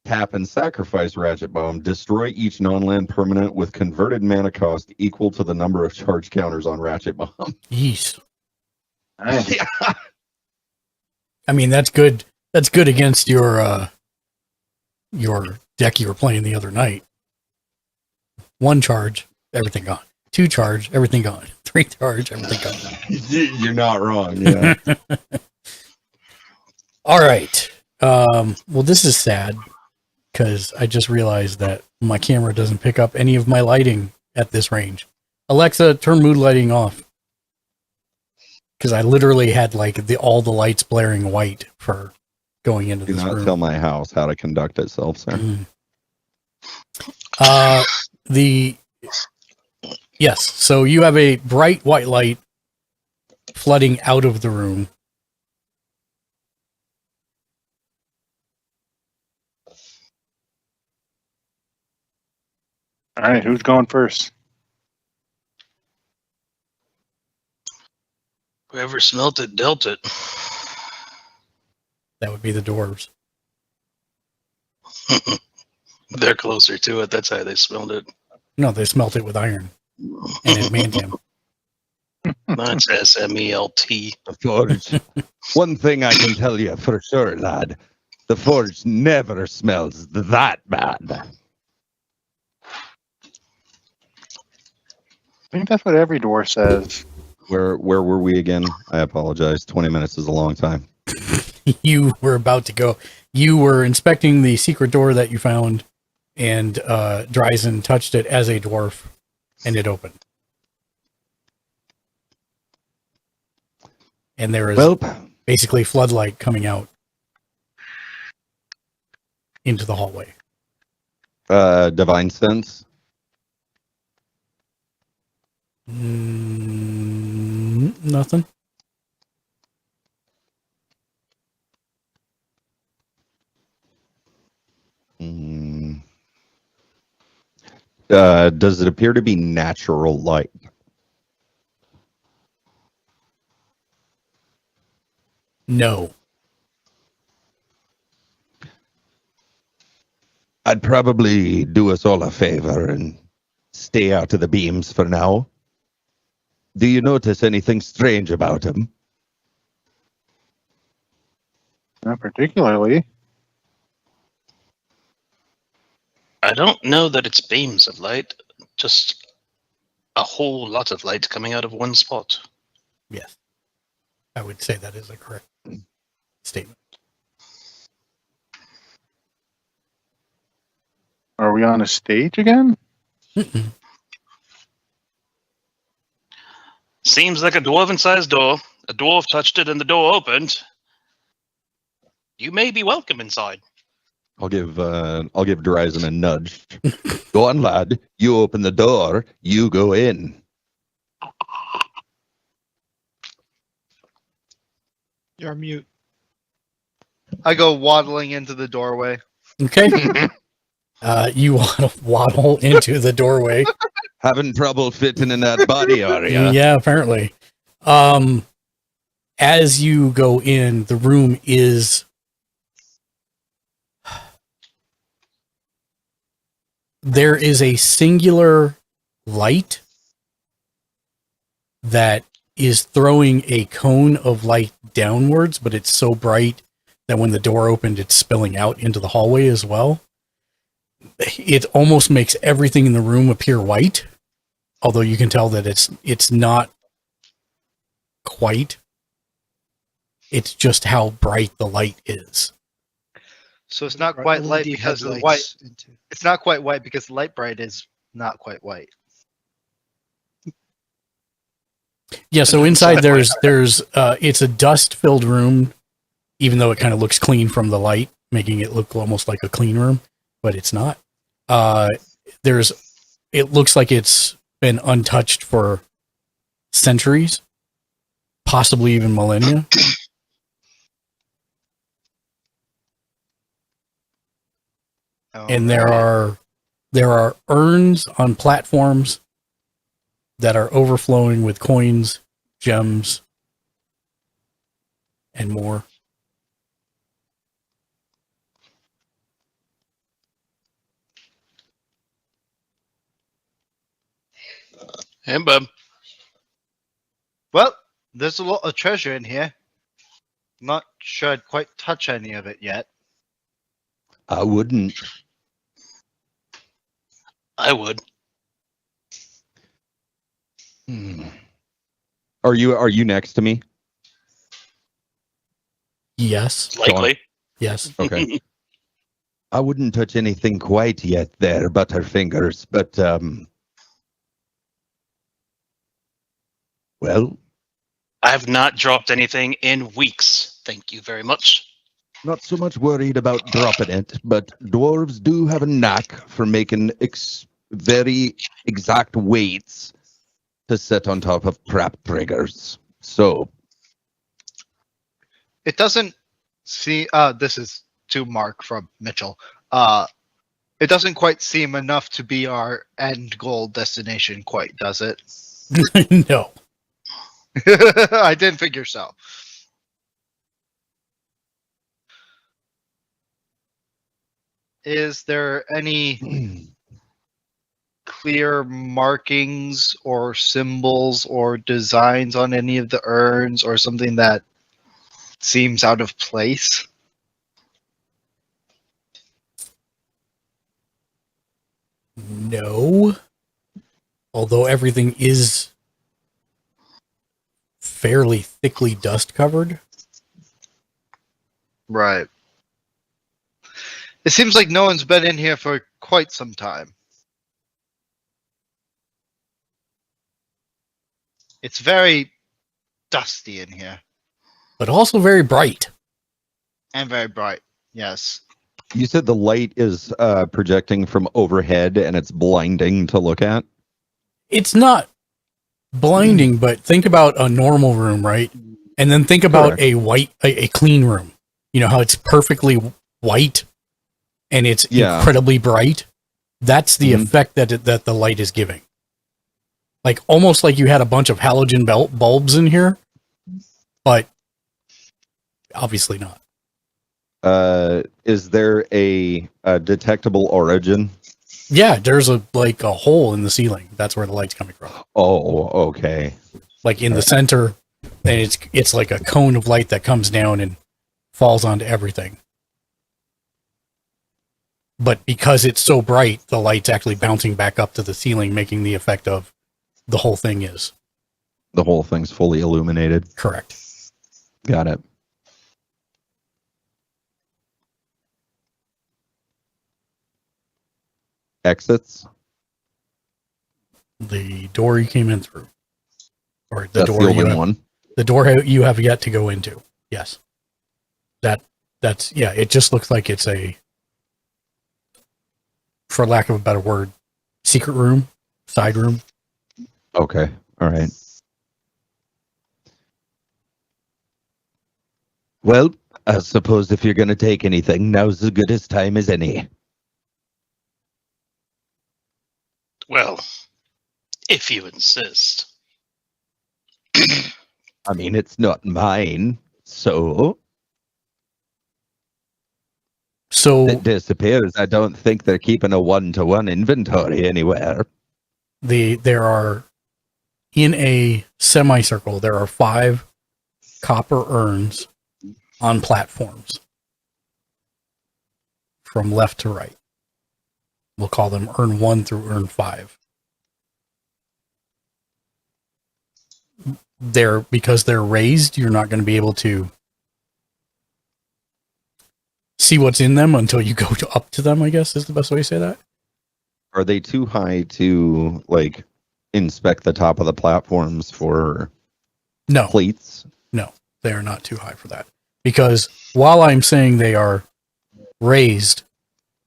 Tap and sacrifice Ratchet Bomb. Destroy each non-land permanent with converted mana cost equal to the number of charge counters on Ratchet Bomb. Yeesh. Yeah. I mean, that's good. That's good against your deck you were playing the other night. 1 charge, everything gone. 2 charge, everything gone. 3 charge, everything gone. You're not wrong. Yeah. All right. Well, this is sad because I just realized that my camera doesn't pick up any of my lighting at this range. Alexa, turn mood lighting off. Because I literally had like all the lights blaring white for going into Do this not room. tell my house how to conduct itself, sir. Yes, so you have a bright white light flooding out of the room. All right, who's going first? Whoever smelt it, dealt it. That would be the dwarves. They're closer to it. That's how they smelled it. No, they smelt it with iron. And adamantium. That's SMELT. The forge. One thing I can tell you for sure, lad. The forge never smells that bad. I think that's what every door says. Where were we again? I apologize. 20 minutes is a long time. You were about to go. You were inspecting the secret door that you found, and Dryzen touched it as a dwarf, and it opened. And there is basically floodlight coming out into the hallway. Divine sense. Nothing. Does it appear to be natural light? No. I'd probably do us all a favor and stay out of the beams for now. Do you notice anything strange about him? Not particularly. I don't know that it's beams of light, just a whole lot of light coming out of one spot. Yes. I would say that is a correct statement. Are we on a stage again? Seems like a dwarven-sized door. A dwarf touched it and the door opened. You may be welcome inside. I'll give Dryzen a nudge. Go on, lad. You open the door. You go in. You're mute. I go waddling into the doorway. Okay. You want to waddle into the doorway. Having trouble fitting in that body, are you? Yeah, apparently. As you go in, the room is there is a singular light that is throwing a cone of light downwards, but it's so bright that when the door opened, it's spilling out into the hallway as well. It almost makes everything in the room appear white, although you can tell that it's not quite. It's just how bright the light is. So it's not quite light because the white. It's not quite white because light bright is not quite white. Yeah, so inside there's it's a dust-filled room, even though it kind of looks clean from the light, making it look almost like a clean room, but it's not. It looks like it's been untouched for centuries, possibly even millennia. And there are urns on platforms that are overflowing with coins, gems, and more. Hey, bub. Well, there's a lot of treasure in here. Not sure I'd quite touch any of it yet. I wouldn't. I would. Are you next to me? Yes. Likely. Yes. Okay. I wouldn't touch anything quite yet there, Butterfingers, but well, I have not dropped anything in weeks. Thank you very much. not so much worried about dropping it, but dwarves do have a knack for making very exact weights to set on top of trap triggers. So It doesn't see. This is to Mark from Mitchell. It doesn't quite seem enough to be our end goal destination, quite, does it? No. I didn't figure so. Is there any clear markings or symbols or designs on any of the urns or something that seems out of place? No. Although everything is fairly thickly dust covered. Right. It seems like no one's been in here for quite some time. It's very dusty in here. But also very bright. And very bright, yes. you said the light is projecting from overhead and it's blinding to look at? It's not blinding, but think about a normal room, right? And then think about a clean room. You know how it's perfectly white and it's incredibly bright? That's the effect that the light is giving. Like almost like you had a bunch of halogen bulbs in here, but obviously not. Is there a detectable origin? Yeah, there's a hole in the ceiling. That's where the light's coming from. Oh, okay. Like in the center, and it's like a cone of light that comes down and falls onto everything. But because it's so bright, the light's actually bouncing back up to the ceiling, making the effect of the whole thing is. The whole thing's fully illuminated. Correct. Got it. Exits? The door you came in through. Or the That's door the only one? The door you have yet to go into. Yes. That's it just looks like it's a, for lack of a better word, secret room, side room. Okay. All right. Well, I suppose if you're going to take anything, now's as good as time as any. Well, if you insist. I mean, it's not mine, so... So it disappears. I don't think they're keeping a one-to-one inventory anywhere. There are, in a semicircle, there are 5 copper urns on platforms from left to right. We'll call them urn 1 through urn 5. Because they're raised, you're not going to be able to see what's in them until you go up to them, I guess is the best way to say that. Are they too high to inspect the top of the platforms for plates? No, they are not too high for that. Because while I'm saying they are raised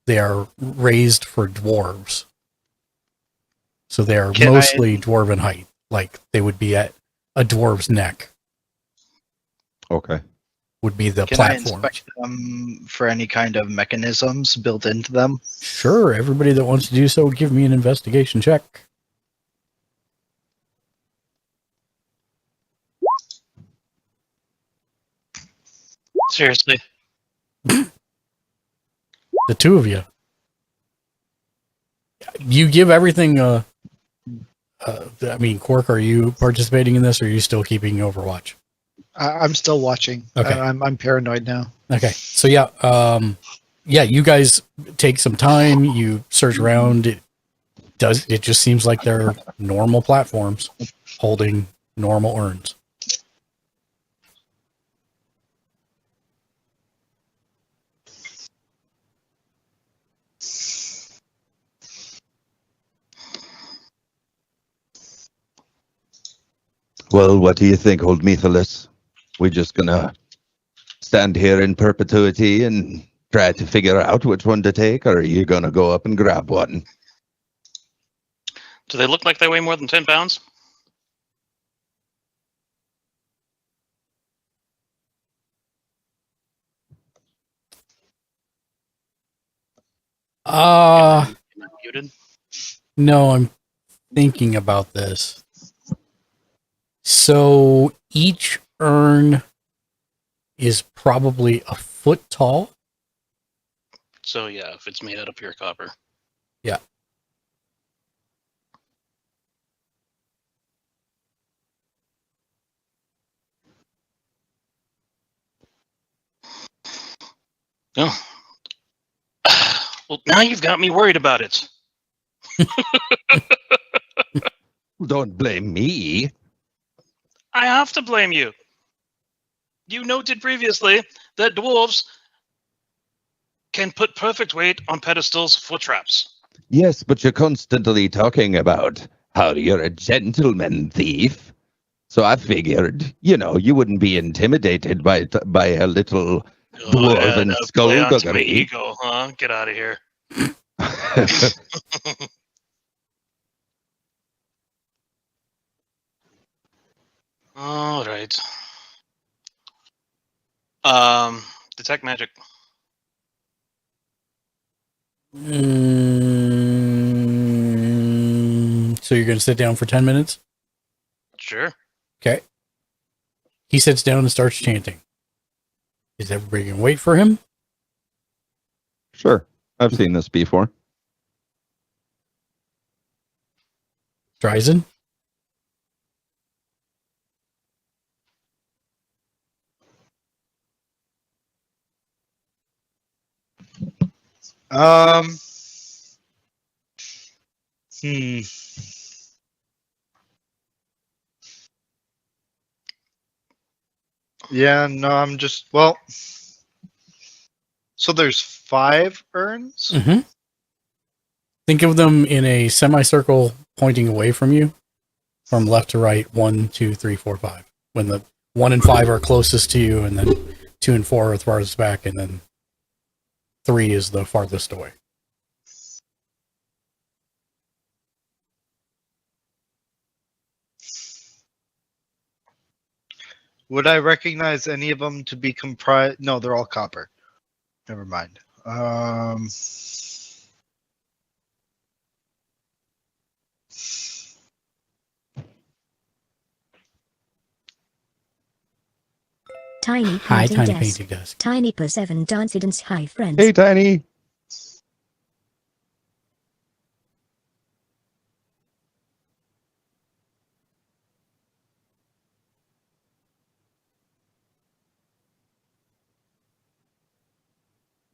for dwarves. So they are mostly dwarven height. Like they would be at a dwarf's neck. Okay. would be the Can I platforms. inspect them for any kind of mechanisms built into them? Sure, everybody that wants to do so, give me an investigation check. Seriously. The two of you. You give everything. I mean, Quark, are you participating in this, or are you still keeping Overwatch? I'm still watching. Okay. I'm paranoid now. Okay, so yeah, you guys take some time. You search around. It just seems like they're normal platforms holding normal urns. Well, what do you think, old Methalus? We just gonna stand here in perpetuity and try to figure out which one to take, or are you gonna go up and grab one? Do they look like they weigh more than 10 pounds? Am I muted? No, I'm thinking about this. So each urn is probably a foot tall. So yeah, if it's made out of pure copper. Yeah. Oh. Well, now you've got me worried about it. Don't blame me. I have to blame you. You noted previously that dwarves can put perfect weight on pedestals for traps. Yes, but you're constantly talking about how you're a gentleman thief. So I figured, you wouldn't be intimidated by a little dwarven Play onto my skullduggery. ego, huh? Get out of here. All right. Detect magic. So you're going to sit down for 10 minutes? Sure. Okay. He sits down and starts chanting. Is everybody going to wait for him? Sure. I've seen this before. Dryzen? Yeah, no, I'm just, well, so there's 5 urns? Mm-hmm. Think of them in a semicircle pointing away from you, from left to right, 1, 2, 3, 4, 5. When the 1 and 5 are closest to you, and then 2 and 4 are farthest back, and then 3 is the farthest away. Would I recognize any of them to be comprised? No, they're all copper. Never mind. Tiny Hi, painting Tiny desk. Painting Desk. Tiny per 7 Dancidence. Hi, friends. Hey, Tiny.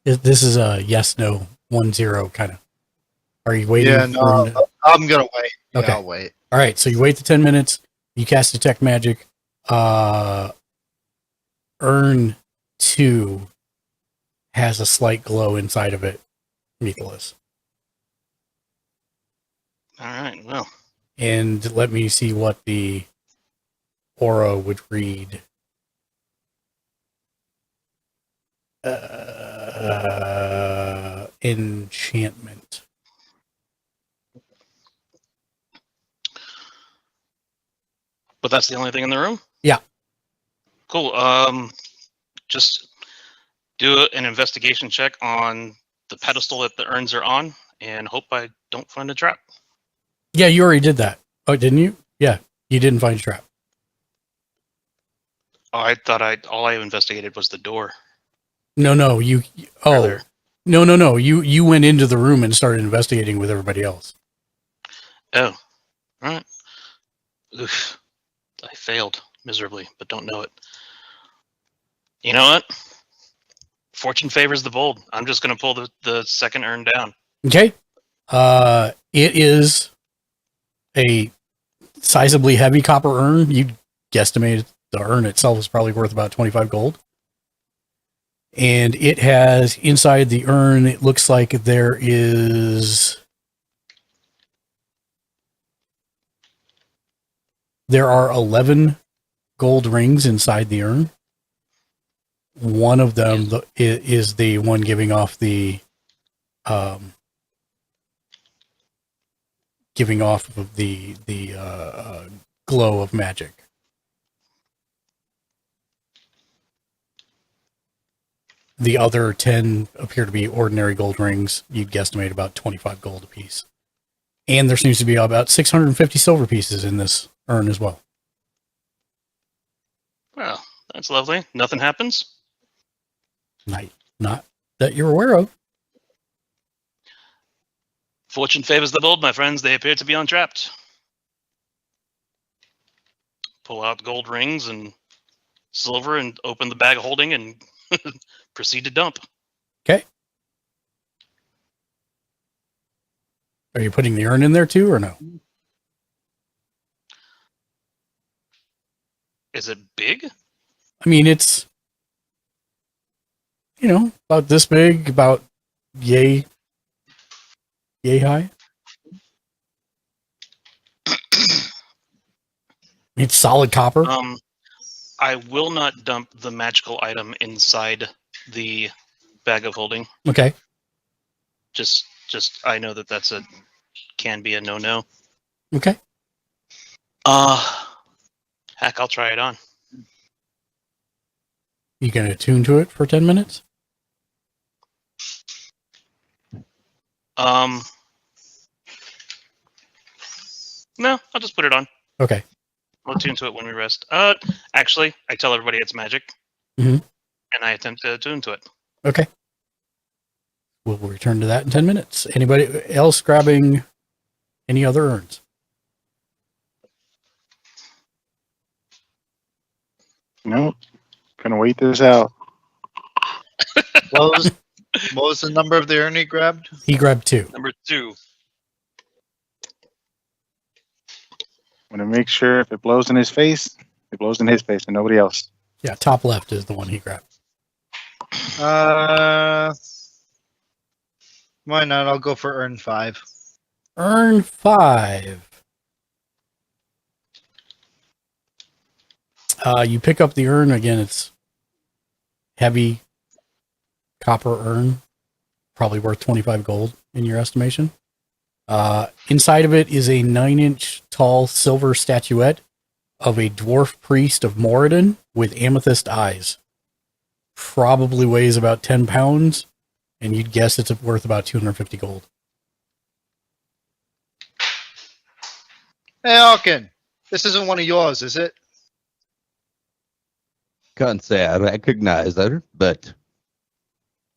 This is a yes, no, 1-0 kind of. Are you waiting? Yeah, no, I'm gonna wait. Yeah, Okay. I'll wait. All right, so you wait the 10 minutes. You cast Detect Magic. Urn 2 has a slight glow inside of it, Nicholas. All right, well. And let me see what the aura would read. Enchantment. But that's the only thing in the room? Yeah. Cool. just do an investigation check on the pedestal that the urns are on, and hope I don't find a trap. Yeah, you already did that. Oh, didn't you? Yeah, you didn't find a trap. Oh, I thought all I investigated was the door. No, you. Oh, Earlier. no. You went into the room and started investigating with everybody else. Oh, all right. Oof. I failed miserably, but don't know it. You know what? Fortune favors the bold. I'm just going to pull the second urn down. Okay. It is a sizably heavy copper urn. You guesstimate the urn itself is probably worth about 25 gold. And it has inside the urn, it looks like there are 11 gold rings inside the urn. One of them is the one giving off the glow of magic. The other 10 appear to be ordinary gold rings. You'd guesstimate about 25 gold apiece. And there seems to be about 650 silver pieces in this urn as well. Well, that's lovely. Nothing happens? Not that you're aware of. Fortune favors the bold, my friends. They appear to be untrapped. Pull out gold rings and silver and open the bag of holding and proceed to dump. Okay. Are you putting the urn in there too, or no? Is it big? I mean, it's, about this big, about yay high. It's solid copper. I will not dump the magical item inside the bag of holding. Okay. Just I know that's can be a no-no. Okay. Heck, I'll try it on. You gonna attune to it for 10 minutes? No, I'll just put it on. Okay. We'll tune to it when we rest. Actually, I tell everybody it's magic, Mhm. and I attempt to attune to it. Okay. We'll return to that in 10 minutes. Anybody else grabbing any other urns? Nope. Gonna wait this out. What was the number of the urn he grabbed? He grabbed 2. Number 2. I'm gonna make sure if it blows in his face, it blows in his face and nobody else. Yeah, top left is the one he grabbed. Why not? I'll go for urn 5. Urn 5. You pick up the urn again. It's heavy copper urn, probably worth 25 gold in your estimation. Inside of it is a 9-inch tall silver statuette of a dwarf priest of Moradin with amethyst eyes. Probably weighs about 10 pounds, and you'd guess it's worth about 250 gold. Hey, Alkin, this isn't one of yours, is it? Can't say I recognize her, but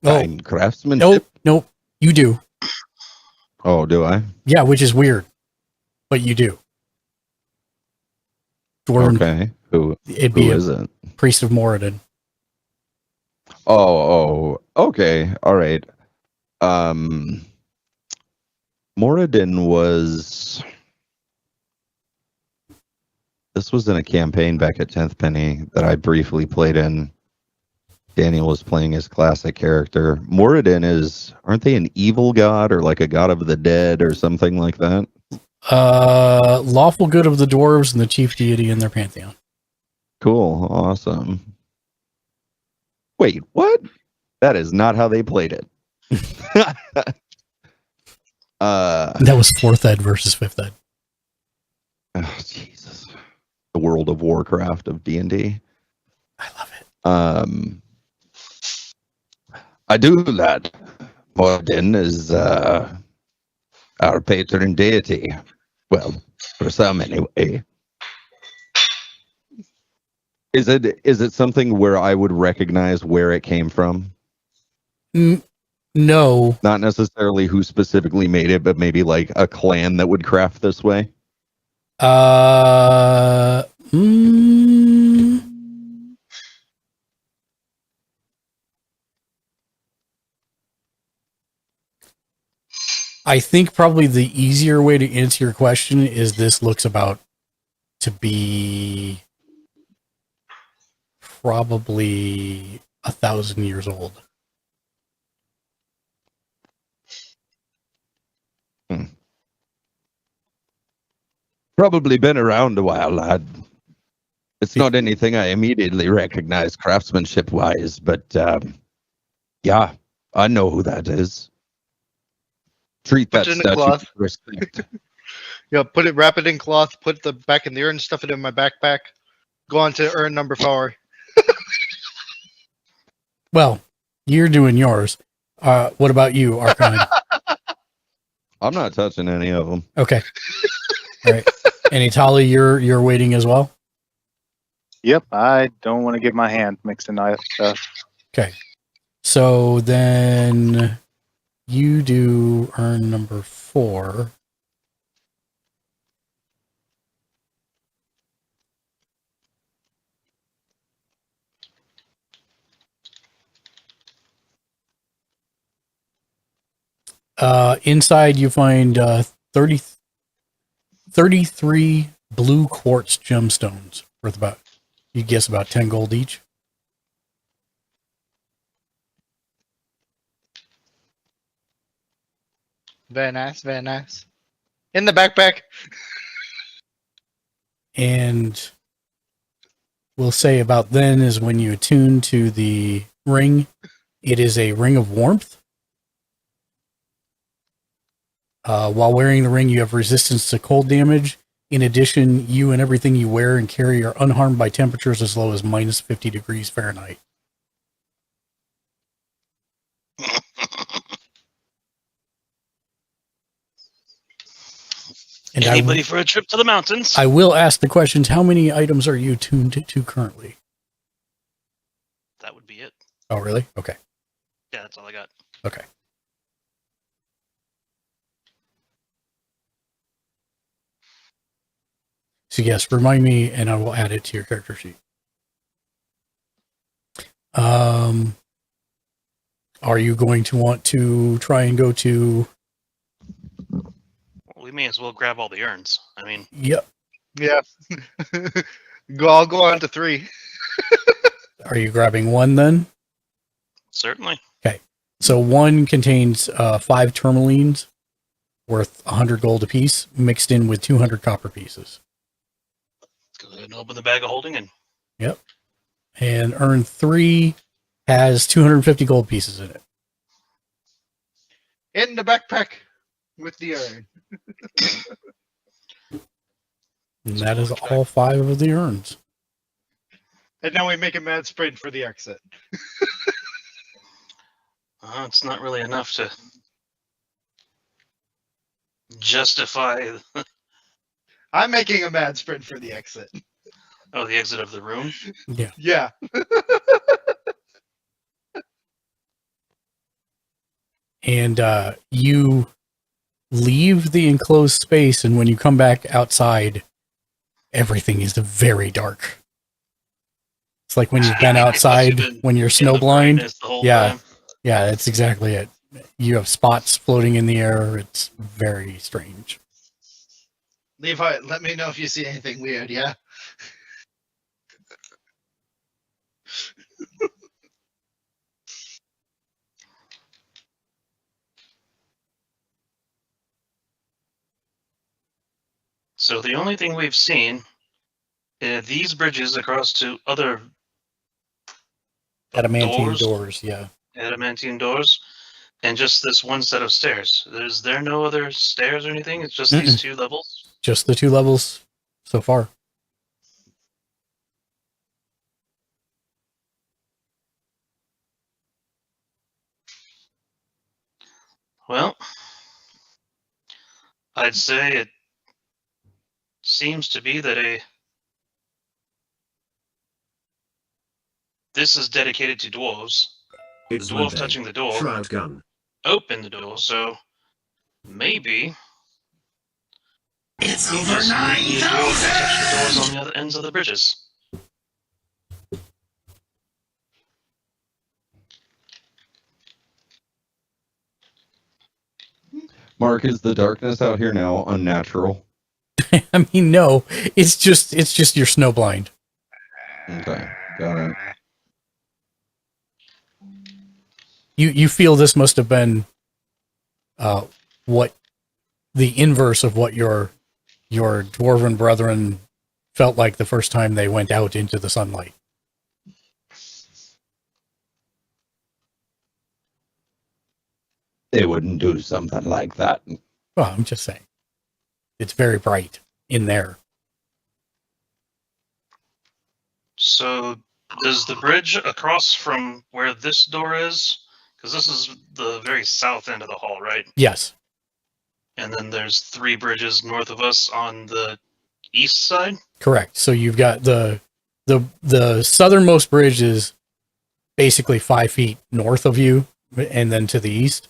Oh. fine craftsmanship. Nope. You do. Oh, do I? Yeah, which is weird, but you do. Dwarven, Okay. Who it'd be is it? priest of Moradin. Oh, okay. All right. Moradin was. This was in a campaign back at 10th Penny that I briefly played in. Daniel was playing his classic character. Moradin aren't they an evil god or like a god of the dead or something like that? Lawful good of the dwarves and the chief deity in their pantheon. Cool. Awesome. Wait, what? That is not how they played it. That was 4th ed versus 5th ed. Oh, Jesus. The World of Warcraft of D&D. I love it. I do, lad. Odin is our patron deity. Well, for some anyway. Is it something where I would recognize where it came from? No. Not necessarily who specifically made it, but maybe like a clan that would craft this way. I think probably the easier way to answer your question is this looks about to be probably 1,000 years old. Probably been around a while, lad. It's not anything I immediately recognize craftsmanship wise, but yeah, I know who that is. Treat Put that it in a statue cloth. with respect. Yeah, wrap it in cloth, put the back in the urn, stuff it in my backpack, go on to urn number 4. Well, you're doing yours. What about you, Archon? I'm not touching any of them. Okay. All right. And Itali, you're waiting as well? Yep, I don't want to get my hand mixed in that stuff. Okay. So then you do urn number 4. Inside you find 33 blue quartz gemstones worth about, you guess, about 10 gold each. Very nice, very nice. In the backpack. And we'll say about then is when you attune to the ring. It is a ring of warmth. While wearing the ring, you have resistance to cold damage. In addition, you and everything you wear and carry are unharmed by temperatures as low as minus 50 degrees Fahrenheit. And Anybody for a trip to the mountains? I will ask the questions. How many items are you tuned to currently? That would be it. Oh, really? Okay. Yeah, that's all I got. Okay. So yes, remind me and I will add it to your character sheet. Are you going to want to try and go to... We may as well grab all the urns. I mean, Yep. Yeah. I'll go on to 3. Are you grabbing 1 then? certainly. Okay. So 1 contains 5 tourmalines worth 100 gold apiece, mixed in with 200 copper pieces. Let's go ahead and open the bag of holding and Yep. And urn 3 has 250 gold pieces in it. In the backpack with the urn. And that is all 5 of the urns. And now we make a mad sprint for the exit. it's not really enough to justify. I'm making a mad sprint for the exit. Oh, the exit of the room? Yeah. Yeah. And you leave the enclosed space, and when you come back outside, everything is very dark. It's like when you've been outside when you're snowblind. Yeah, yeah, that's exactly it. You have spots floating in the air. It's very strange. Levi, let me know if you see anything weird, yeah? So the only thing we've seen these bridges across to other Adamantine doors, yeah. adamantine doors, and just this one set of stairs. Is there no other stairs or anything? It's just these 2 levels? Just the 2 levels so far. Well, I'd say it seems to be that this is dedicated to dwarves. It's The dwarf Monday. touching the door Shroud gun. opened the door, so maybe It's you over just need the dwarves to touch the 9,000! doors on the other ends of the bridges. Mark, is the darkness out here now unnatural? I mean, no, it's just you're snowblind. Okay, got it. You feel this must have been what the inverse of what your dwarven brethren felt like the first time they went out into the sunlight. They wouldn't do something like that. Well, I'm just saying. It's very bright in there. So, does the bridge across from where this door is? Because this is the very south end of the hall, right? Yes. And then there's 3 bridges north of us on the east side? Correct. So you've got the southernmost bridge is basically 5 feet north of you, and then to the east.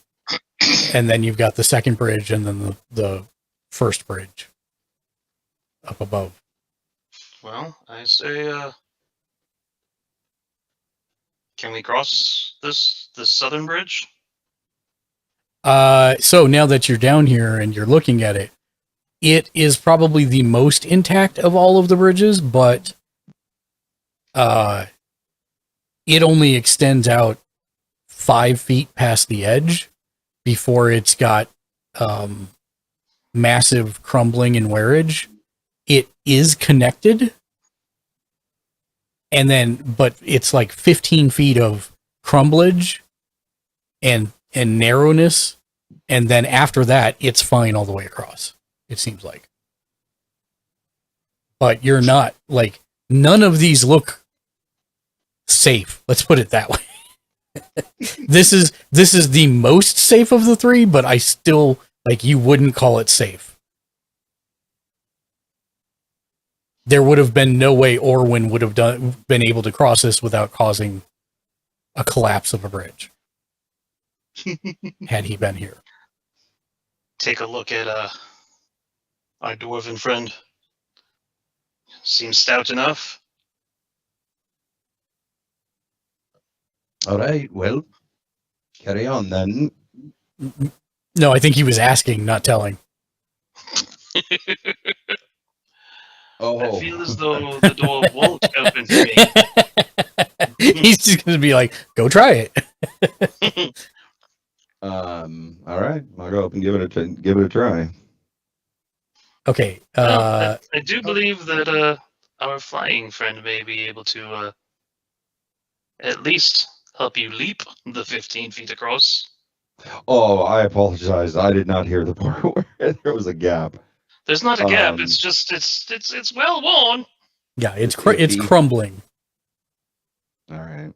And then you've got the second bridge and then the first bridge up above. Well, I say, can we cross this southern bridge? So now that you're down here and you're looking at it, it is probably the most intact of all of the bridges, but it only extends out 5 feet past the edge before it's got massive crumbling and wearage. It is connected, and then but it's like 15 feet of crumblage and narrowness, and then after that it's fine all the way across, it seems like. But you're not, like, none of these look safe, let's put it that way. This is the most safe of the 3, but I still, like, you wouldn't call it safe. There would have been no way Orwin would have been able to cross this without causing a collapse of a bridge. Had he been here. Take a look at our dwarven friend. Seems stout enough. All right, well, carry on then. No, I think he was asking, not telling. I feel as though the door won't open for me. He's just going to be like, go try it. All right, I'll go up and give it a try. Okay. I do believe that our flying friend may be able to at least help you leap the 15 feet across. Oh, I apologize. I did not hear the part where there was a gap. There's not a gap. It's just it's well worn. Yeah, it's crumbling. All right.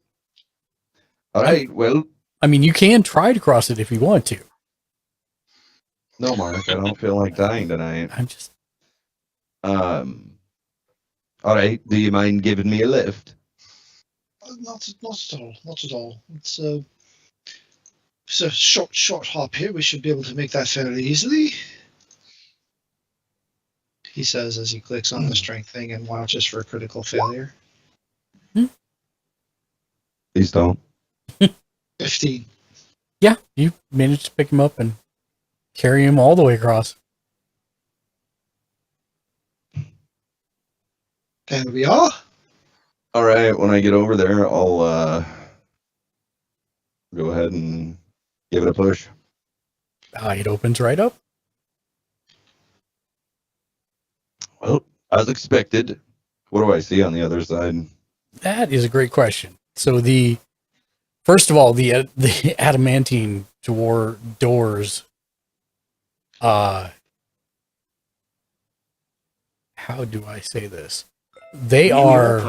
All right. Well, I mean, you can try to cross it if you want to. no, Mark, I don't feel like dying tonight. I'm just. All right. Do you mind giving me a lift? Not at all. Not at all. It's a short hop here. We should be able to make that fairly easily. He says as he clicks on the strength thing and watches for a critical failure. Please don't. 15. Yeah, you managed to pick him up and carry him all the way across. There we are. All right. When I get over there, I'll go ahead and give it a push. It opens right up. Well, as expected. What do I see on the other side? That is a great question. So first of all, the adamantine doors, how do I say this? They are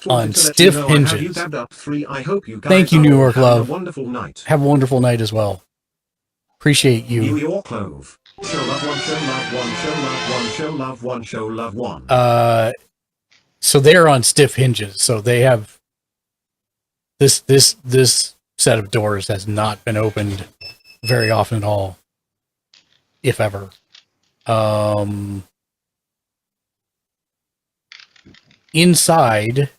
on stiff hinges. I hope you guys Thank you, New York have a Love. wonderful night. Have a wonderful night as well. Appreciate you. New York Clove. Show love one, show love one, show love one, show love one, show love one. So they're on stiff hinges. So they have this set of doors has not been opened very often at all, if ever. Inside,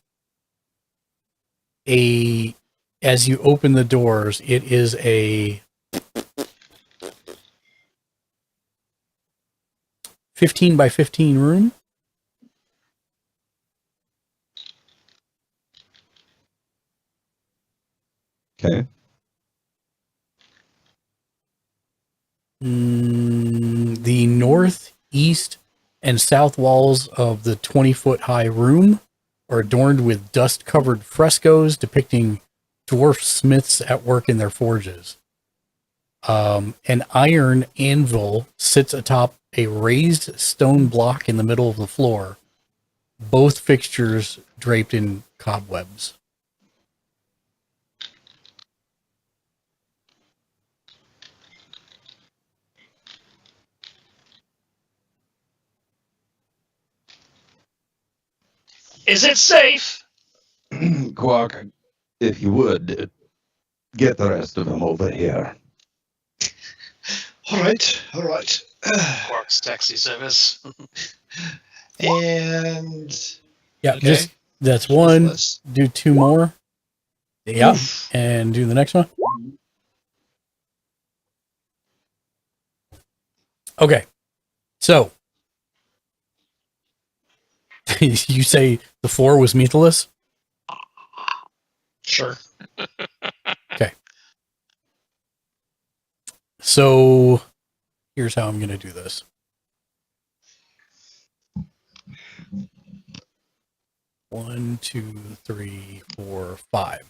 as you open the doors, it is a 15 by 15 room. Okay. The north, east, and south walls of the 20-foot high room are adorned with dust-covered frescoes depicting dwarf smiths at work in their forges. An iron anvil sits atop a raised stone block in the middle of the floor, both fixtures draped in cobwebs. Is it safe? Quark, if you would, get the rest of them over here. All right, all right. Quark's taxi service. And Yeah, okay. just that's one. Let's- Do two more. Yeah, and do the next one. Okay, so you say the floor was meatless? Sure. Okay. So here's how I'm going to do this. One, two, three, four, five.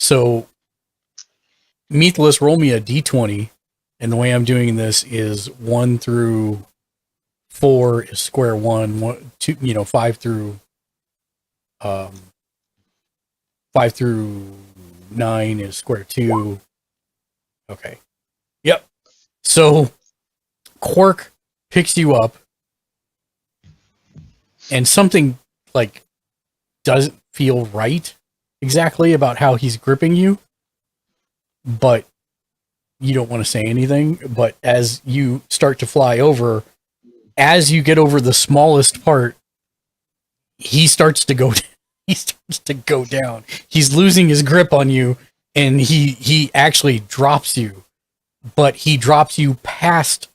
So meatless, roll me a d20, and the way I'm doing this is 1 through 4 is square one, 2, 5 through 5 through 9 is square 2. Okay. Yep. So Quark picks you up, and something like doesn't feel right exactly about how he's gripping you, but you don't want to say anything. But as you start to fly over, as you get over the smallest part, he starts to go down. He's losing his grip on you, and he actually drops you, but he drops you past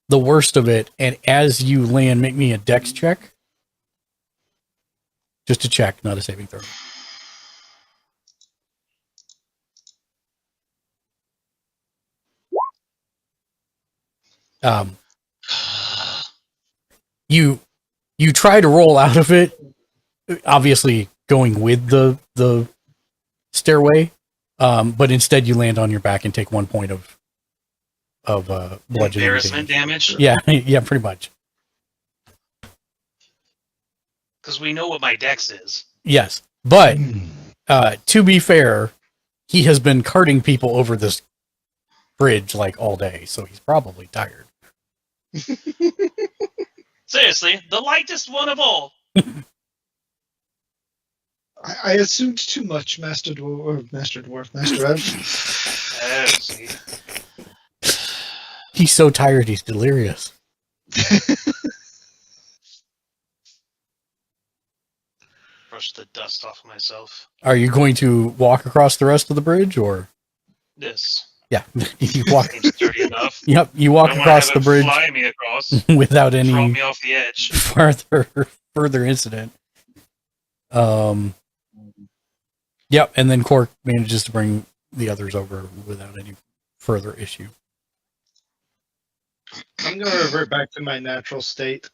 the worst of it. And as you land, make me a dex check. Just a check, not a saving throw. You try to roll out of it, obviously going with the stairway, but instead you land on your back and take 1 point of bludgeoning Embarrassment damage? Yeah, yeah, pretty much. Because we know what my dex is. Yes, but to be fair, he has been carting people over this bridge like all day, so he's probably tired. Seriously, the lightest one of all. I assumed too much, Master Ev. See. He's so tired, he's delirious. Brush the dust off myself. Are you going to walk across the rest of the bridge, or? This. Yeah, you walk. Seems sturdy enough. Yep, you walk I don't wanna across have the it bridge Fly me across. without Throw any me off the edge. further incident. Yep, and then Quark manages to bring the others over without any further issue. I'm going to revert back to my natural state.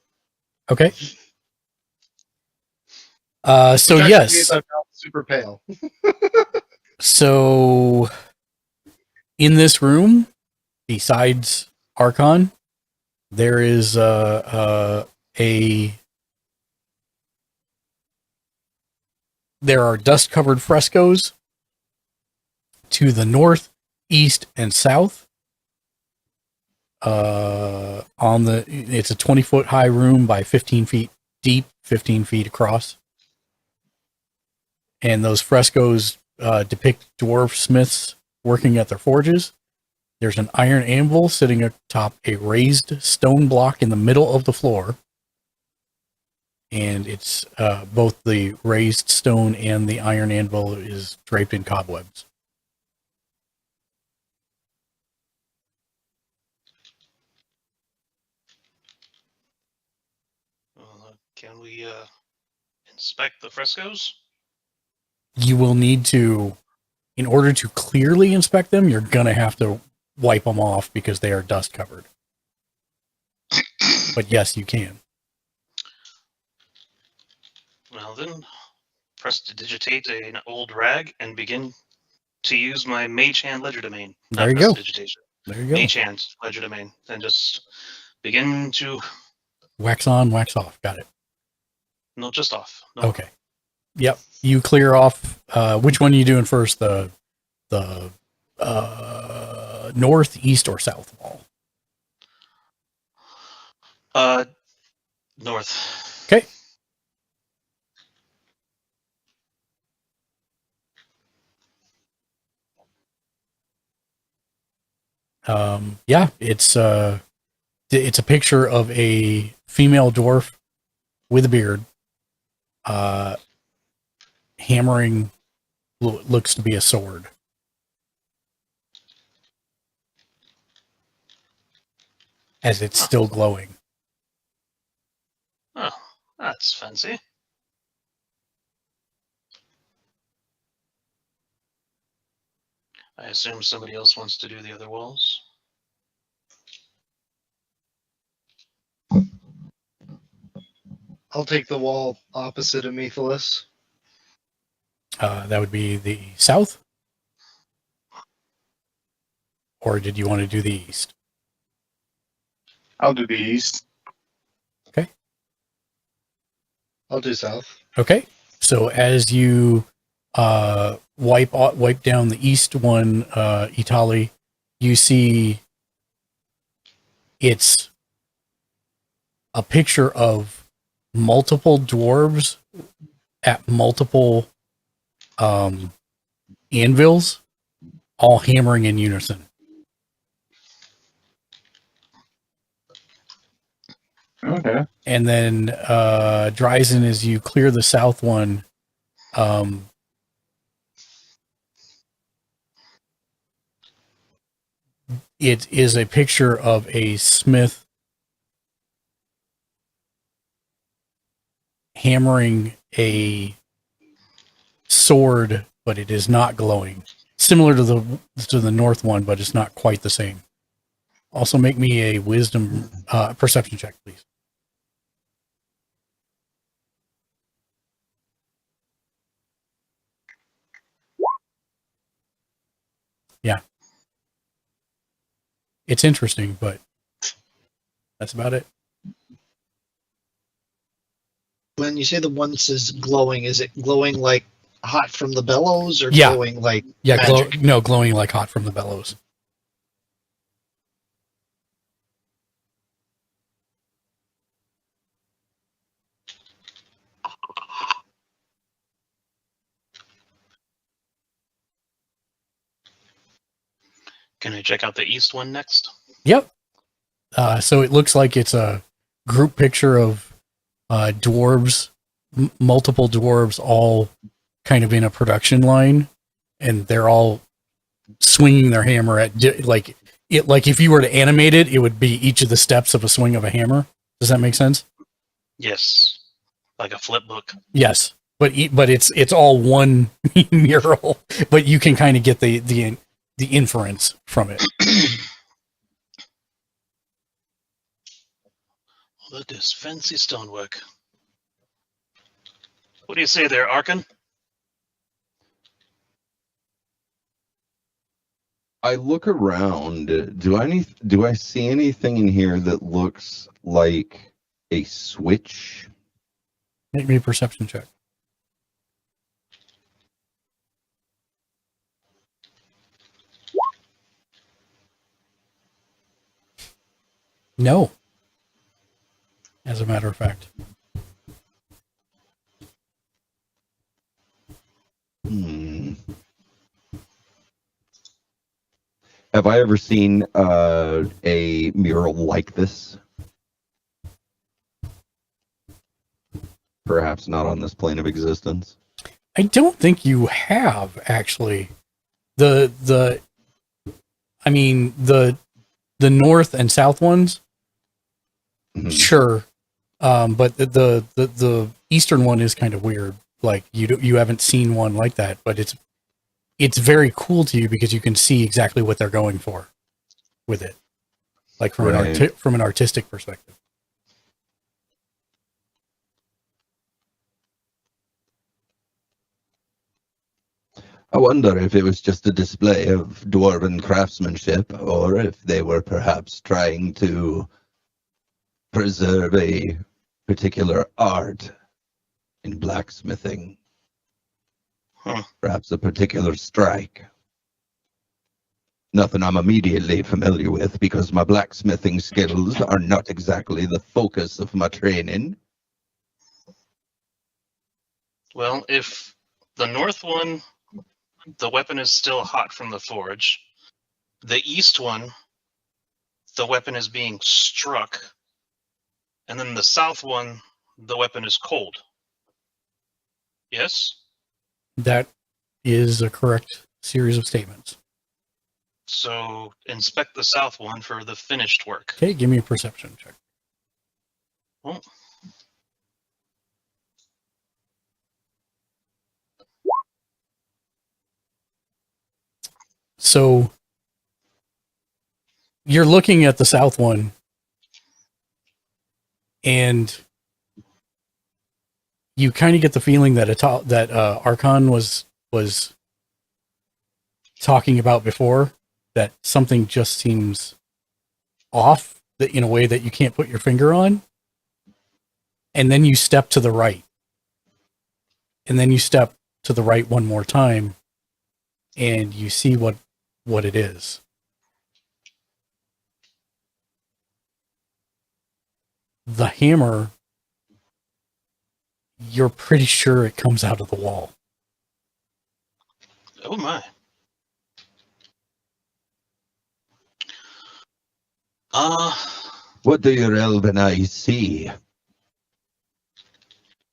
Okay. So Which actually yes. means I'm now super pale. So in this room, besides Archon, there is there are dust-covered frescoes to the north, east, and south. It's a 20-foot high room by 15 feet deep, 15 feet across. And those frescoes depict dwarf smiths working at their forges. There's an iron anvil sitting atop a raised stone block in the middle of the floor. And it's both the raised stone and the iron anvil is draped in cobwebs. Can we inspect the frescoes? You will need to, in order to clearly inspect them, you're going to have to wipe them off because they are dust covered. But yes, you can. Well then, prestidigitate an old rag and begin to use my Mage Hand Legerdemain. There you go. Prestidigitation. There you go. Mage Hand Legerdemain. And just begin to... Wax on, wax off. Got it. No, just off. No. Okay. Yep. You clear off. Which one are you doing first? The north, east, or south wall? North. Okay. Yeah, it's a picture of a female dwarf with a beard, hammering looks to be a sword. As it's still glowing. Oh, that's fancy. I assume somebody else wants to do the other walls. I'll take the wall opposite of Methelus. That would be the south? Or did you want to do the east? I'll do the east. Okay. I'll do south. Okay. So as you wipe down the east one, Itali, you see it's a picture of multiple dwarves at multiple anvils, all hammering in unison. Okay. And then Dryzen, as you clear the south one, it is a picture of a smith hammering a sword, but it is not glowing. Similar to the north one, but it's not quite the same. Also, make me a wisdom perception check, please. Yeah. It's interesting, but that's about it. When you say the one is glowing, is it glowing like hot from the bellows, or Yeah. glowing like Yeah, magic? glowing like hot from the bellows. Can I check out the east one next? Yep. So it looks like it's a group picture of dwarves, multiple dwarves, all kind of in a production line, and they're all swinging their hammer at like if you were to animate it, it would be each of the steps of a swing of a hammer. Does that make sense? Yes. Like a flip book. Yes, but it's all one mural, but you can kind of get the inference from it. That is fancy stonework. What do you say there, Arkin? I look around. Do I see anything in here that looks like a switch? Make me a perception check. No. As a matter of fact. Have I ever seen a mural like this? Perhaps not on this plane of existence. I don't think you have, actually. The north and south ones, sure, but the eastern one is kind of weird. Like you haven't seen one like that, but it's very cool to you because you can see exactly what they're going for with it, like from an artistic perspective. I wonder if it was just a display of dwarven craftsmanship, or if they were perhaps trying to preserve a particular art in blacksmithing. Perhaps a particular strike. Nothing I'm immediately familiar with, because my blacksmithing skills are not exactly the focus of my training. Well, if the north one, the weapon is still hot from the forge. The east one, the weapon is being struck. And then the south one, the weapon is cold. Yes? That is a correct series of statements. So inspect the south one for the finished work. Okay, give me a perception check. Well, so you're looking at the south one, and you kind of get the feeling that Archon was talking about before, that something just seems off, that in a way that you can't put your finger on. And then you step to the right. And then you step to the right one more time, and you see what it is. The hammer, you're pretty sure it comes out of the wall. oh my. What do your elven eyes see?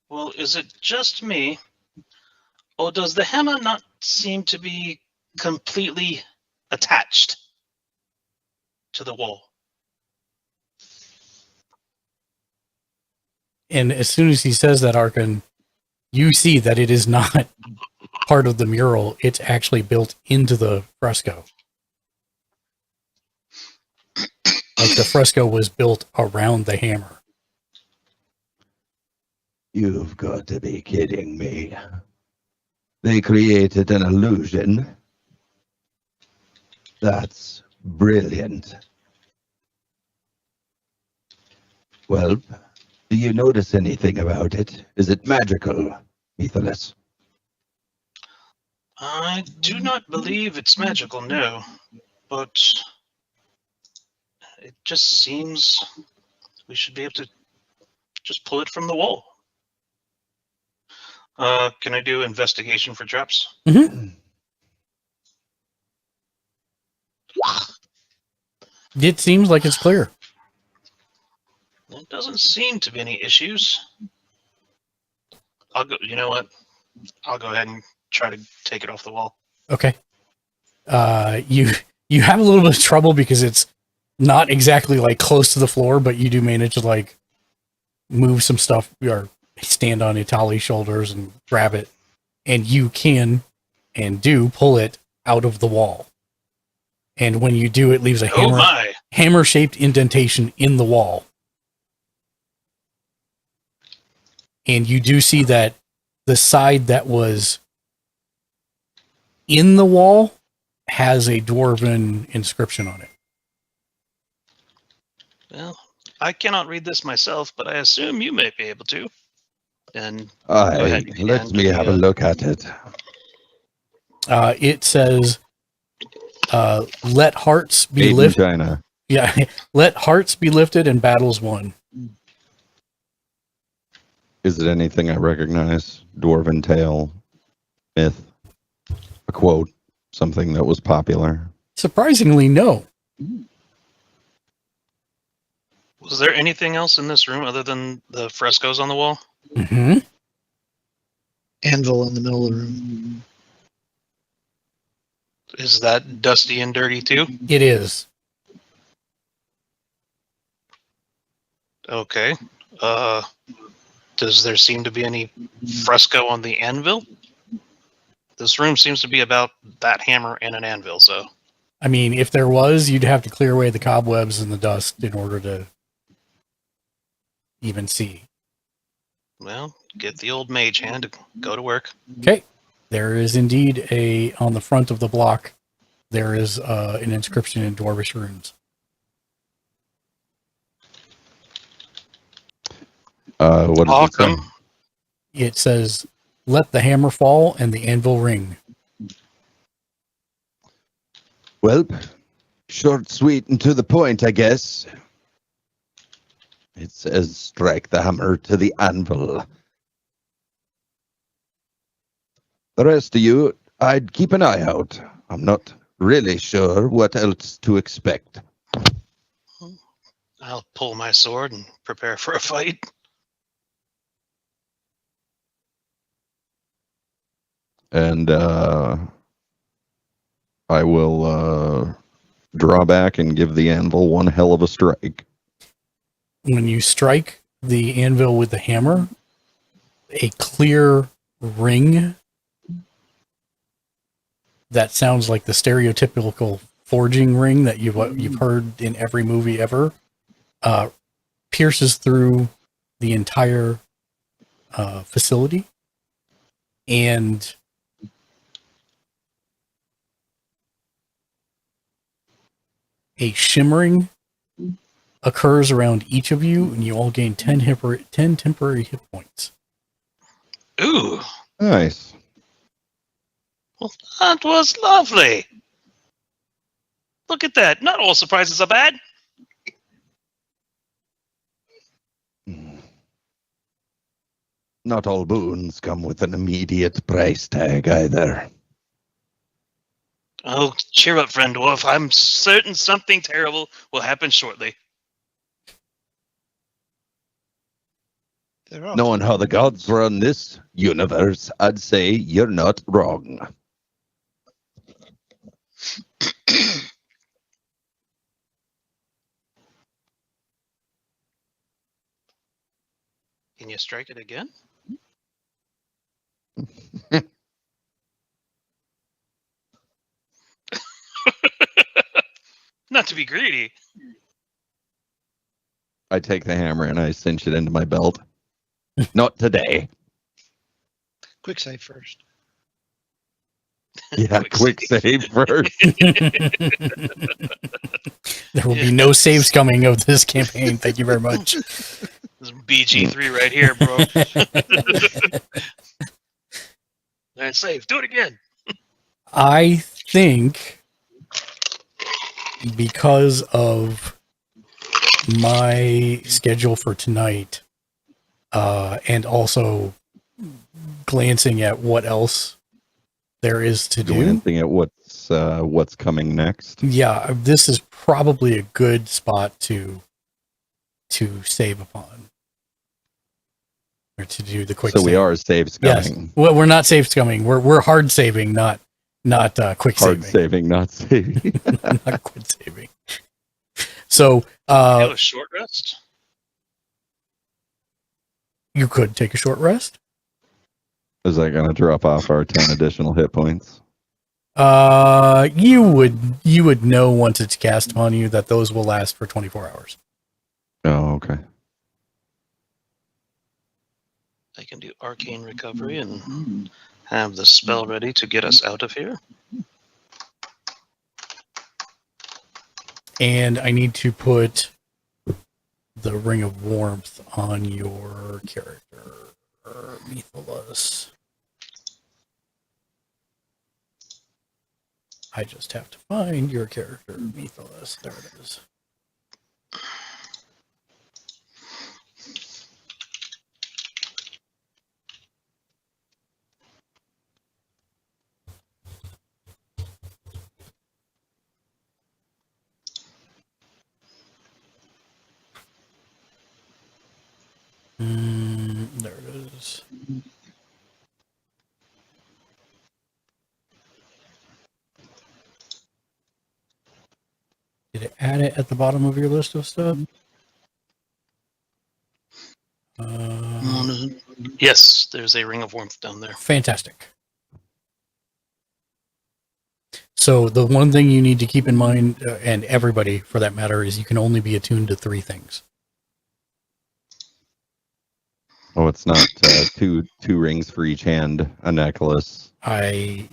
Well, is it just me? Or does the hammer not seem to be completely attached to the wall? And as soon as he says that, Archon, you see that it is not part of the mural. It's actually built into the fresco. Like the fresco was built around the hammer. You've got to be kidding me. They created an illusion. That's brilliant. Well, do you notice anything about it? Is it magical, Ethelus? I do not believe it's magical, no. But it just seems we should be able to just pull it from the wall. Can I do investigation for traps? Mm-hmm. It seems like it's clear. There doesn't seem to be any issues. I'll go. You know what? I'll go ahead and try to take it off the wall. Okay. You have a little bit of trouble because it's not exactly like close to the floor, but you do manage to like move some stuff or stand on Itali's shoulders and grab it, and you can and do pull it out of the wall. And when you do, it leaves a hammer-shaped indentation in the wall. And you do see that the side that was in the wall has a dwarven inscription on it. Well, I cannot read this myself, but I assume you may be able to. And let me have a look at it. It says, "Let hearts be Made in lifted." China. Yeah, let hearts be lifted and battles won. Is it anything I recognize? Dwarven tale, myth, a quote, something that was popular? Surprisingly, no. Was there anything else in this room other than the frescoes on the wall? Mm-hmm. Anvil in the middle of the room. Is that dusty and dirty too? It is. Okay. Does there seem to be any fresco on the anvil? This room seems to be about that hammer and an anvil, so. I mean, if there was, you'd have to clear away the cobwebs and the dust in order to even see. Well, get the old mage hand to go to work. Okay. There is indeed on the front of the block, there is an inscription in Dwarvish runes. What does it say? Awesome. It says, "Let the hammer fall and the anvil ring." Well, short, sweet, and to the point, I guess. It says, strike the hammer to the anvil. The rest of you, I'd keep an eye out. I'm not really sure what else to expect. I'll pull my sword and prepare for a fight. And I will draw back and give the anvil one hell of a strike. When you strike the anvil with the hammer, a clear ring that sounds like the stereotypical forging ring that you've heard in every movie ever pierces through the entire facility, and a shimmering occurs around each of you, and you all gain 10 temporary hit points. Ooh. Nice. Well, that was lovely. Look at that. Not all surprises are bad. Not all boons come with an immediate price tag either. Oh, cheer up, friend dwarf. I'm certain something terrible will happen shortly. Knowing how the gods run this universe, I'd say you're not wrong. Can you strike it again? Not to be greedy. I take the hammer and I cinch it into my belt. Not today. Quick save first. Yeah, quick save first. There will be no saves coming of this campaign. Thank you very much. This is BG3 right here, bro. All right, save. Do it again. I think because of my schedule for tonight, and also glancing at what else there is to do. Glancing at what's coming next. Yeah, this is probably a good spot to save upon, or to do the quick. So save. we are saves coming. Yes. Well, we're not saves coming. We're hard saving, not quick Hard saving. saving, not saving. Not quick saving. So a short rest. You could take a short rest. Is that going to drop off our 10 additional hit points? You would know once it's cast upon you that those will last for 24 hours. Oh, okay. I can do arcane recovery and have the spell ready to get us out of here. And I need to put the Ring of Warmth on your character, Methalus. I just have to find your character, Methalus. There it is. There it is. Did it add it at the bottom of your list of stuff? Yes, there's a ring of warmth down there. Fantastic. So the one thing you need to keep in mind, and everybody for that matter, is you can only be attuned to 3 things. Oh, it's not two rings for each hand, a necklace. They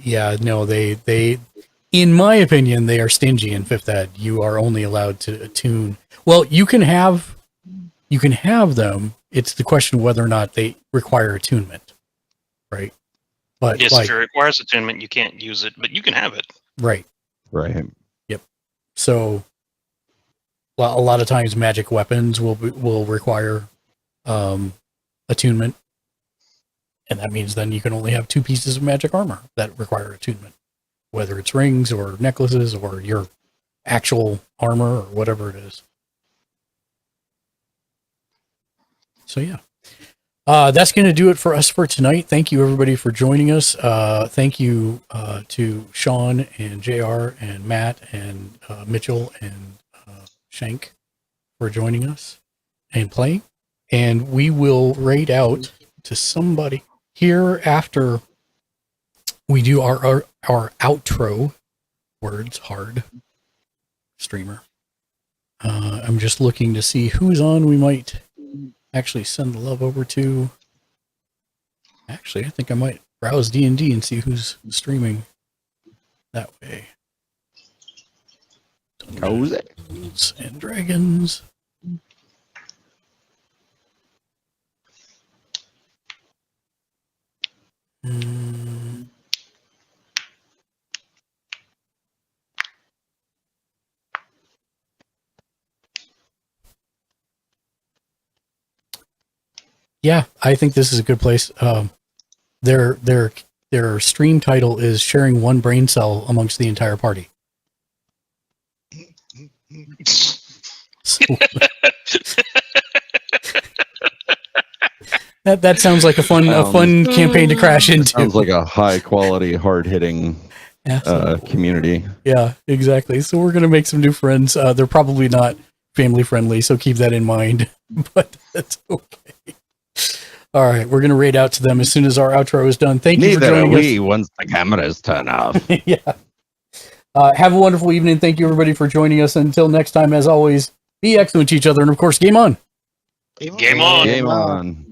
in my opinion, they are stingy in 5th ed. You are only allowed to attune. Well, you can have them. It's the question of whether or not they require attunement, right? But yes, if it requires attunement, you can't use it, but you can have it. Right. Yep. So, well, a lot of times magic weapons will require attunement, and that means then you can only have 2 pieces of magic armor that require attunement, whether it's rings or necklaces or your actual armor or whatever it is. So yeah, that's going to do it for us for tonight. Thank you everybody for joining us. Thank you to Sean and JR and Matt and Mitchell and Shank for joining us and playing. And we will raid out to somebody here after we do our outro. Words hard streamer. I'm just looking to see who's on. We might actually send the love over to. Actually, I think I might browse D&D and see who's streaming that way. Dungeons and Dragons. Yeah, I think this is a good place. Their stream title is sharing one brain cell amongst the entire party. So, that sounds like a fun campaign to crash into. Sounds like a high quality, hard hitting community. Yeah, exactly. So we're gonna make some new friends. They're probably not family friendly, so keep that in mind. But that's okay. All right, we're gonna raid out to them as soon as our outro is done. Thank you for joining us. Neither are we once the cameras turn off. Yeah. Have a wonderful evening. Thank you everybody for joining us. Until next time, as always, be excellent to each other, and of course, game on. Game on. Game on.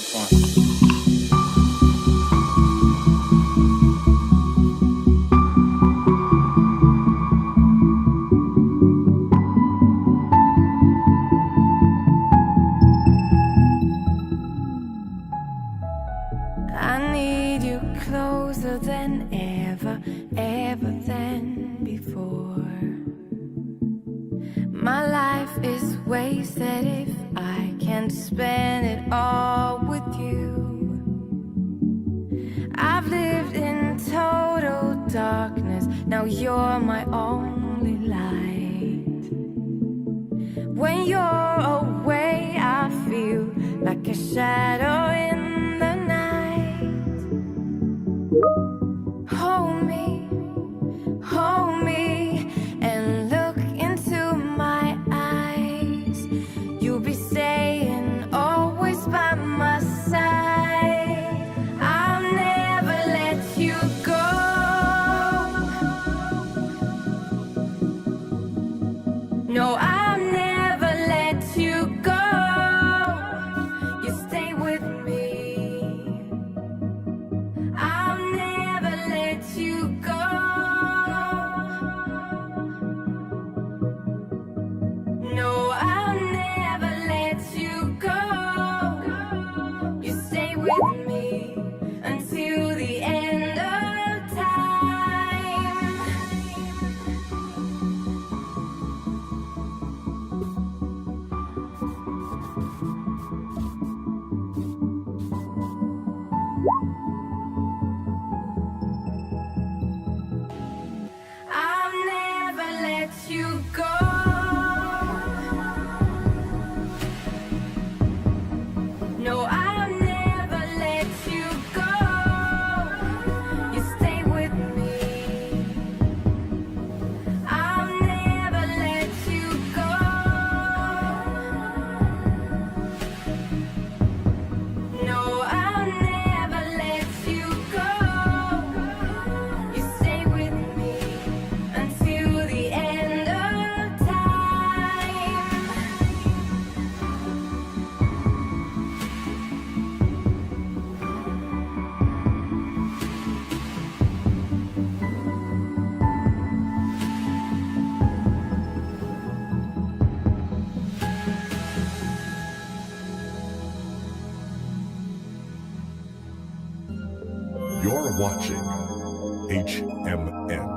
I need you closer than ever than before. My life is wasted if I can't spend it all with you. I've lived in total darkness, now you're my only light. When you're away, I feel like a shadow in the night. Hold me, and look into my eyes. You'll be staying always by my side. I'll never let you go. No, I'll never let you go. You stay with me. I'll never You're watching HMN.